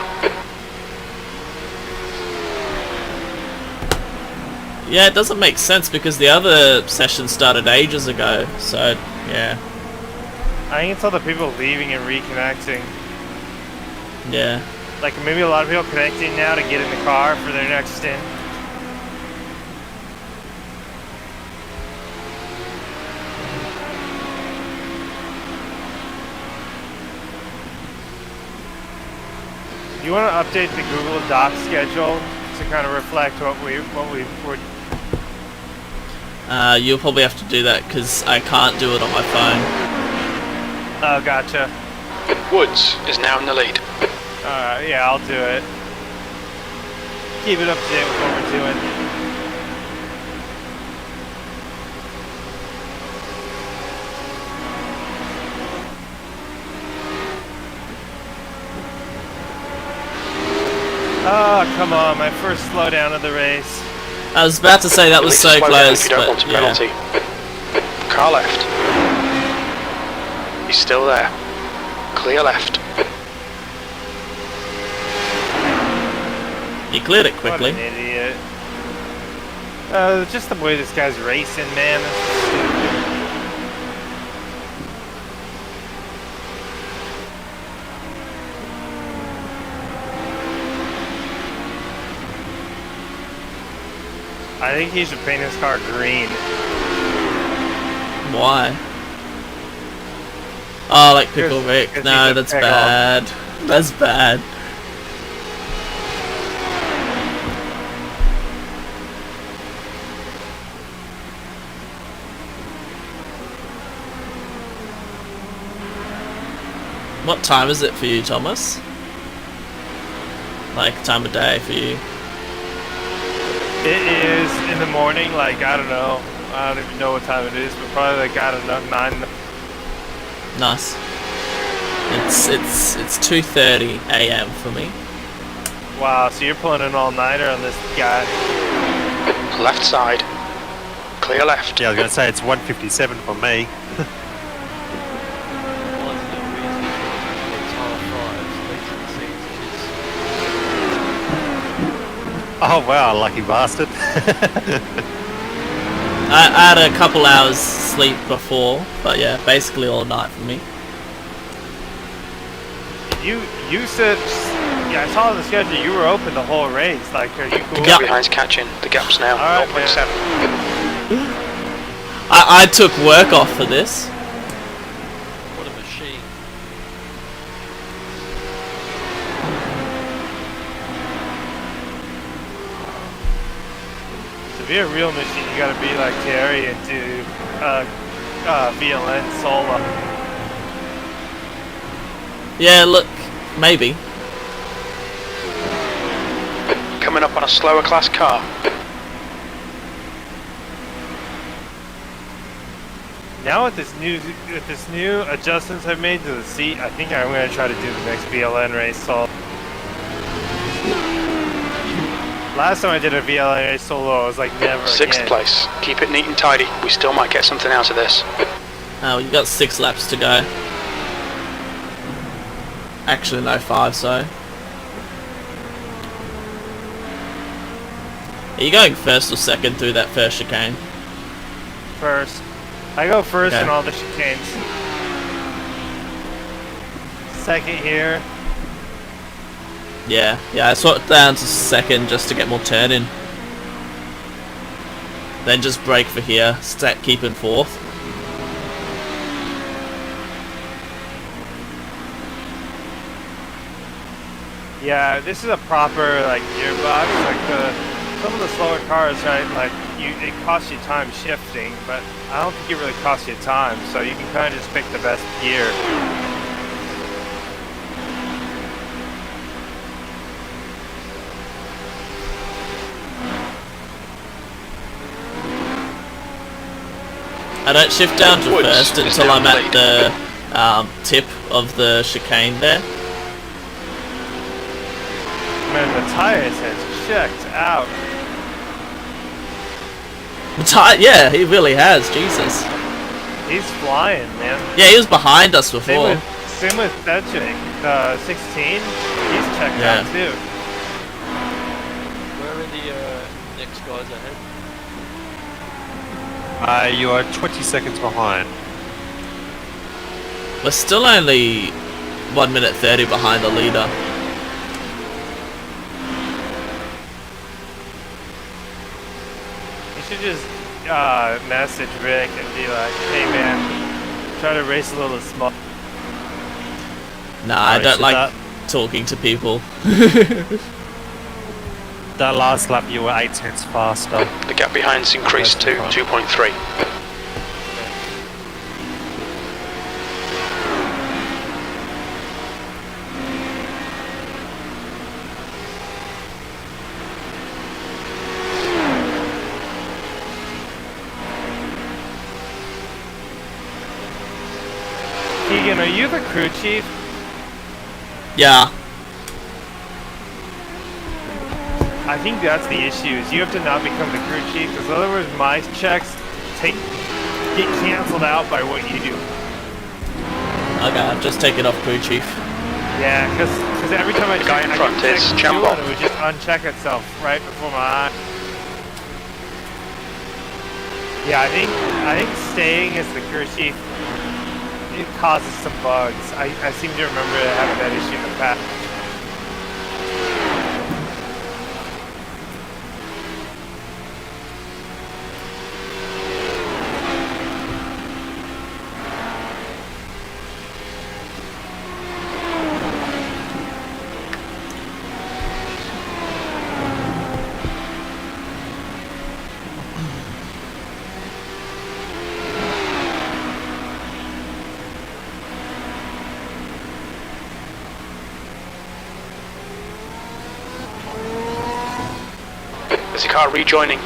Yeah, it doesn't make sense because the other session started ages ago. So, yeah. I think it's all the people leaving and reconnecting. Yeah. Like maybe a lot of people connecting now to get in the car for their next stint. You want to update the Google Docs schedule to kind of reflect what we were. You'll probably have to do that because I can't do it on my phone. Oh, gotcha. Woods is now in the lead. Alright, yeah, I'll do it. Keep it up to date with what we're doing. Oh, come on, my first slowdown of the race. I was about to say that was so Slow down close, if you don't want but a penalty. yeah. Car left. He's still there. Clear left. He cleared it quickly. What an idiot. Just the way this guy's racing, man. That's stupid. I think he should paint his car green. Why? Oh, like Pickle Rick. Because No, he's a that's pickle. bad. That's bad. What time is it for you, Thomas? Like, time of day for you? It is in the morning, like, I don't know. I don't even know what time it is, but probably like, I don't know, 9. Nice. It's 2:30 a.m. for me. Wow, so you're pulling an all-nighter on this guy. Left side. Clear left. Yeah, I was going to say it's 1:57 for me. Oh wow, lucky bastard. I had a couple hours sleep before, but yeah, basically all night for me. You said, yeah, I saw on the schedule you were open the whole race. Like, are you cool? Yeah. Behind's catching. The gap's now All right, 0.7. I took work off for this. To be a real machine, you gotta be like Terry and do VLN solo. Yeah, look, maybe. Coming up on a slower class car. Now with this new adjustments I've made to the seat, I think I'm gonna try to do the next VLN race solo. Last time I did a VLN race solo, I was like, never Sixth again. place. Keep it neat and tidy. We still might get something out of this. Oh, you got 6 laps to go. Actually, no, 5, so. Are you going first or second through that first chicane? First. I go first Okay. in all the chicanes. Second here. Yeah, I swapped down to second just to get more turn in. Then just brake for here, keep in fourth. Yeah, this is a proper like gearbox. Like some of the slower cars, right? Like it costs you time shifting, but I don't think it really costs you time. So you can kind of just pick the best gear. I don't shift down to Woods first is until now I'm at lead. the tip of the chicane there. Man, the tires has checked out. Yeah, he really has, Jesus. He's flying, man. Yeah, he was behind us before. Same with Cedric. 16. He's checked Yeah. out too. Where are the next guys ahead? You are 20 seconds behind. We're still only 1 minute 30 behind the leader. You should just message Rick and be like, hey man, try to race a little small. Nah, I don't so like talking to people. That last lap you were 8 tenths faster. The gap behind's increased to 2.3. Keegan, are you the crew chief? Yeah. I think that's the issue, is you have to not become the crew chief, because otherwise my checks get canceled out by what you do. Okay, I've just taken off crew chief. Yeah, because every time I The guy check, in I front get is checked Jumbo. and it would just uncheck itself right before my eye. Yeah, I think staying as the crew chief, it causes some bugs. I seem to remember having that issue in the past. There's a car rejoining.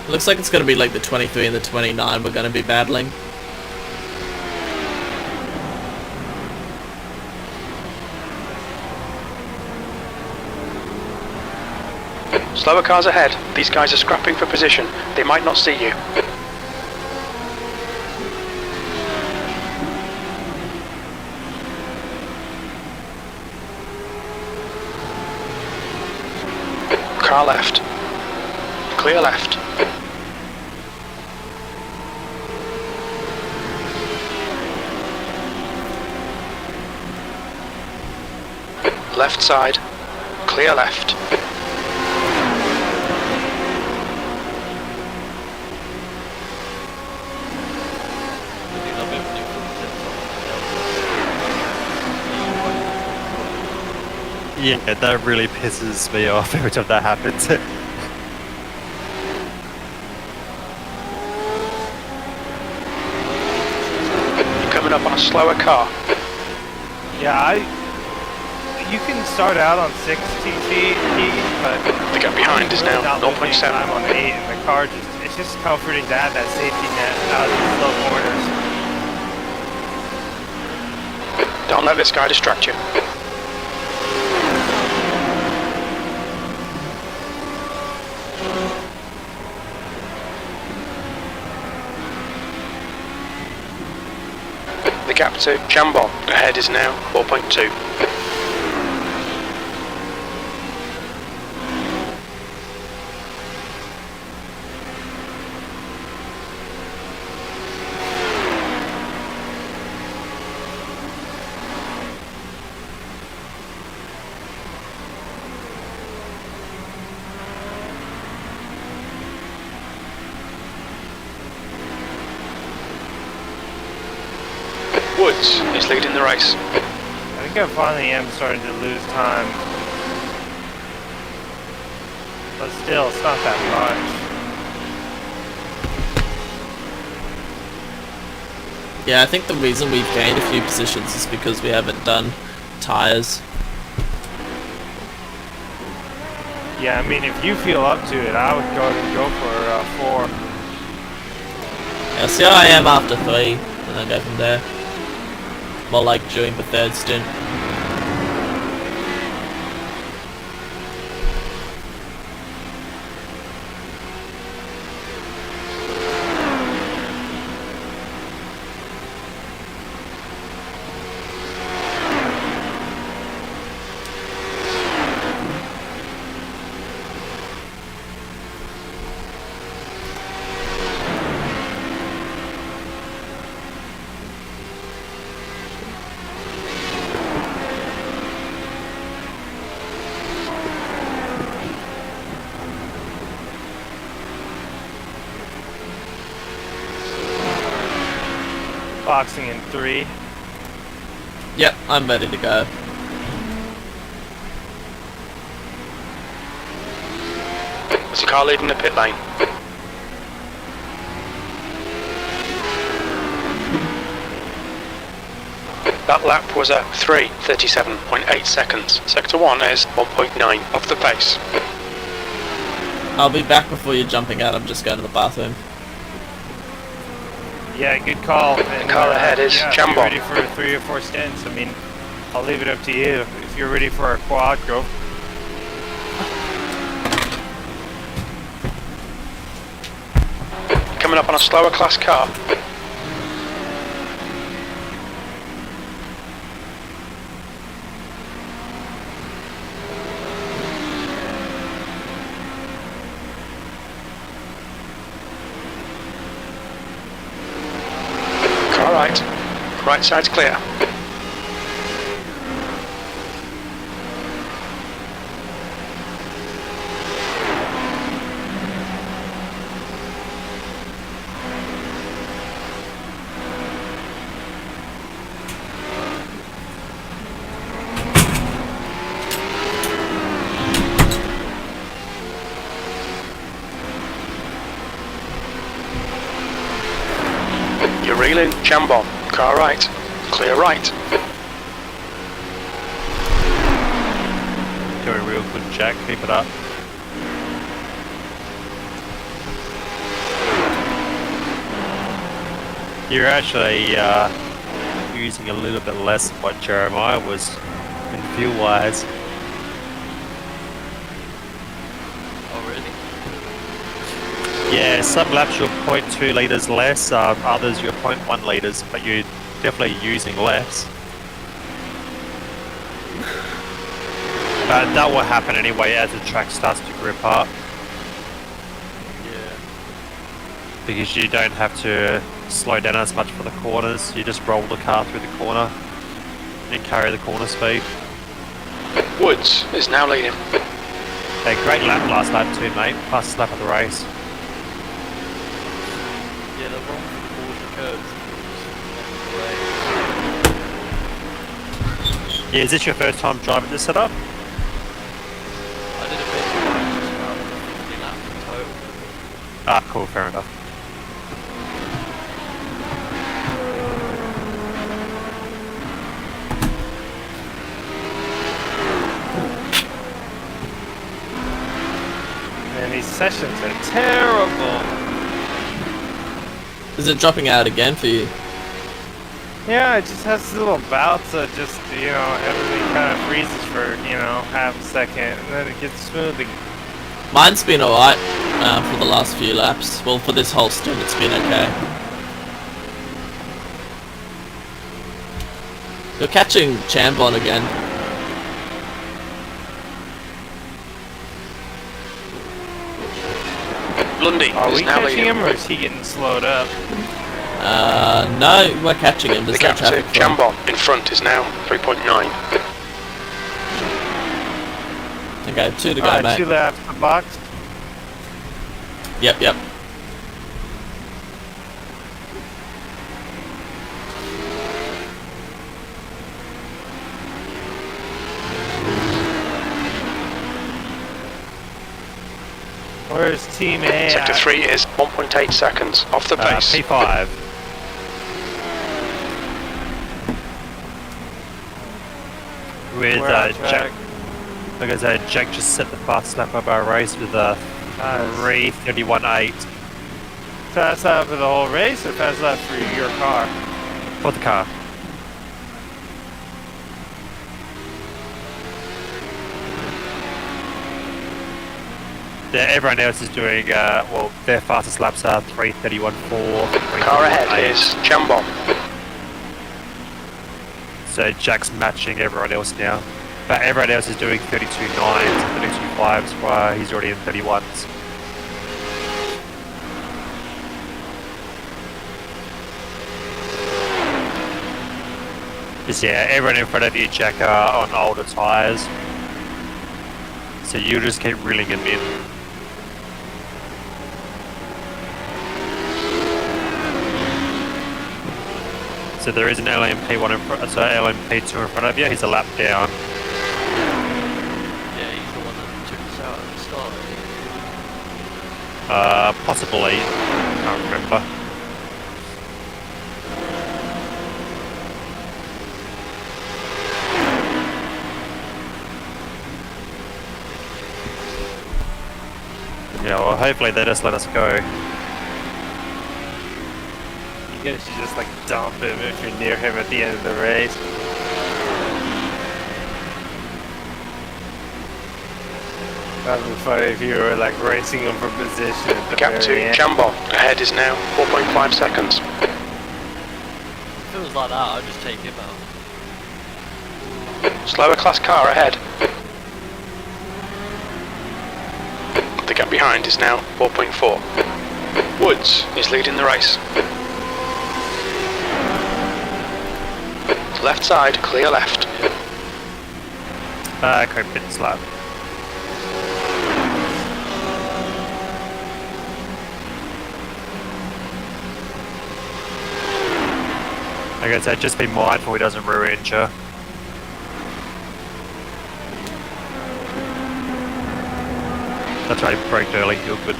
Looks like it's going to be like the 23 and the 29 we're going to be battling. Slower cars ahead. These guys are scrapping for position. They might not see you. Car left. Clear left. Left side. Clear left. Yeah, that really pisses me off every time that happens. You're coming up on a slower car. Yeah, you can start out on 6 TC, but The gap behind is now without losing 0.7. time on 8, and the car it's just comforting to have that safety net out of these slow corners. Don't let this guy distract you. The gap to Jambon ahead is now 4.2. Woods is leading the race. I think I finally am starting to lose time. But still, it's not that much. Yeah, I think the reason we've gained a few positions is because we haven't done tyres. Yeah, I mean, if you feel up to it, I would go for 4. Yeah, see how I am after 3, and then go from there. More like during the 3rd stint. Boxing in 3. Yep, I'm ready to go. There's a car leaving the pit lane. That lap was at 3:37.8 seconds. Sector 1 is 1.9 off the pace. I'll be back before you're jumping out. I'm just going to the bathroom. Yeah, good call. And, car ahead is yeah, if Jambon. you're ready for 3 or 4 stints, I mean, I'll leave it up to you. If you're ready for a quad, go. Coming up on a slower class car. Car right. Right side's clear. You're reeling, Jambon. Car right. Clear right. Doing real good, Jack. Keep it up. You're actually using a little bit less than what Jeremiah was in fuel-wise. Oh, really? Yeah, some laps you're 0.2 litres less, others you're 0.1 litres, but you're definitely using less. But that will happen anyway as the track starts to grip up. Yeah. Because you don't have to slow down as much for the corners, you just roll the car through the corner and carry the corner speed. Woods is now leading. A great lap last lap too, mate. Fastest lap of the race. Yeah, the wrong quarter curves. Yeah, is this your first time driving this setup? Ah, cool, fair enough. And these sessions are terrible. Is it dropping out again for you? Yeah, it just has little bouts of just, everything kind of freezes for, half a second, and then it gets smooth again. Mine's been alright for the last few laps. Well, for this whole stint, it's been okay. You're catching Chambon again. Lundy Are is we now catching leading. him, or is he getting slowed up? No, we're catching him. The There's no gap to traffic flow. Chambon in front is now 3.9. Okay, 2 to go, Alright, mate. 2 laps to box. Yep. Where's Team A? Sector 3 is 1.8 seconds off the pace. P5. With We're on Jack. track. Like I said, Jack just set the fastest lap of our race with a 3:31.8 Fast lap for the whole race, or fast lap for your car? for the car. Yeah, everyone else is doing, their fastest laps are 3:31.4. Car ahead is Chambon. So Jack's matching everyone else now. But everyone else is doing 32.9s and 32.5s while he's already in 31s. Just yeah, everyone in front of you, Jack, are on older tyres. So you just keep reeling him in. So there is an LMP1 in front, so LMP2 in front of you. He's a lap down. Yeah, he's the one that took us out at the start. Possibly. Can't remember. Yeah, well, hopefully they just let us go. You guys should just like dump him if you're near him at the end of the race. That'd be funny if you were like racing him for position at the Gap to very end. Chambon ahead is now 4.5 seconds. If it was like that, I'd just take him out. Slower class car ahead. The gap behind is now 4.4. Woods is leading the race. Left side, clear left. Okay, pit slap. Like I said, just be mindful he doesn't rear injure. That's right, he braked early, you're good.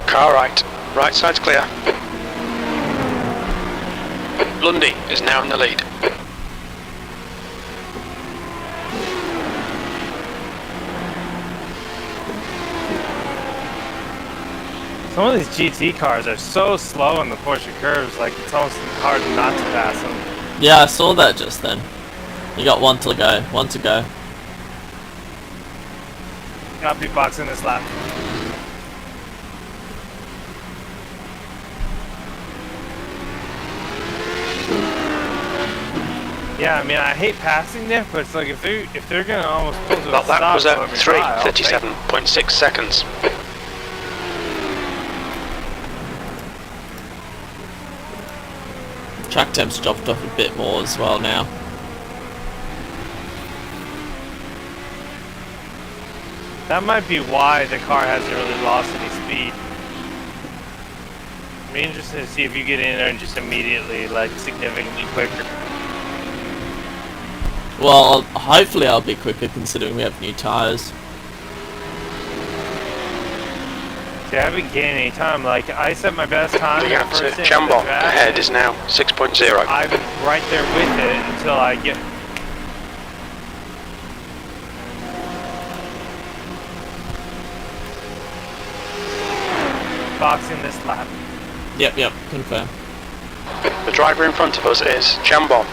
Car right. Right side's clear. Lundy is now in the lead. Some of these GT cars are so slow on the Porsche curves, like it's almost hard not to pass them. Yeah, I saw that just then. You got 1 to go. 1 to go. Got beatboxing this lap. Yeah, I mean, I hate passing them, but it's like if they're gonna almost pull to a That stop was at over try, I'll take it. 3:37.6 seconds. Track temp's dropped off a bit more as well now. That might be why the car hasn't really lost any speed. It'd be interesting to see if you get in there and just immediately, like, significantly quicker. Well, hopefully I'll be quicker considering we have new tyres. See, I haven't gained any time. Like, I set my best time. The gap to Jambon ahead is now 6.0. I've been right there with it until I get... boxing this lap. Yep, confirm. The driver in front of us is Jambon.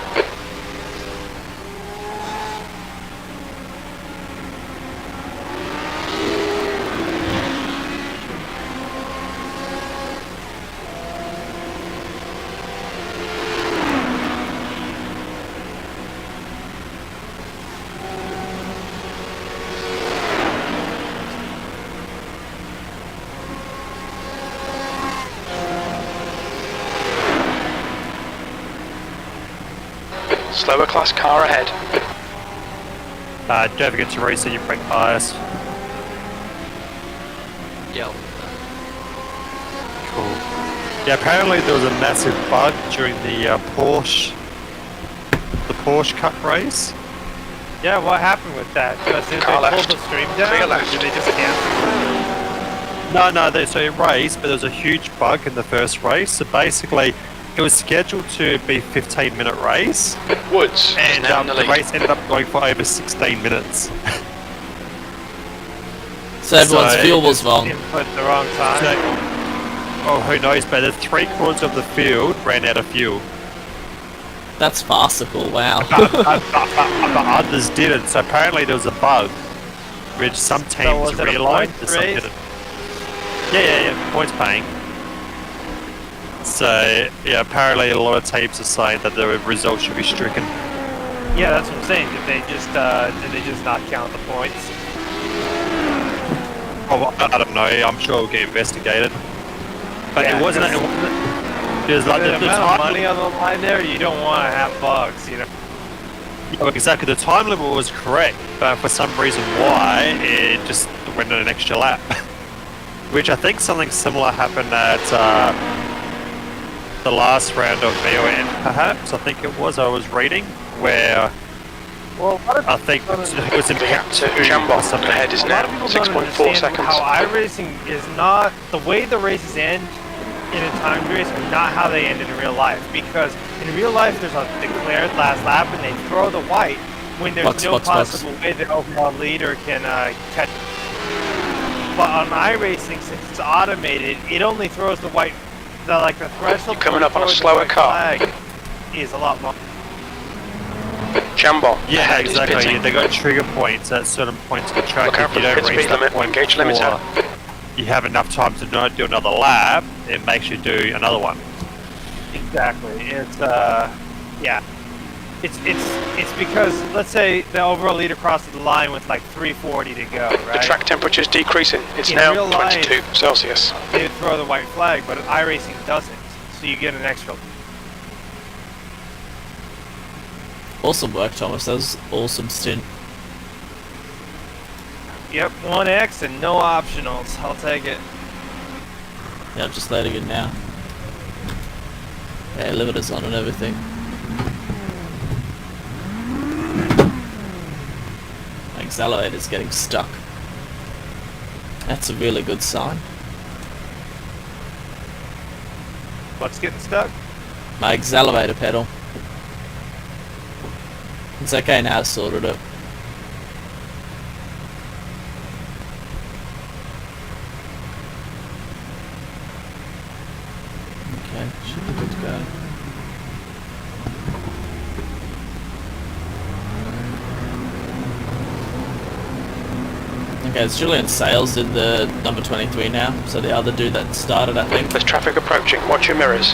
Slower class car ahead. Don't forget to reset your brake bias. Yeah. Cool. Yeah, apparently there was a massive bug during the Porsche Cup race. Yeah, what happened with that? Did Car they left. pull the stream down, Clear or left. did they just cancel? No, so it raced, but there was a huge bug in the first race. So basically, it was scheduled to be a 15-minute race, Woods is and now in the the lead. race ended up going for over 16 minutes. So everyone's So, fuel was wrong. Input the wrong time. So, oh, who knows? But 3/4 of the field ran out of fuel. That's farcical, wow. But others didn't. So apparently there was a bug, which some was teams it a realised, points and some race? didn't. Yeah. Points paying. So yeah, apparently a lot of teams are saying that the results should be stricken. Yeah, that's what I'm saying. Did they just not count the points? Oh, I don't know. I'm sure it'll get investigated. But Yeah, it wasn't. Because like The the amount of time, money on the line there, you don't want to have bugs, you know. yeah, exactly. The time limit was correct, but for some reason why it just went on an extra lap. Which I think something similar happened at the last round of VON, perhaps. I think it was. I was reading where Well, I think it was in The gap to Jambon ahead is a lot now of people don't 6.4 understand seconds. how iRacing is not the way the races end in a timed race are not how they end in real life. Because in real life, there's a declared last lap, and they throw the white when there's no possible way the overall leader can catch. But on iRacing, since it's automated, it only throws the white. The threshold. You're coming up on a for the slower white car. flag is a lot more. Jambon yeah, ahead is exactly. pitting. They got trigger points at certain points of the track. Look out If for you the don't pit reach speed that limit, point engage before limiter. you have enough time to not do another lap, it makes you do another one. Exactly. It's yeah. It's because let's say the overall leader crosses the line with like 340 to go, The right? track temperature's decreasing. It's In now real life- 22 Celsius. They throw the white flag, but iRacing doesn't, so you get an extra. Awesome work, Thomas. That was awesome stint. Yep, 1X and no optionals. I'll take it. Yeah, I'm just loading it now. Yeah, limiter's on and everything. My accelerator's getting stuck. That's a really good sign. What's getting stuck? My accelerator pedal. It's okay now, I sorted it. Okay, should be good to go. Okay, it's Julian Sales in the number 23 now, so the other dude that started, I think. There's traffic approaching. Watch your mirrors.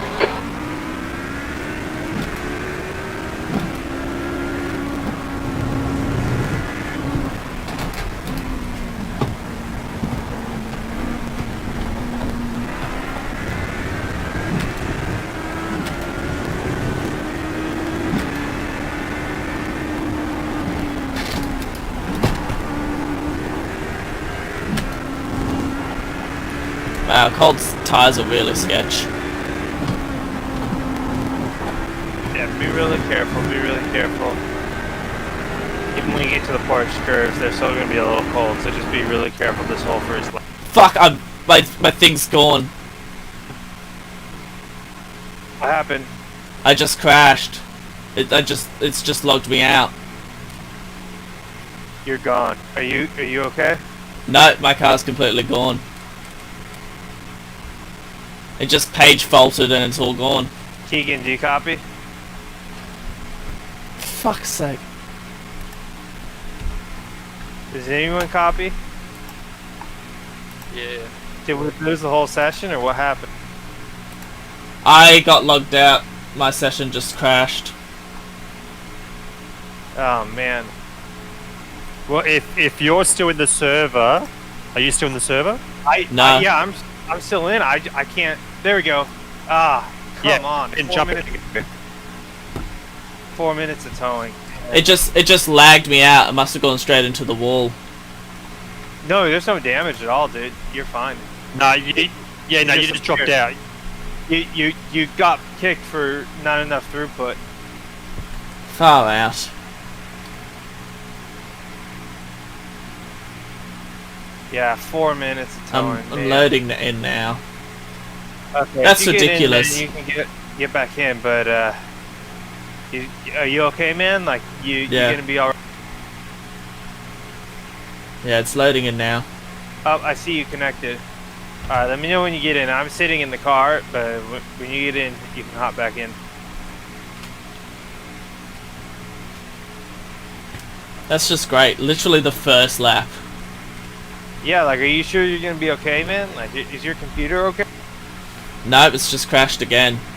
Yeah, cold tires are really sketch. Yeah, be really careful, be really careful. Even when you get to the porch curves, they're still going to be a little cold, so just be really careful this whole first lap. Fuck, my thing's gone. What happened? I just crashed. It's just logged me out. You're gone. Are you okay? No, my car's completely gone. It just page faulted and it's all gone. Keegan, do you copy? Fuck's sake. Does anyone copy? Yeah. Did we lose the whole session, or what happened? I got logged out. My session just crashed. Oh man. Well, if you're still in the server, are you still in the server? No. Yeah, I'm still in. I can't. There we go. Ah, come on. And 4 jump minutes. 4 minutes of towing. It just lagged me out. I must have gone straight into the wall. No, there's no damage at all, dude. You're fine. No, you just dropped out. You got kicked for not enough throughput. Far out. Yeah, 4 minutes of towing. I'm loading it in now. Okay, That's if you get in, ridiculous. then you can get back in, but are you okay, man? Like you're gonna be all right. Yeah, it's loading in now. Oh, I see you connected. Alright, let me know when you get in. I'm sitting in the car, but when you get in, you can hop back in. That's just great. Literally the first lap. Yeah, like, are you sure you're gonna be okay, man? Like, is your computer okay? Nope, it's just crashed again.